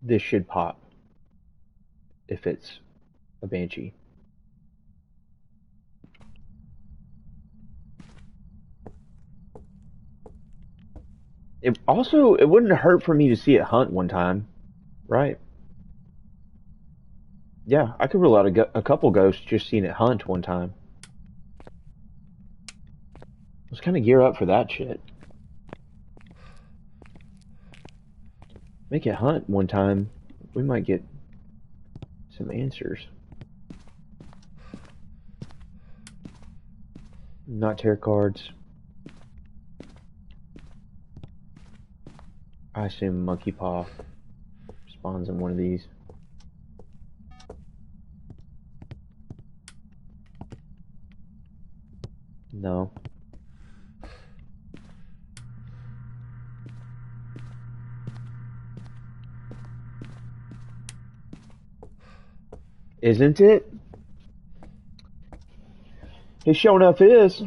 This should pop if it's a Banshee. It wouldn't hurt for me to see it hunt one time, right? Yeah, I could rule out a couple ghosts just seeing it hunt one time. Let's kind of gear up for that shit. Make it hunt one time. We might get some answers. Not tarot cards. I assume Monkey Paw spawns in one of these. No. Isn't it? It sure enough is.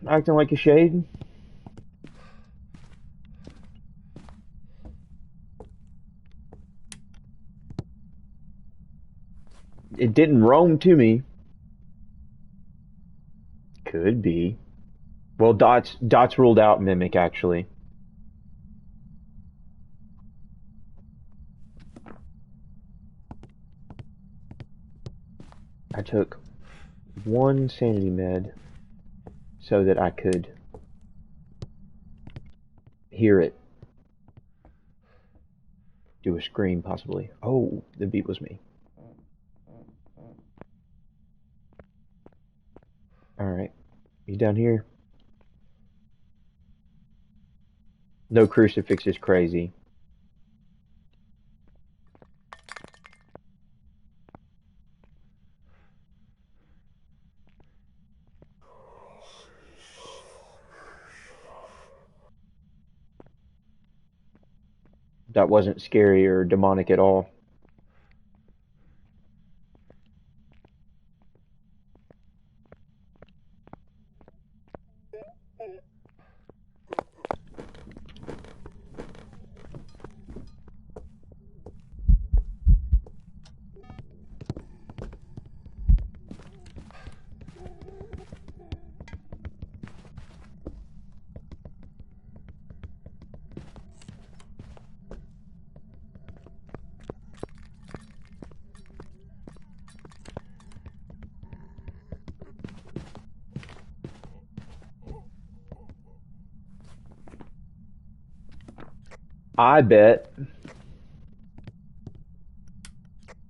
Acting like a shade. It didn't roam to me. Could be. Well, dots ruled out mimic actually. I took one sanity med. so that I could hear it do a scream, possibly. Oh, the beat was me. Alright. You down here? No crucifix is crazy. That wasn't scary or demonic at all. I bet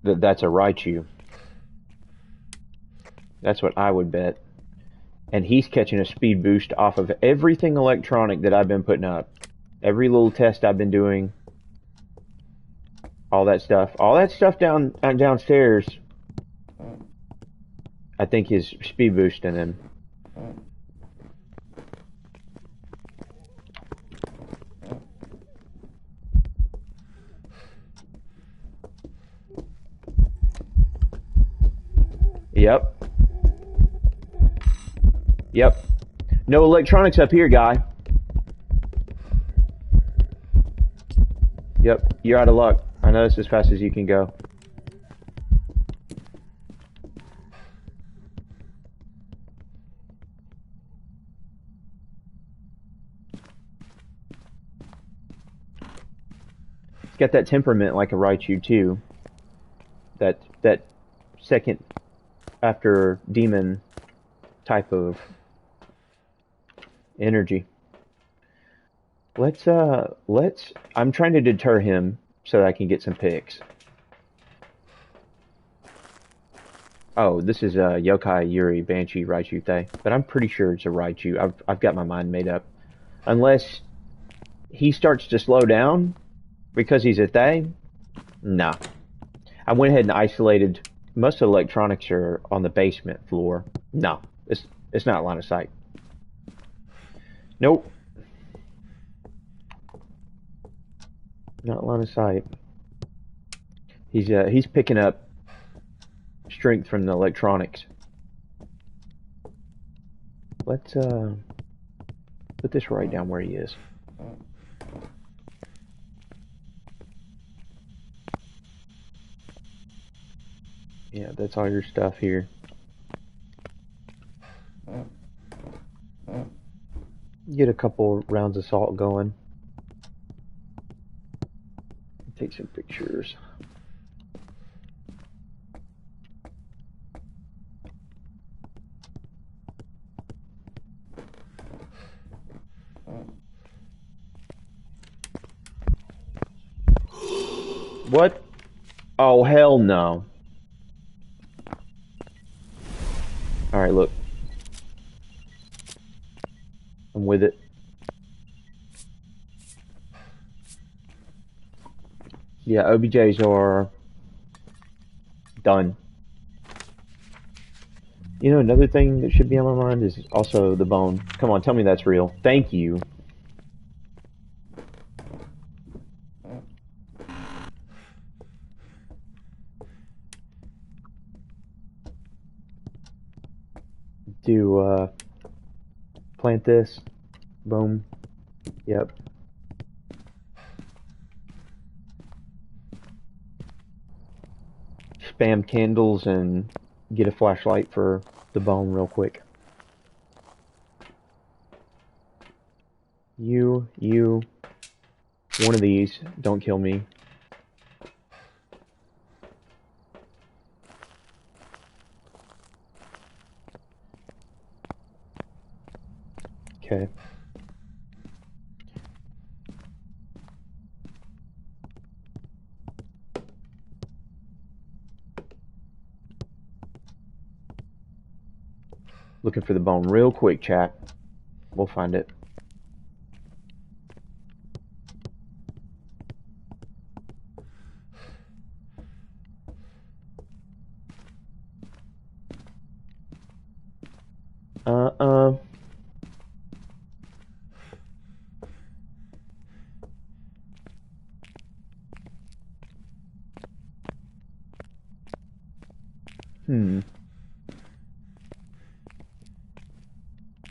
that that's a Raichu. That's what I would bet. And he's catching a speed boost off of everything electronic that I've been putting up. Every little test I've been doing. All that stuff. All that stuff downstairs, I think is speed boosting him. Yep. Yep. No electronics up here, guy. Yep. You're out of luck. I know it's as fast as you can go. It's got that temperament like a Raichu too. That second after demon type of energy. Let's I'm trying to deter him so that I can get some picks. Oh, this is a Yokai Yuri Banshee Raichu Thay, but I'm pretty sure it's a Raichu. I've got my mind made up. Unless he starts to slow down because he's a Thay. Nah. I went ahead and isolated. Most of the electronics are on the basement floor. No, it's not line of sight. Nope. Not line of sight. He's picking up strength from the electronics. Let's put this right down where he is. Yeah, that's all your stuff here. Get a couple rounds of salt going. Take some pictures. What? Oh, hell no. Alright, look. I'm with it. Yeah, OBJs are done. You know, another thing that should be on my mind is also the bone. Come on, tell me that's real. Thank you. To plant this. Boom. Yep. Spam candles and get a flashlight for the bone real quick. You, one of these, don't kill me. Okay. Looking for the bone real quick, chat. We'll find it. Uh-uh.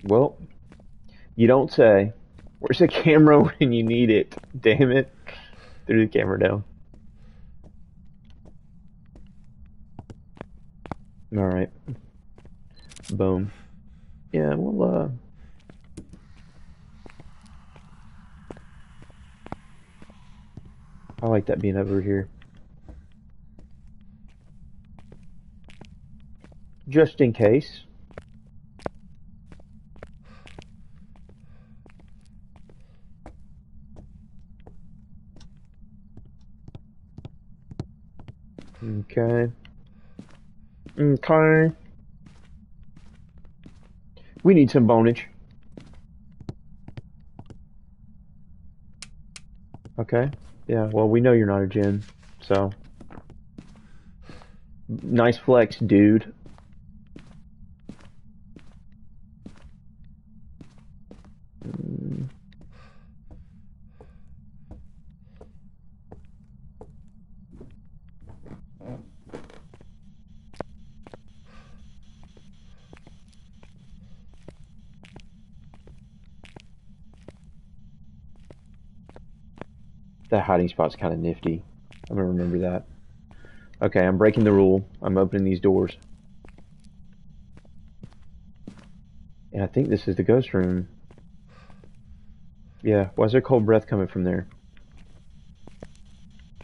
Well, you don't say. Where's the camera when you need it? Damn it. Threw the camera down. Alright. Boom. Yeah, well, I like that being over here. Just in case. Okay. Okay. We need some bonage. Okay. Yeah, well, we know you're not a gen, so. Nice flex, dude. That hiding spot's kind of nifty. I'm gonna remember that. Okay, I'm breaking the rule. I'm opening these doors. And I think this is the ghost room. Yeah, why is there cold breath coming from there?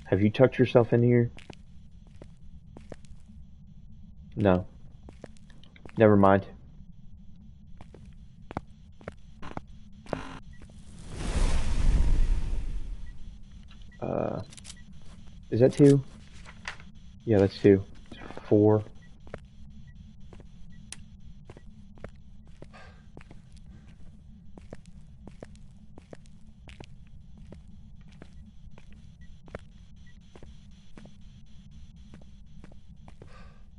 Have you tucked yourself in here? No. Never mind. Is that 2? Yeah, that's 2. 4.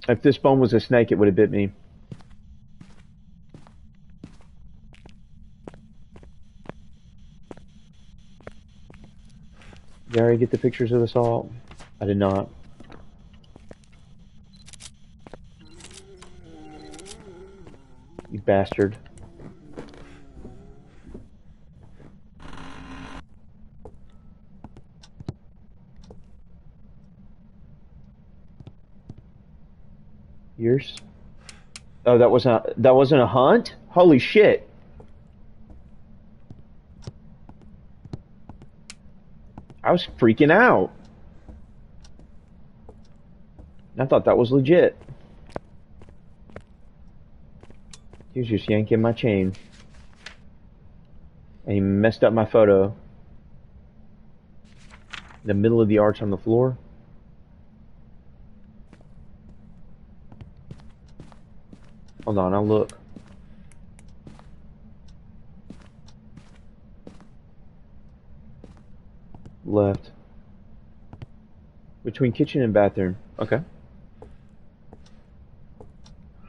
If this bone was a snake, it would have bit me. Did you already get the pictures of the salt? I did not. You bastard. Yours? Oh, that wasn't a hunt? Holy shit. I was freaking out. I thought that was legit. He was just yanking my chain. And he messed up my photo. In the middle of the arch on the floor. Hold on, I'll look. Left. Between kitchen and bathroom. Okay.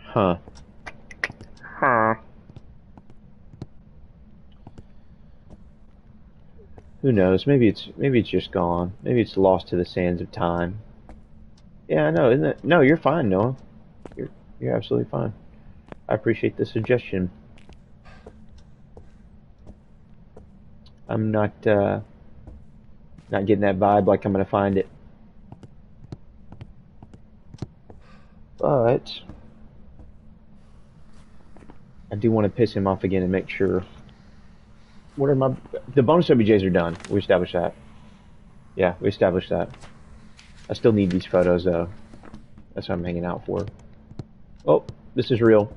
Huh. Huh. Who knows? Maybe it's just gone. Maybe it's lost to the sands of time. Yeah, I know, isn't it? No, you're fine, Noah. You're absolutely fine. I appreciate the suggestion. I'm not getting that vibe like I'm gonna find it. But I do want to piss him off again and make sure. What are the bonus OBJs are done. We established that. Yeah, we established that. I still need these photos though. That's what I'm hanging out for. Oh, this is real.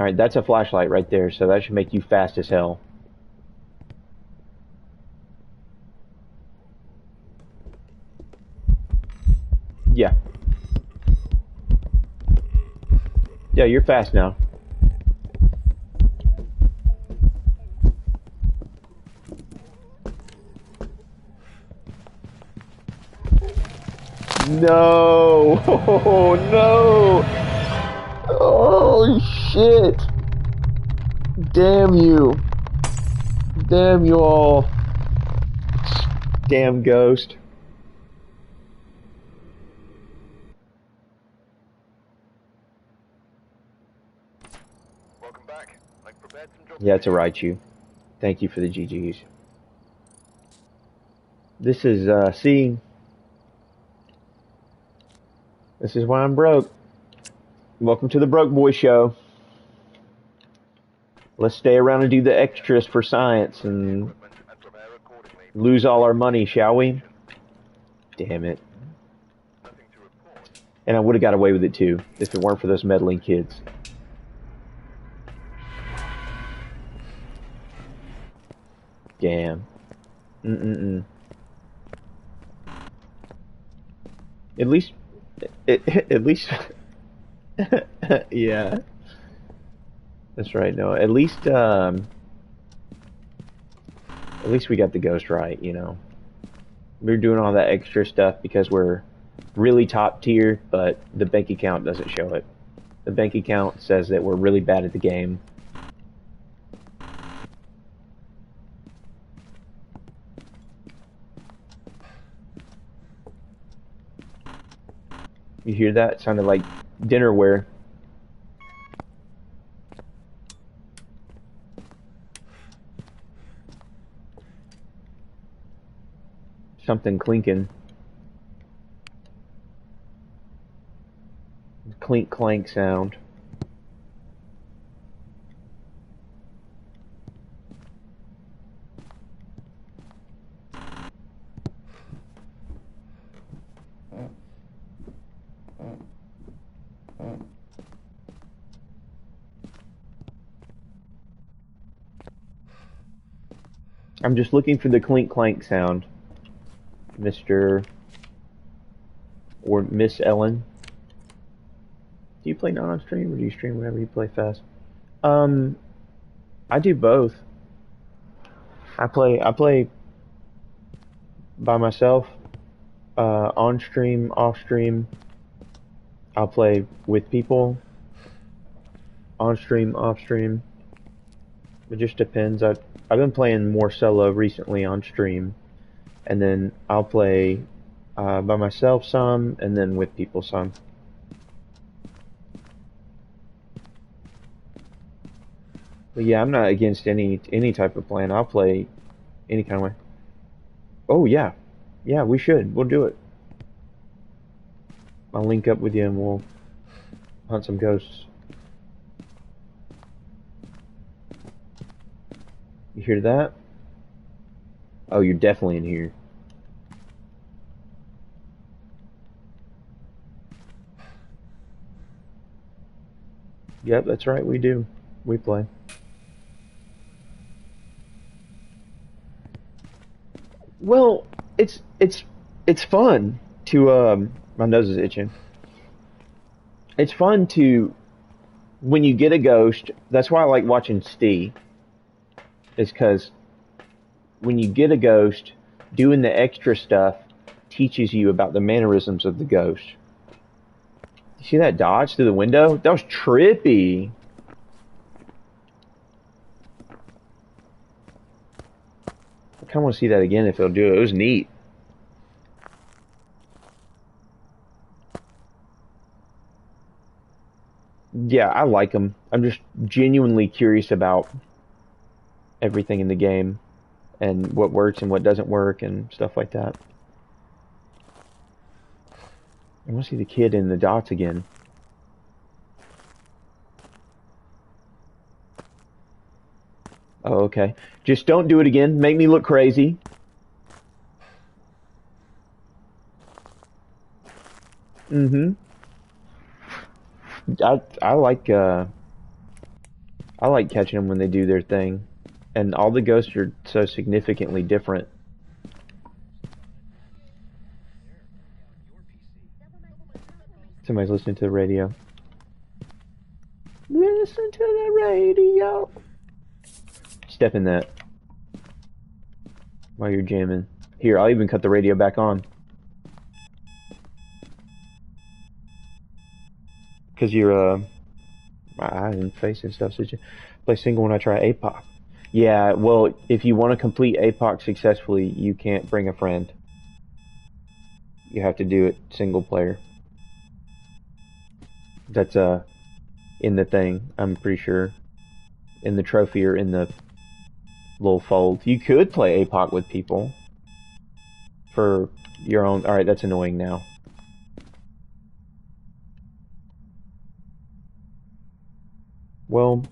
Alright, that's a flashlight right there, so that should make you fast as hell. Yeah. Yeah, you're fast now. No! Oh, no! Oh, shit! Damn you! Damn you all! Damn ghost. Welcome back. I've prepared some jobs Yeah, for it's a you. Raichu. Thank you for the GGs. This is, see, this is why I'm broke. Welcome to the Broke Boy Show. Let's stay around and do the extras for science and Equipment and prepare accordingly lose before all our starting money, the shall we? investigation. Damn it. Nothing to report. And I would have got away with it too, if it weren't for those meddling kids. Damn. Mm-mm-mm. At least, at least, yeah. That's right, no. At least we got the ghost right, you know. We're doing all that extra stuff because we're really top tier, but the bank account doesn't show it. The bank account says that we're really bad at the game. You hear that? It sounded like dinnerware. Something clinking. Clink clank sound. I'm just looking for the clink clank sound, Mr. or Miss Ellen. Do you play not on stream or do you stream whenever you play fast? Um, I do both. I play by myself, on stream, off stream. I'll play with people, on stream, off stream. It just depends. I've been playing more solo recently on stream, and then I'll play by myself some, and then with people some. But yeah, I'm not against any type of plan. I'll play any kind of way. Oh yeah, yeah, we should. We'll do it. I'll link up with you and we'll hunt some ghosts. You hear that? Oh, you're definitely in here. Yep, that's right. We do. We play. Well, it's fun to my nose is itching. It's fun to when you get a ghost. That's why I like watching Steve. Is because when you get a ghost, doing the extra stuff teaches you about the mannerisms of the ghost. You see that dodge through the window? That was trippy. I kind of want to see that again if they'll do it. It was neat. Yeah, I like them. I'm just genuinely curious about everything in the game and what works and what doesn't work and stuff like that. I want to see the kid in the dots again. Oh, okay. Just don't do it again. Make me look crazy. Mm-hmm. I like I like catching them when they do their thing. And all the ghosts are so significantly different. Somebody's listening to the radio. Listen to the radio. Step in that while you're jamming. Here, I'll even cut the radio back on. Because you're, my eyes and face and stuff. So you play single when I try APOC. Yeah, well, if you want to complete APOC successfully, you can't bring a friend. You have to do it single player. That's, in the thing, I'm pretty sure. In the trophy or in the little fold. You could play APOC with people. For your own... Alright, that's annoying now. Well...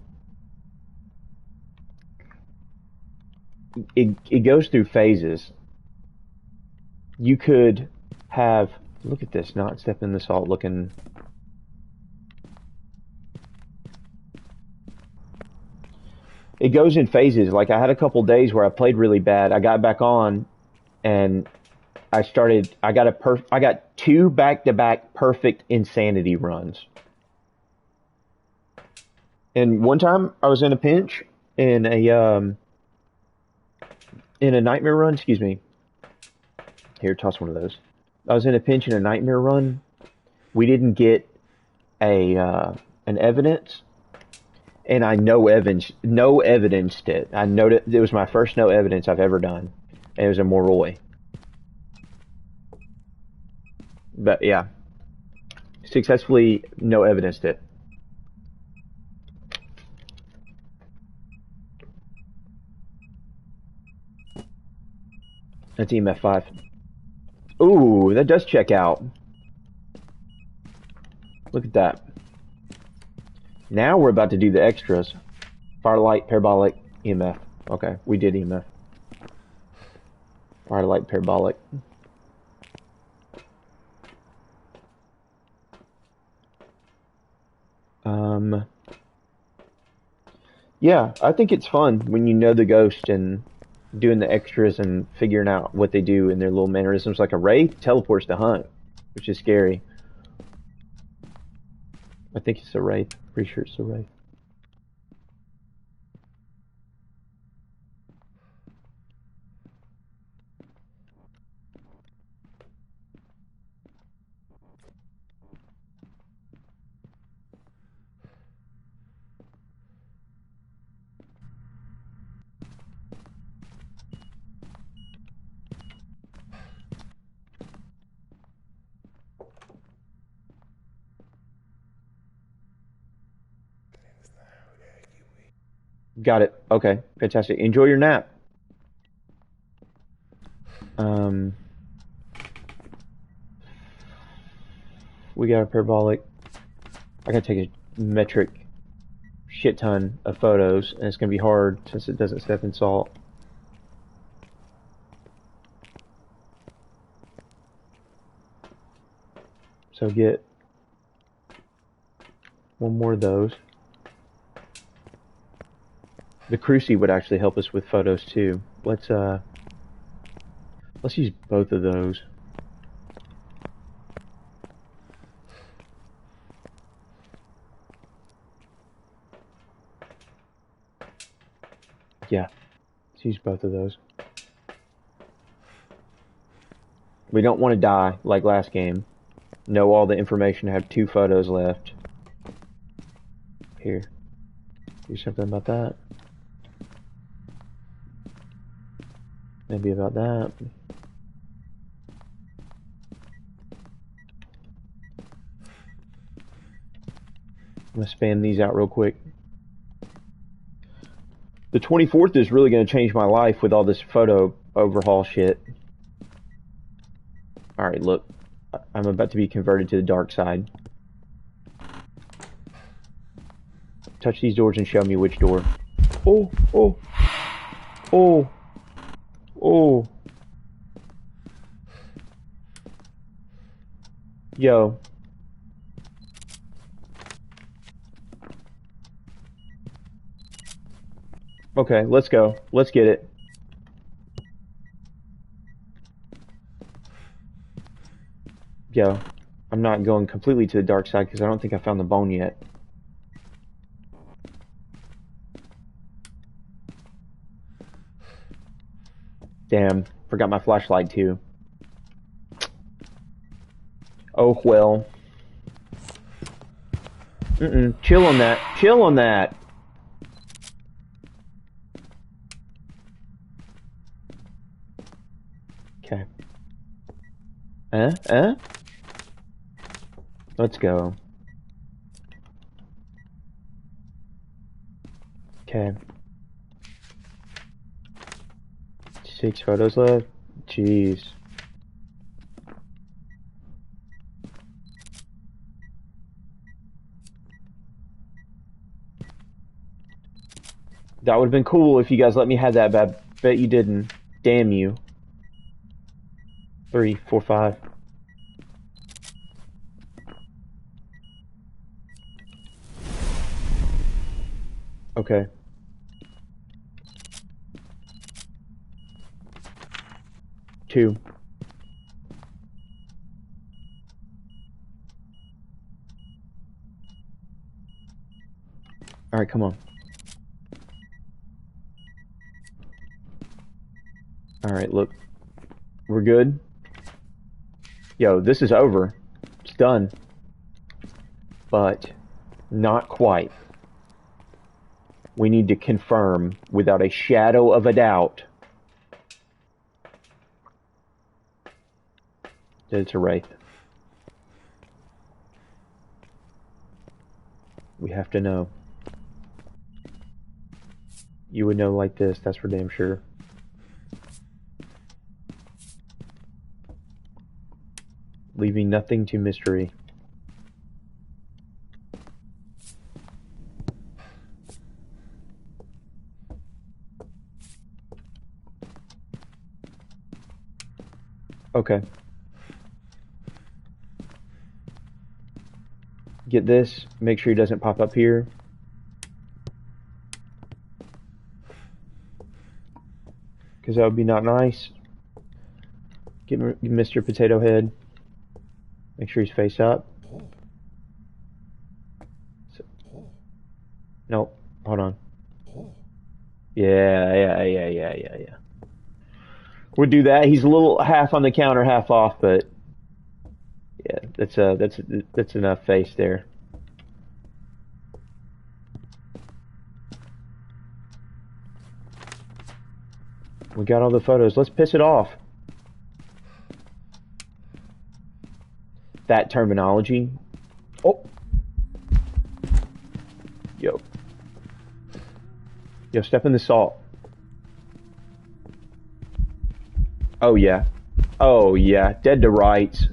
It goes through phases. You could have... Look at this, not step in the salt looking... It goes in phases. Like, I had a couple days where I played really bad. I got back on, and I got 2 back-to-back perfect insanity runs. And one time, I was in a pinch in a nightmare run. Excuse me. Here, toss one of those. I was in a pinch in a nightmare run. We didn't get an evidence. And I no evidenced it. I noted it was my first no evidence I've ever done. And it was a Moroi. But yeah. Successfully no evidenced it. That's EMF 5. Ooh, that does check out. Look at that. Now we're about to do the extras. Firelight, parabolic, EMF. Okay, we did EMF. Firelight, parabolic. Yeah, I think it's fun when you know the ghost and doing the extras and figuring out what they do in their little mannerisms. Like a wraith teleports to hunt, which is scary. I think it's a wraith. Pretty sure it's a wraith. Got it. Okay, fantastic. Enjoy your nap. We got a parabolic. I gotta take a metric shit ton of photos, and it's gonna be hard since it doesn't step in salt. So get one more of those. The Cruci would actually help us with photos too. Let's use both of those. Yeah, let's use both of those. We don't want to die like last game. Know all the information, have 2 photos left. Here. Do something about that. Maybe about that. I'm gonna spam these out real quick. The 24th is really gonna change my life with all this photo overhaul shit. Alright, look. I'm about to be converted to the dark side. Touch these doors and show me which door. Oh, oh, oh, oh. Yo. Okay, let's go. Let's get it. Yo, I'm not going completely to the dark side because I don't think I found the bone yet. Damn, forgot my flashlight too. Oh well. Chill on that. Chill on that. Okay. Eh? Let's go. Okay. 6 photos left? Jeez. That would have been cool if you guys let me have that, but I bet you didn't. Damn you. 3, 4, 5. Okay. Two. Alright, come on. Alright, look. We're good. Yo, this is over. It's done. But not quite. We need to confirm without a shadow of a doubt that it's a wraith. We have to know. You would know like this, that's for damn sure. Leaving nothing to mystery. Okay. Get this. Make sure he doesn't pop up here. Because that would be not nice. Get Mr. Potato Head. Make sure he's face up. So, nope. Hold on. Yeah. We'll do that. He's a little half on the counter, half off, but yeah, that's enough face there. We got all the photos. Let's piss it off. That terminology. Oh. Yo, step in the salt. Oh yeah. Oh yeah. Dead to rights.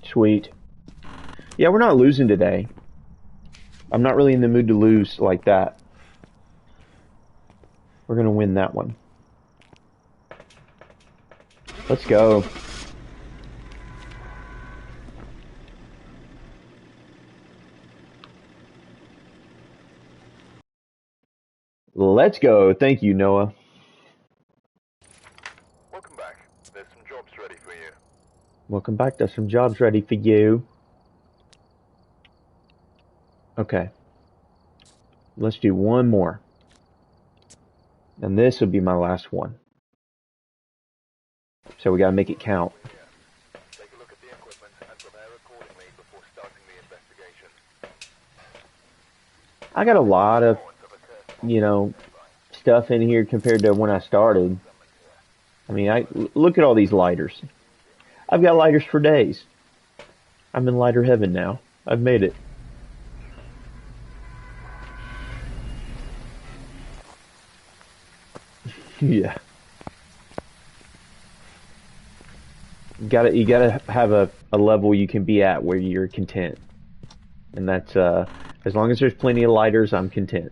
Sweet. Yeah, we're not losing today. I'm not really in the mood to lose like that. We're gonna win that one. Let's go. Let's go. Thank you, Noah. Welcome back. There's some jobs ready for you. Welcome back. There's some jobs ready for you. Okay. Let's do one more. And this will be my last one. So we gotta make it count. Take a look at the equipment and prepare accordingly before starting the investigation. I got a lot of, stuff in here compared to when I started. I mean, look at all these lighters. I've got lighters for days. I'm in lighter heaven now. I've made it. Yeah. You gotta have a level you can be at where you're content. And that's, as long as there's plenty of lighters, I'm content.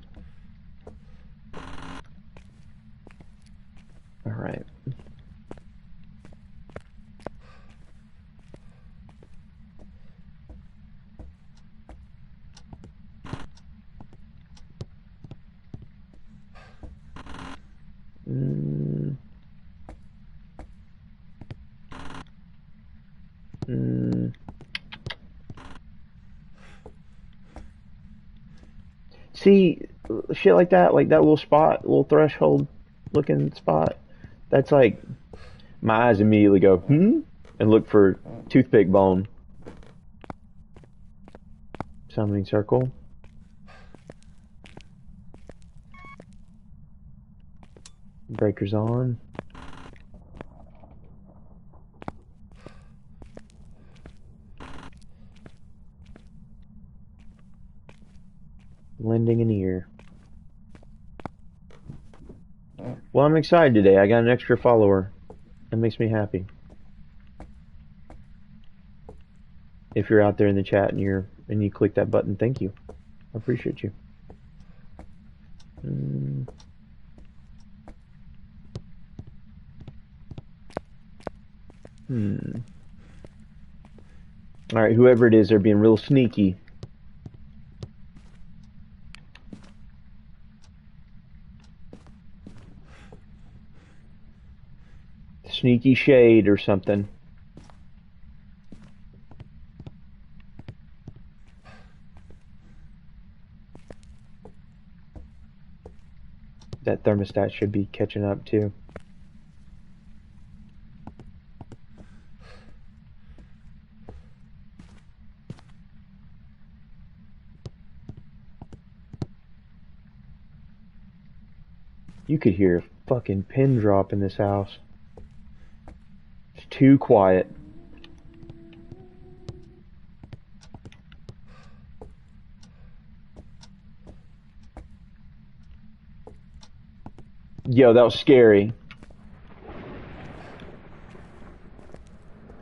Alright. See, shit like that little spot, little threshold looking spot, that's like, my eyes immediately go, and look for toothpick bone. Summoning circle. Breakers on. Lending an ear. Well, I'm excited today. I got an extra follower. That makes me happy. If you're out there in the chat and you click that button, thank you. I appreciate you. Alright, whoever it is, they're being real sneaky. Sneaky shade or something. That thermostat should be catching up too. You could hear a fucking pin drop in this house. It's too quiet. Yo, that was scary.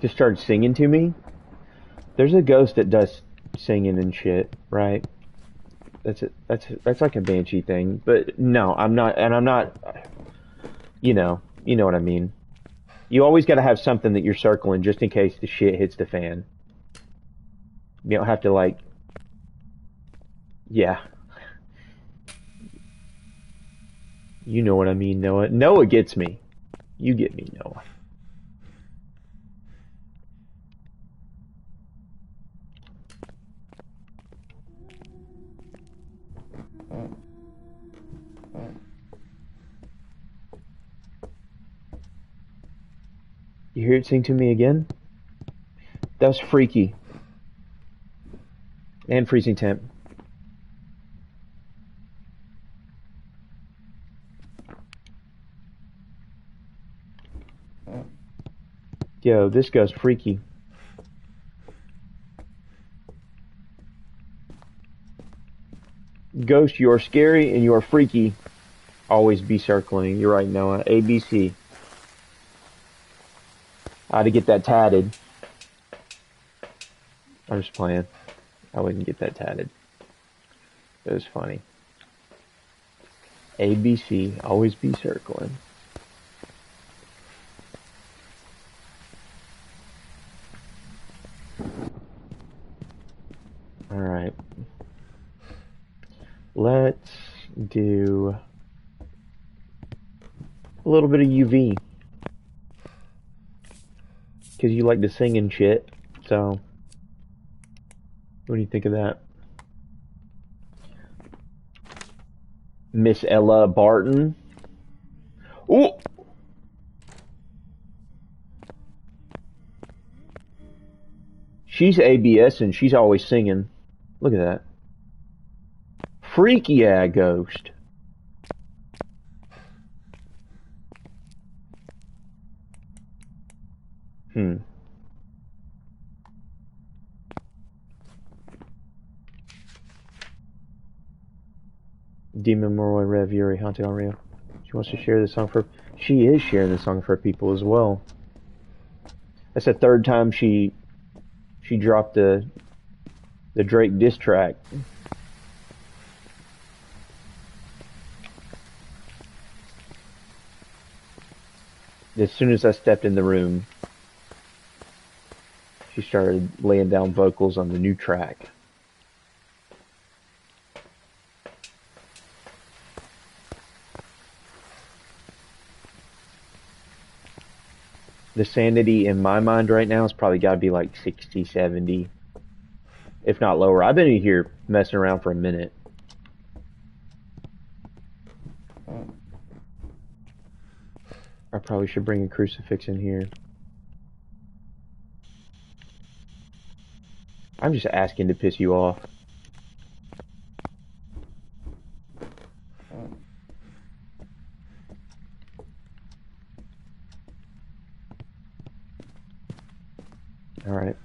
Just started singing to me. There's a ghost that does singing and shit, right? That's like a banshee thing. But no, I'm not, and I'm not. You know what I mean. You always got to have something that you're circling just in case the shit hits the fan. You don't have to like. Yeah. You know what I mean, Noah. Noah gets me. You get me, Noah. You hear it sing to me again? That was freaky. And freezing temp. Yo, this goes freaky. Ghost, you are scary and you are freaky. Always be circling. You're right, Noah. ABC. I had to get that tatted. I'm just playing. I wouldn't get that tatted. It was funny. ABC. Always be circling. Alright. Let's do a little bit of UV. Because you like to sing and shit. So, what do you think of that? Miss Ella Barton. Ooh! She's ABS and she's always singing. Look at that. Freaky ass ghost. Demon Moroi Rev Yuri Haunted on Rio. She wants to share this song for. She is sharing this song for people as well. That's the third time she dropped the The Drake diss track. As soon as I stepped in the room, she started laying down vocals on the new track. The sanity in my mind right now has probably got to be like 60, 70, if not lower. I've been in here messing around for a minute. I probably should bring a crucifix in here. I'm just asking to piss you off. Alright.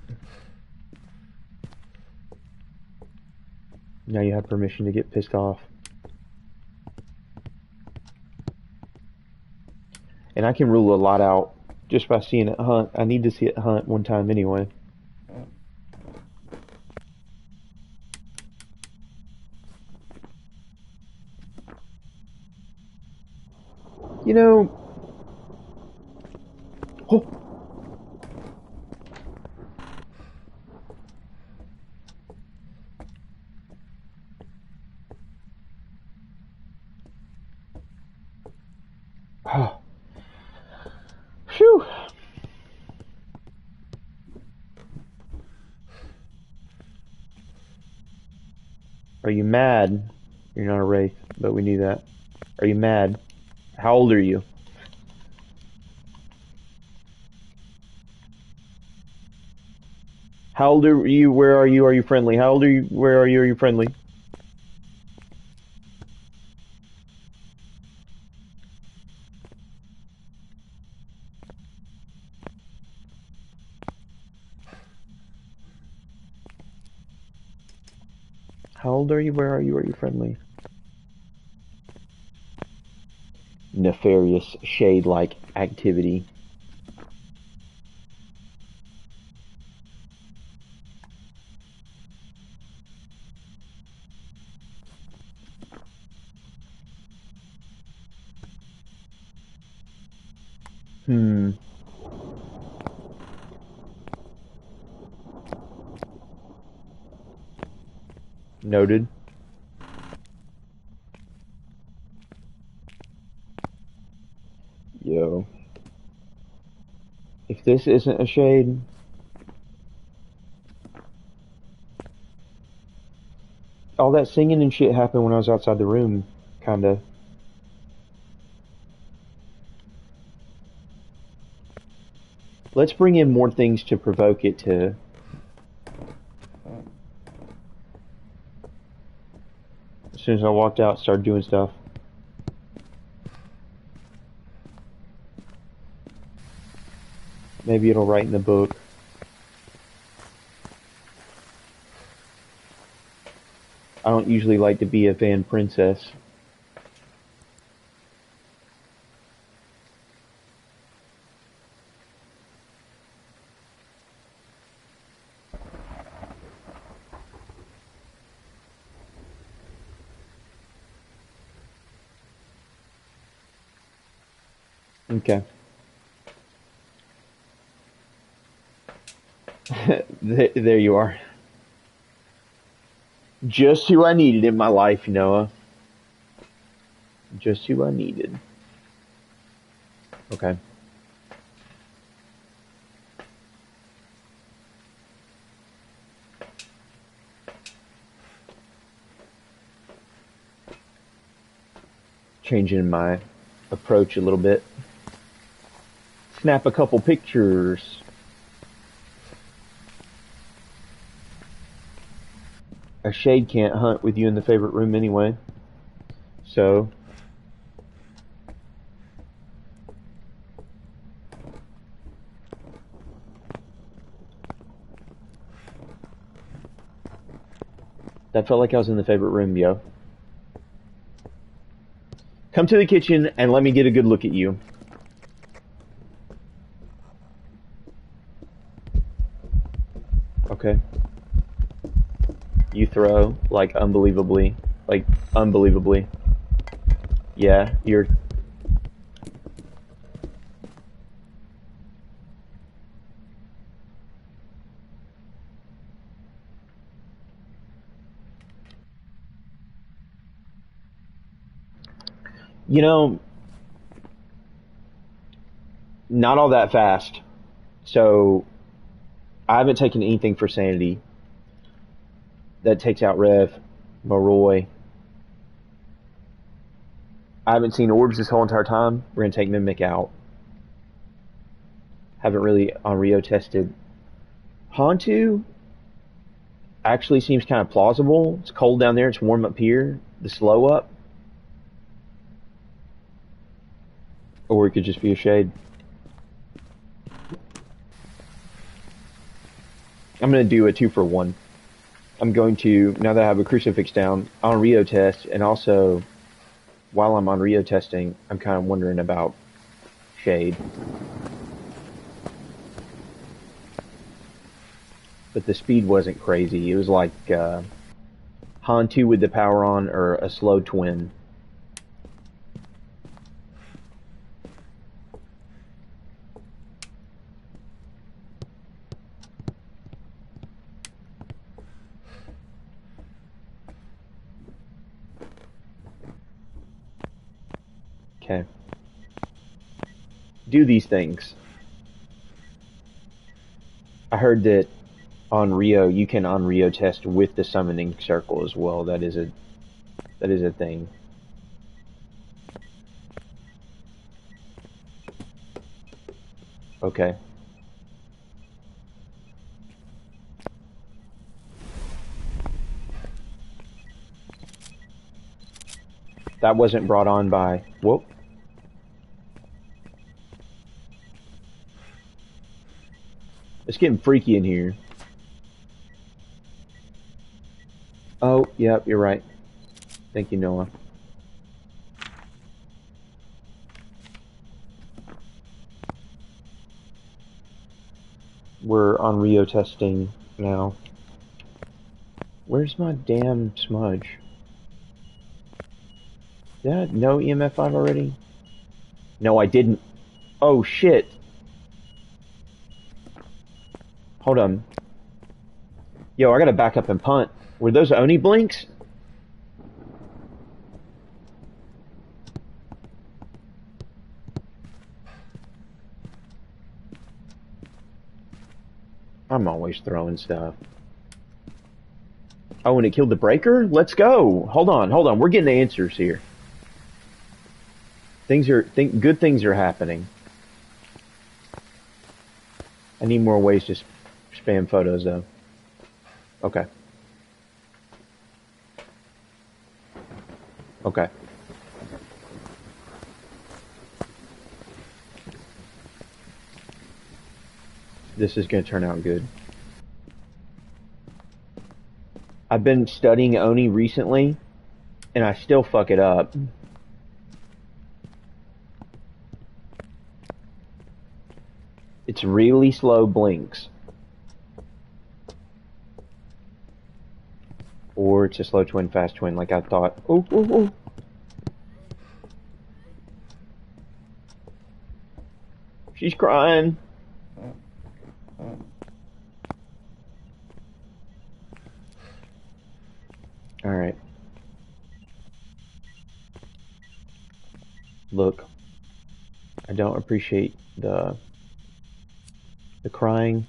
Now you have permission to get pissed off. And I can rule a lot out just by seeing it hunt. I need to see it hunt one time anyway. You know... Oh! Oh. Phew! Are you mad? You're not a wraith, but we knew that. Are you mad? How old are you? How old are you? Where are you? Are you friendly? How old are you? Where are you? Are you friendly? How old are you? Where are you? Are you friendly? Nefarious, shade-like activity. Noted. Yo. If this isn't a shade... All that singing and shit happened when I was outside the room, kinda. Let's bring in more things to provoke it to... As soon as I walked out, started doing stuff. Maybe it'll write in the book. I don't usually like to be a Van Princess. Okay. There you are. Just who I needed in my life, Noah. Just who I needed. Okay. Changing my approach a little bit. Snap a couple pictures. A shade can't hunt with you in the favorite room anyway. So... That felt like I was in the favorite room, yo. Come to the kitchen and let me get a good look at you. Okay. throw, like unbelievably. Like, unbelievably. Yeah, you're... You know, not all that fast. So, I haven't taken anything for sanity. That takes out Rev, Moroi. I haven't seen orbs this whole entire time. We're gonna take Mimic out. Haven't really on Rio tested. Hantu actually seems kind of plausible. It's cold down there. It's warm up here. The slow up. Or it could just be a shade. I'm going to do a 2-for-1. I'm going to, now that I have a crucifix down, on Rio test, and also, while I'm on Rio testing, I'm kind of wondering about shade. But the speed wasn't crazy. It was like Han 2 with the power on, or a slow twin. Okay. Do these things. I heard that on Rio, you can on Rio test with the summoning circle as well. That is a thing. Okay. That wasn't brought on by... Whoop. It's getting freaky in here. Oh, yep, you're right. Thank you, Noah. We're on Rio testing now. Where's my damn smudge? Yeah, no EMF 5 already? No, I didn't. Oh, shit. Hold on. Yo, I gotta back up and punt. Were those Oni blinks? I'm always throwing stuff. Oh, and it killed the breaker? Let's go. Hold on. We're getting answers here. Good things are happening. I need more ways to spam photos, though. Okay. Okay. This is going to turn out good. I've been studying Oni recently, and I still fuck it up. It's really slow blinks. Or it's a slow twin, fast twin, like I thought. Oh. She's crying. Alright. Look. I don't appreciate the crying.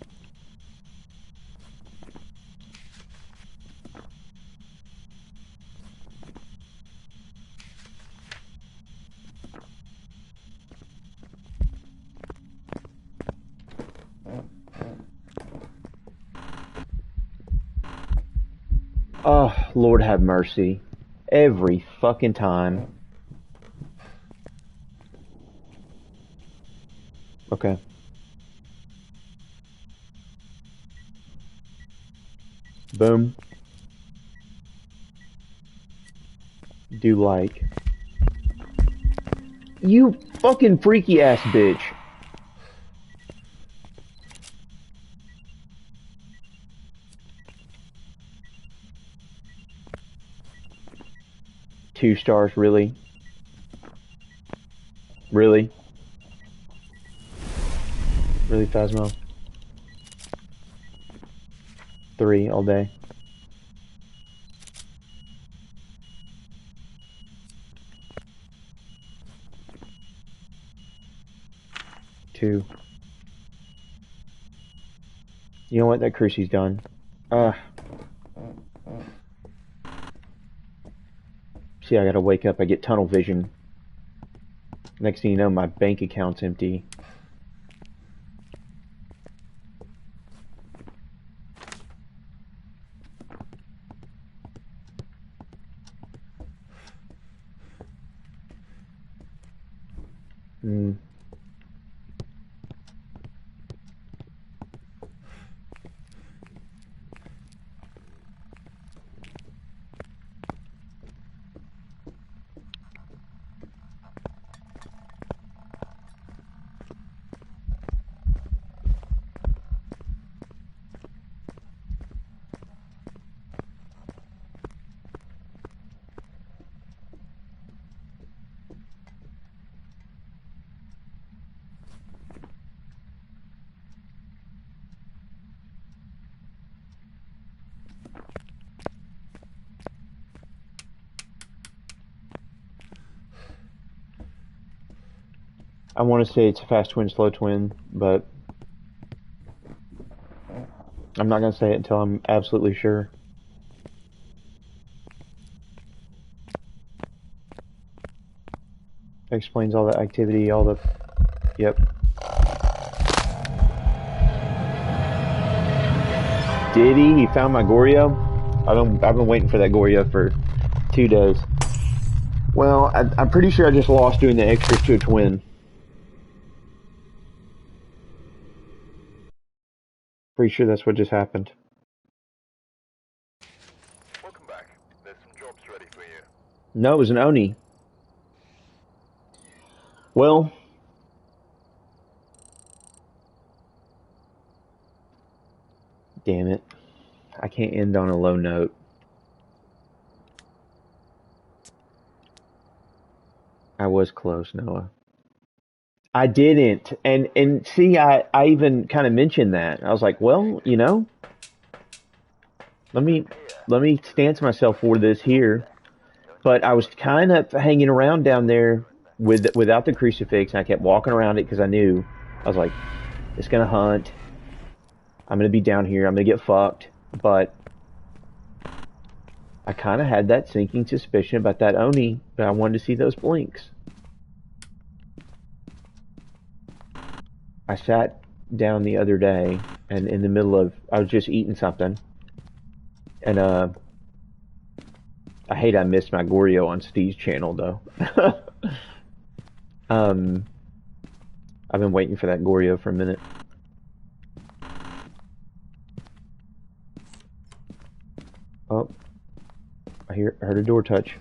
Oh, Lord have mercy. Every fucking time. Okay. Boom. Do like. You fucking freaky ass bitch. 2 stars, really? Really? Really, Phasmo? 3 all day. Two. You know what? That Crucy's done. See, I gotta wake up. I get tunnel vision. Next thing you know, my bank account's empty. Hmm. I want to say it's a fast twin, slow twin, but I'm not gonna say it until I'm absolutely sure. That explains all the activity, all the... Yep. Did he? He found my Goryo? I've been waiting for that Goryo for 2 days. Well, I'm pretty sure I just lost doing the extras to a twin. Pretty sure that's what just happened. Welcome back. There's some jobs ready for you. No, it was an Oni. Well... Damn it. I can't end on a low note. I was close, Noah. I didn't. And see, I even kind of mentioned that. I was like, well, you know, let me stance myself for this here. But I was kind of hanging around down there without the crucifix, and I kept walking around it because I knew. I was like, it's gonna hunt. I'm gonna be down here. I'm gonna get fucked. But I kind of had that sinking suspicion about that Oni, but I wanted to see those blinks. I sat down the other day, and in the middle of, I was just eating something, and I hate I missed my Goryo on Steve's channel though. um, I've been waiting for that Goryo for a minute. Oh, I heard a door touch.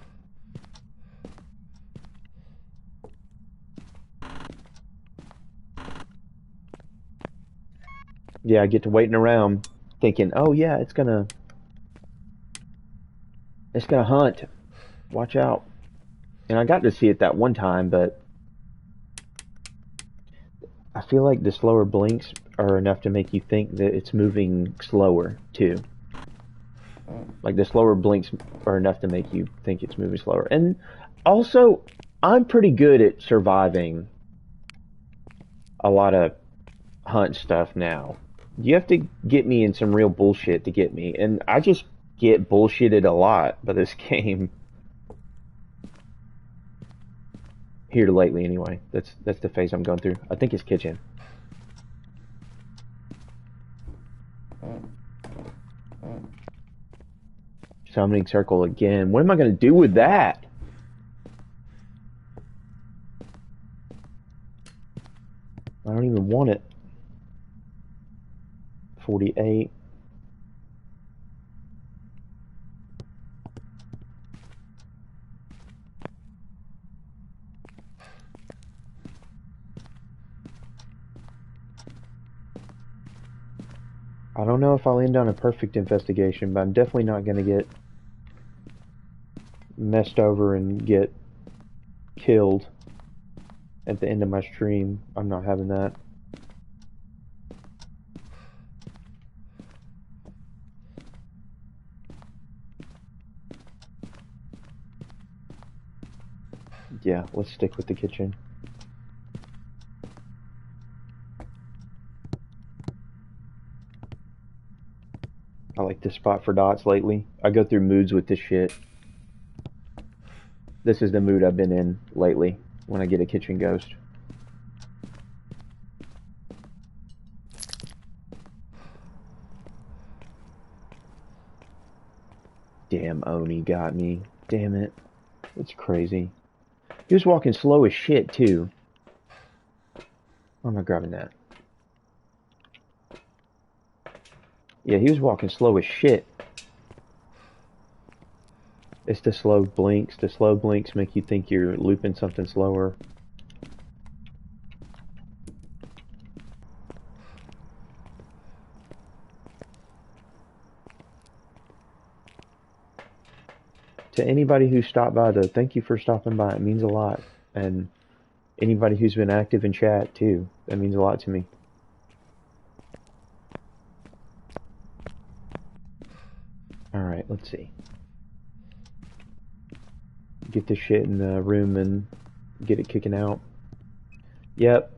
Yeah, I get to waiting around, thinking, oh yeah, it's gonna hunt. Watch out. And I got to see it that one time, but I feel like the slower blinks are enough to make you think that it's moving slower too. Like the slower blinks are enough to make you think it's moving slower. And also, I'm pretty good at surviving a lot of hunt stuff now. You have to get me in some real bullshit to get me, and I just get bullshitted a lot by this game. Here lately, anyway. That's the phase I'm going through. I think it's kitchen. Summoning circle again. What am I going to do with that? I don't even want it. 48. I don't know if I'll end on a perfect investigation, but I'm definitely not going to get messed over and get killed at the end of my stream. I'm not having that. Yeah, let's stick with the kitchen. I like this spot for dots lately. I go through moods with this shit. This is the mood I've been in lately when I get a kitchen ghost. Damn, Oni got me. Damn it. It's crazy. He was walking slow as shit, too. Why am I grabbing that? Yeah, he was walking slow as shit. It's the slow blinks. The slow blinks make you think you're looping something slower. To anybody who stopped by, though, thank you for stopping by. It means a lot. And anybody who's been active in chat, too. That means a lot to me. Alright, let's see. Get this shit in the room and get it kicking out. Yep.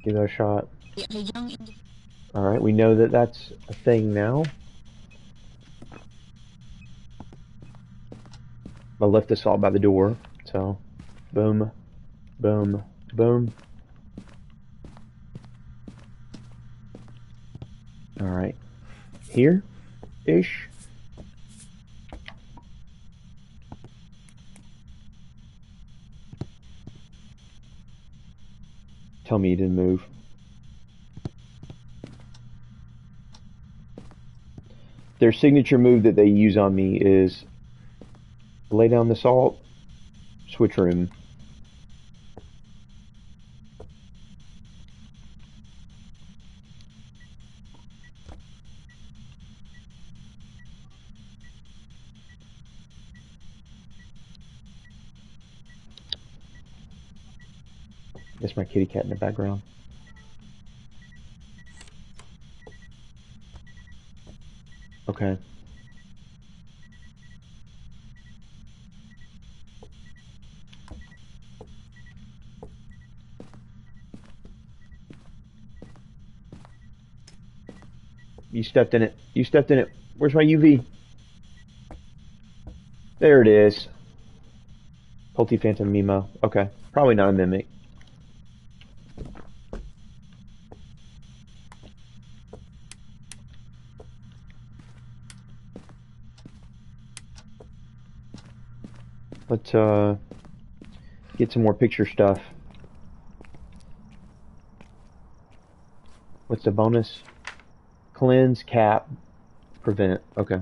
Give that a shot. A young individual. Alright, we know that that's a thing now. I left this all by the door, so boom, boom, boom. Alright. Here-ish. Tell me you didn't move. Their signature move that they use on me is lay down the salt, switch room. That's my kitty cat in the background. Okay. You stepped in it. You stepped in it. Where's my UV? There it is. Pulti Phantom Mimo. Okay. Probably not a mimic. Let's get some more picture stuff. What's the bonus? Cleanse, cap, prevent. Okay.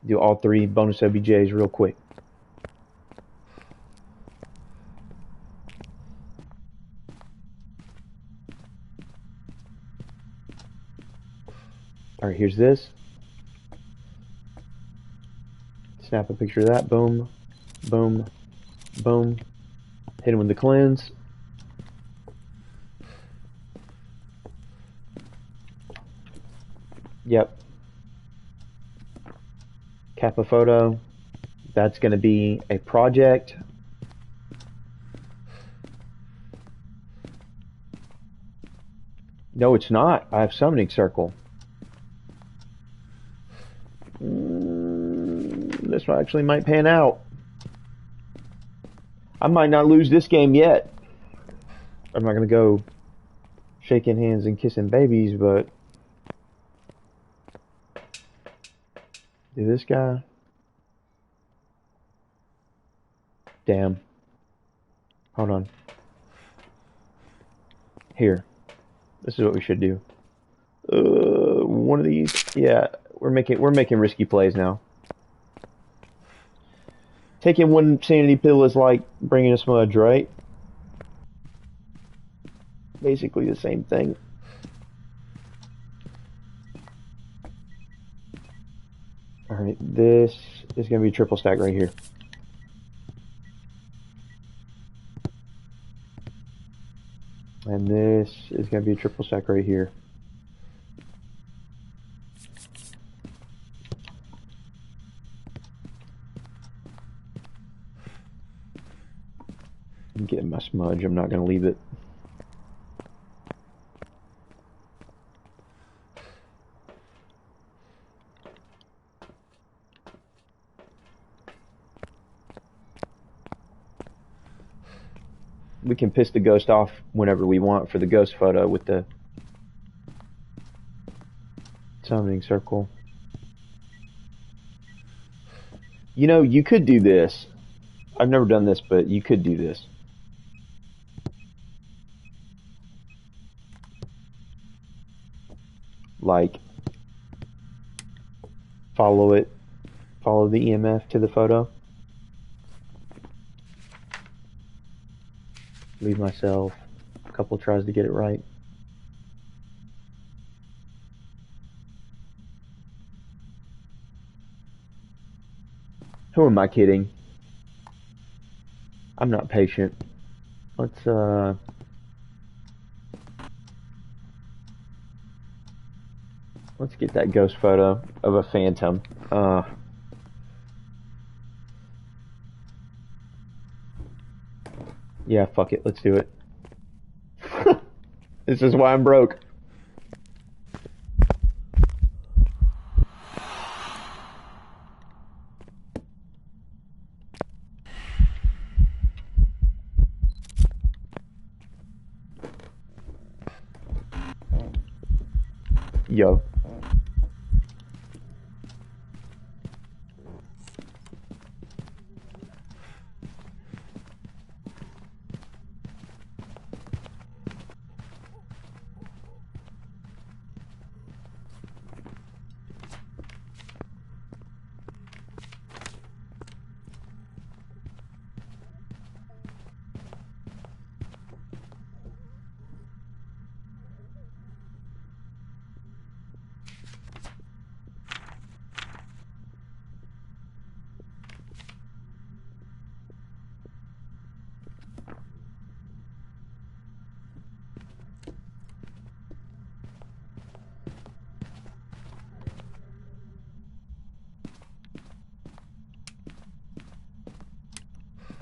Do all three bonus OBJs real quick. Alright, here's this. Snap a picture of that. Boom. Boom. Boom. Hit him with the cleanse. Yep. Cap a photo. That's going to be a project. No, it's not. I have summoning circle. This one actually might pan out. I might not lose this game yet. I'm not going to go shaking hands and kissing babies, but do this guy. Damn. Hold on. Here. This is what we should do. One of these. Yeah, we're making risky plays now. Taking one sanity pill is like bringing a smudge, right? Basically the same thing. Alright, this is going to be triple stack right here. And this is going to be a triple stack right here. I'm getting my smudge. I'm not going to leave it. We can piss the ghost off whenever we want for the ghost photo with the summoning circle. You know, you could do this. I've never done this, but you could do this. Like, follow the EMF to the photo. Leave myself a couple tries to get it right. Who am I kidding? I'm not patient. Let's get that ghost photo of a phantom. Yeah, fuck it. Let's do it. This is why I'm broke. Yo.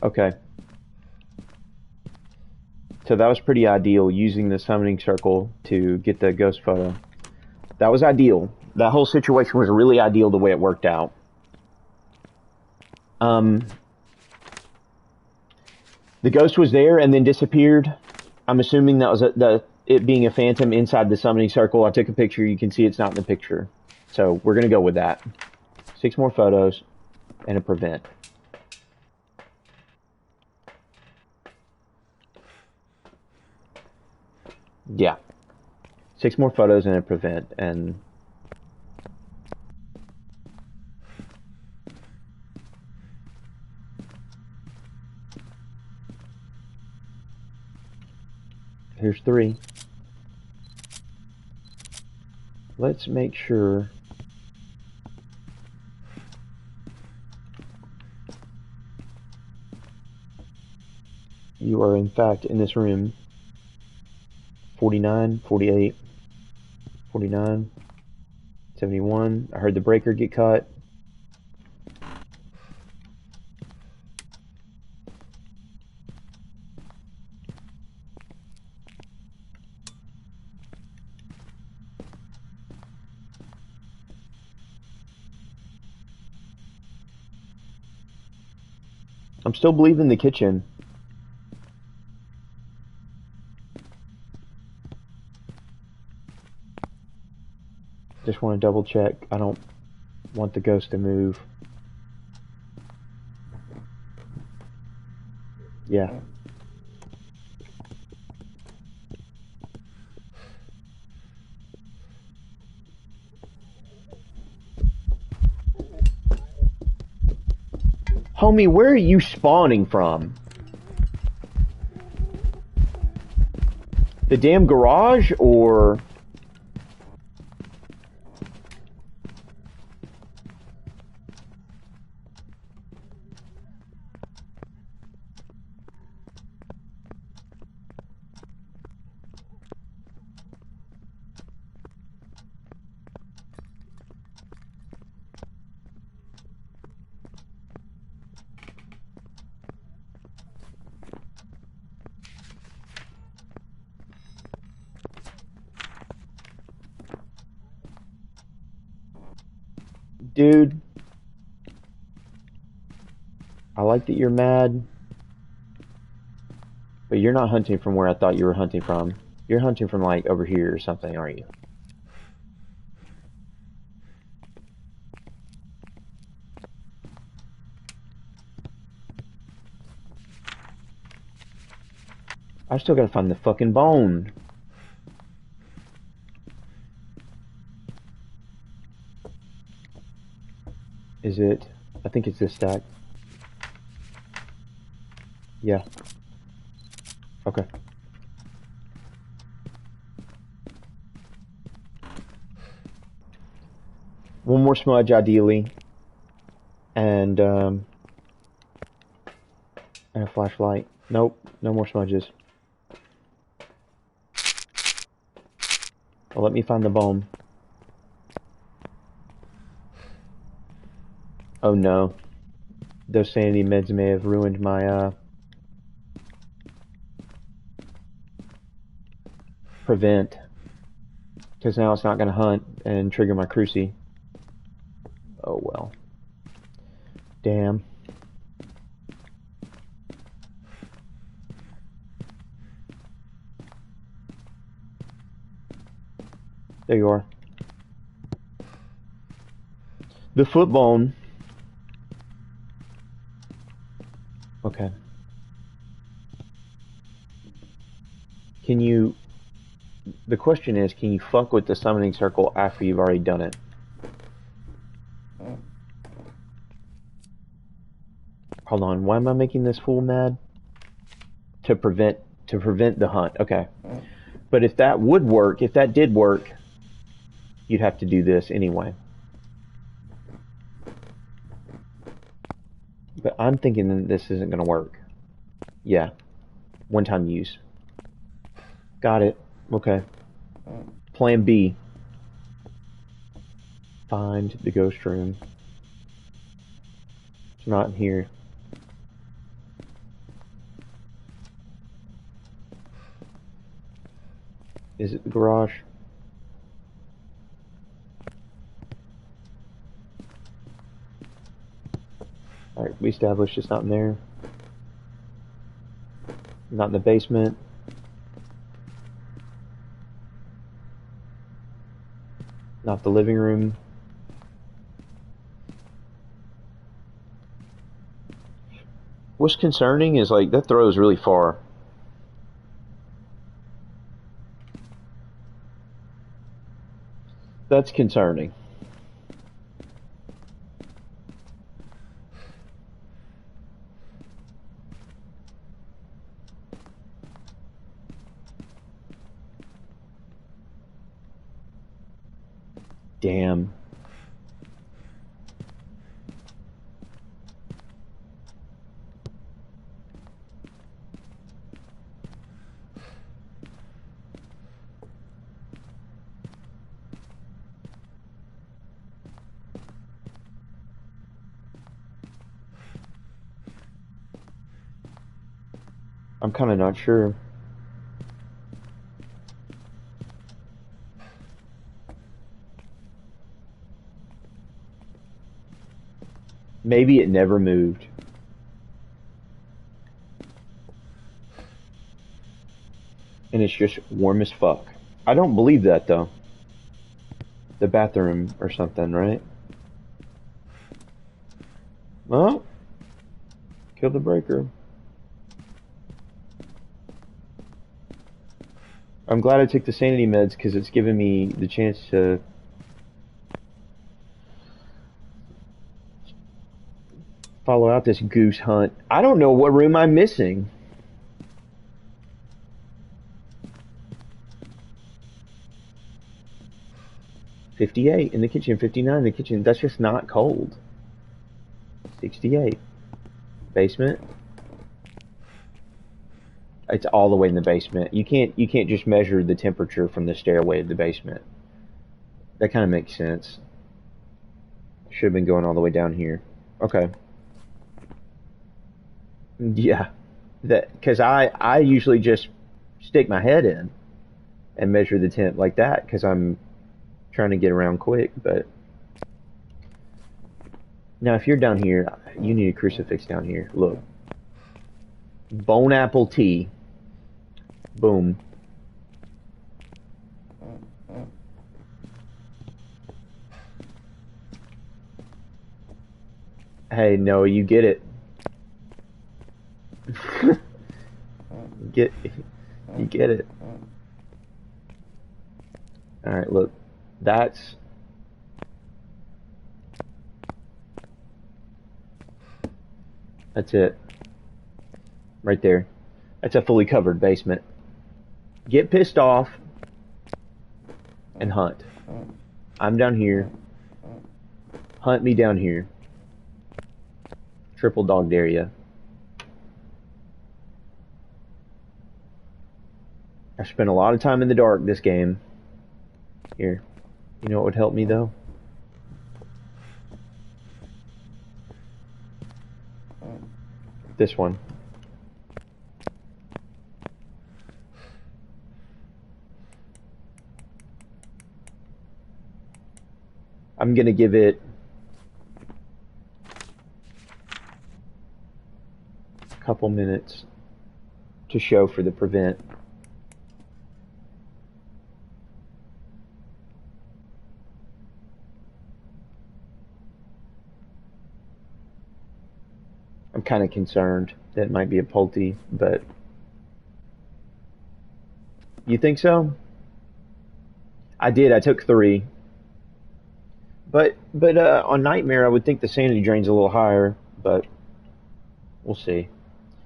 Okay. So that was pretty ideal, using the summoning circle to get the ghost photo. That was ideal. That whole situation was really ideal the way it worked out. The ghost was there and then disappeared. I'm assuming that was it being a phantom inside the summoning circle. I took a picture. You can see it's not in the picture. So we're going to go with that. 6 more photos and a prevent. Yeah. 6 more photos and a prevent. And here's 3. Let's make sure you are in fact in this room. 49, 48, 49, 71. I heard the breaker get cut. I'm still believing the kitchen. Just want to double check. I don't want the ghost to move. Yeah. Homie, where are you spawning from? The damn garage, or... Dude, I like that you're mad, but you're not hunting from where I thought you were hunting from. You're hunting from like over here or something, aren't you? I still gotta find the fucking bone. Is it? I think it's this stack. Yeah. Okay. One more smudge, ideally, and and a flashlight. Nope, no more smudges. Well, let me find the bone. Oh no, those sanity meds may have ruined my prevent, because now it's not gonna hunt and trigger my cruci. Oh well. Damn. There you are. The foot bone. Okay. Can you... The question is, can you fuck with the summoning circle after you've already done it? Hold on, why am I making this fool mad? To prevent the hunt. Okay. But if that would work, if that did work, you'd have to do this anyway. But I'm thinking that this isn't going to work. Yeah. One time use. Got it. Okay. Plan B. Find the ghost room. It's not in here. Is it the garage? Alright, we established it's not in there. Not in the basement. Not the living room. What's concerning is like that throws really far. That's concerning. Damn. I'm kind of not sure. Maybe it never moved. And it's just warm as fuck. I don't believe that though. The bathroom or something, right? Well, kill the breaker. I'm glad I took the sanity meds because it's given me the chance to follow out this goose hunt. I don't know what room I'm missing. $58 in the kitchen, $59 in the kitchen. That's just not cold. $68. Basement. It's all the way in the basement. You can't just measure the temperature from the stairway to the basement. That kind of makes sense. Should have been going all the way down here. Okay. Yeah. That because I usually just stick my head in and measure the temp like that because I'm trying to get around quick, but Now, if you're down here, you need a crucifix down here. Look. Bone apple tea. Boom. Hey, no, you get it. get you get it. All right, look. That's it. Right there. That's a fully covered basement. Get pissed off and hunt. I'm down here. Hunt me down here. Triple dog dare ya. I spent a lot of time in the dark this game. Here. You know what would help me though? This one. I'm gonna give it a couple minutes to show for the prevent. I'm kind of concerned that it might be a Pulte, but you think so? I did. I took 3. But on Nightmare, I would think the sanity drain's a little higher, but we'll see.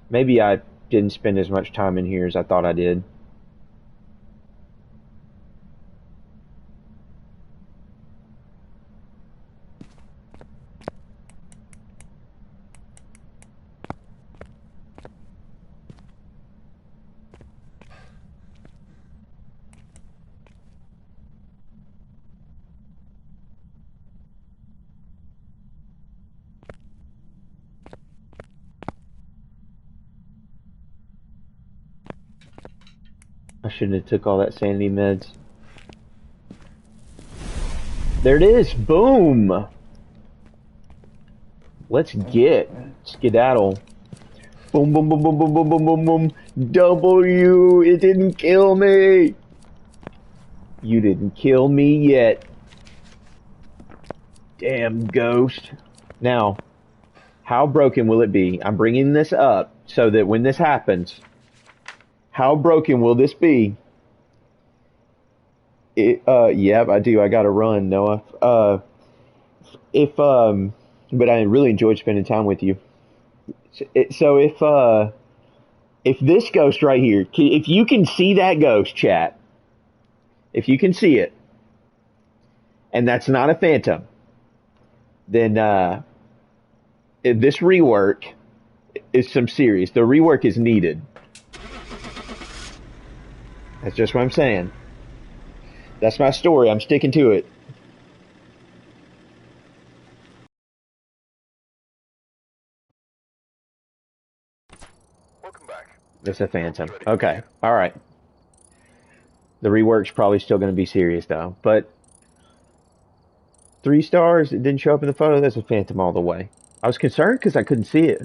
Maybe I didn't spend as much time in here as I thought I did. I shouldn't have took all that sanity meds. There it is. Boom. Let's get skedaddle. Boom, boom, boom, boom, boom, boom, boom, boom, boom. W. It didn't kill me. You didn't kill me yet. Damn ghost. Now, how broken will it be? I'm bringing this up so that when this happens, how broken will this be? Yep, I do. I gotta run, Noah. But I really enjoyed spending time with you. So if this ghost right here, if you can see that ghost, chat, if you can see it, and that's not a phantom, then this rework is some serious. The rework is needed. That's just what I'm saying. That's my story. I'm sticking to it. Welcome back. It's a phantom. Okay. All right. The rework's probably still going to be serious though. But 3 stars. It didn't show up in the photo. That's a phantom all the way. I was concerned because I couldn't see it.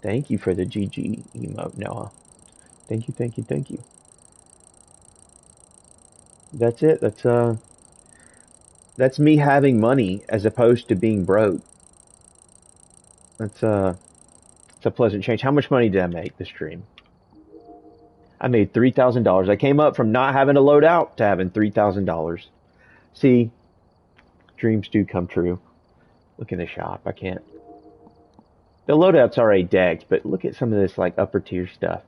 Thank you for the GG emote, Noah. Thank you, thank you, thank you. That's it. That's me having money as opposed to being broke. It's a pleasant change. How much money did I make this stream? I made $3,000. I came up from not having to load out to having $3,000. See, dreams do come true. Look in the shop. I can't. The loadout's already decked, but look at some of this like upper tier stuff.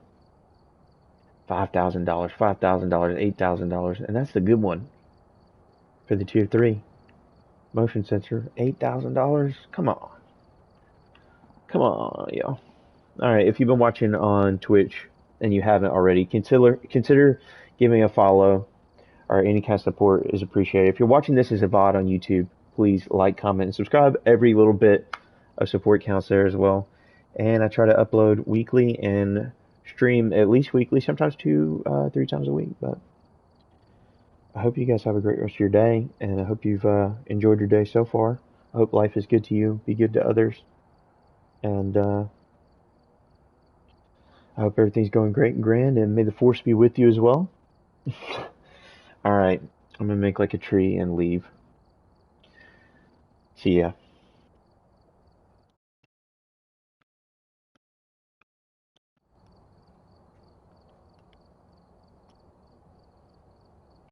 $5,000, $5,000, $8,000, and that's the good one for the tier 3 motion sensor. $8,000. Come on, yo. All right, if you've been watching on Twitch and you haven't already, consider giving a follow, or any kind of support is appreciated. If you're watching this as a VOD on YouTube, please like, comment, and subscribe. Every little bit of support counts there as well. And I try to upload weekly and stream at least weekly, sometimes 2, 3 times a week. But I hope you guys have a great rest of your day, and I hope you've enjoyed your day so far. I hope life is good to you. Be good to others. And I hope everything's going great and grand. And may the force be with you as well. All right. I'm going to make like a tree and leave. See ya.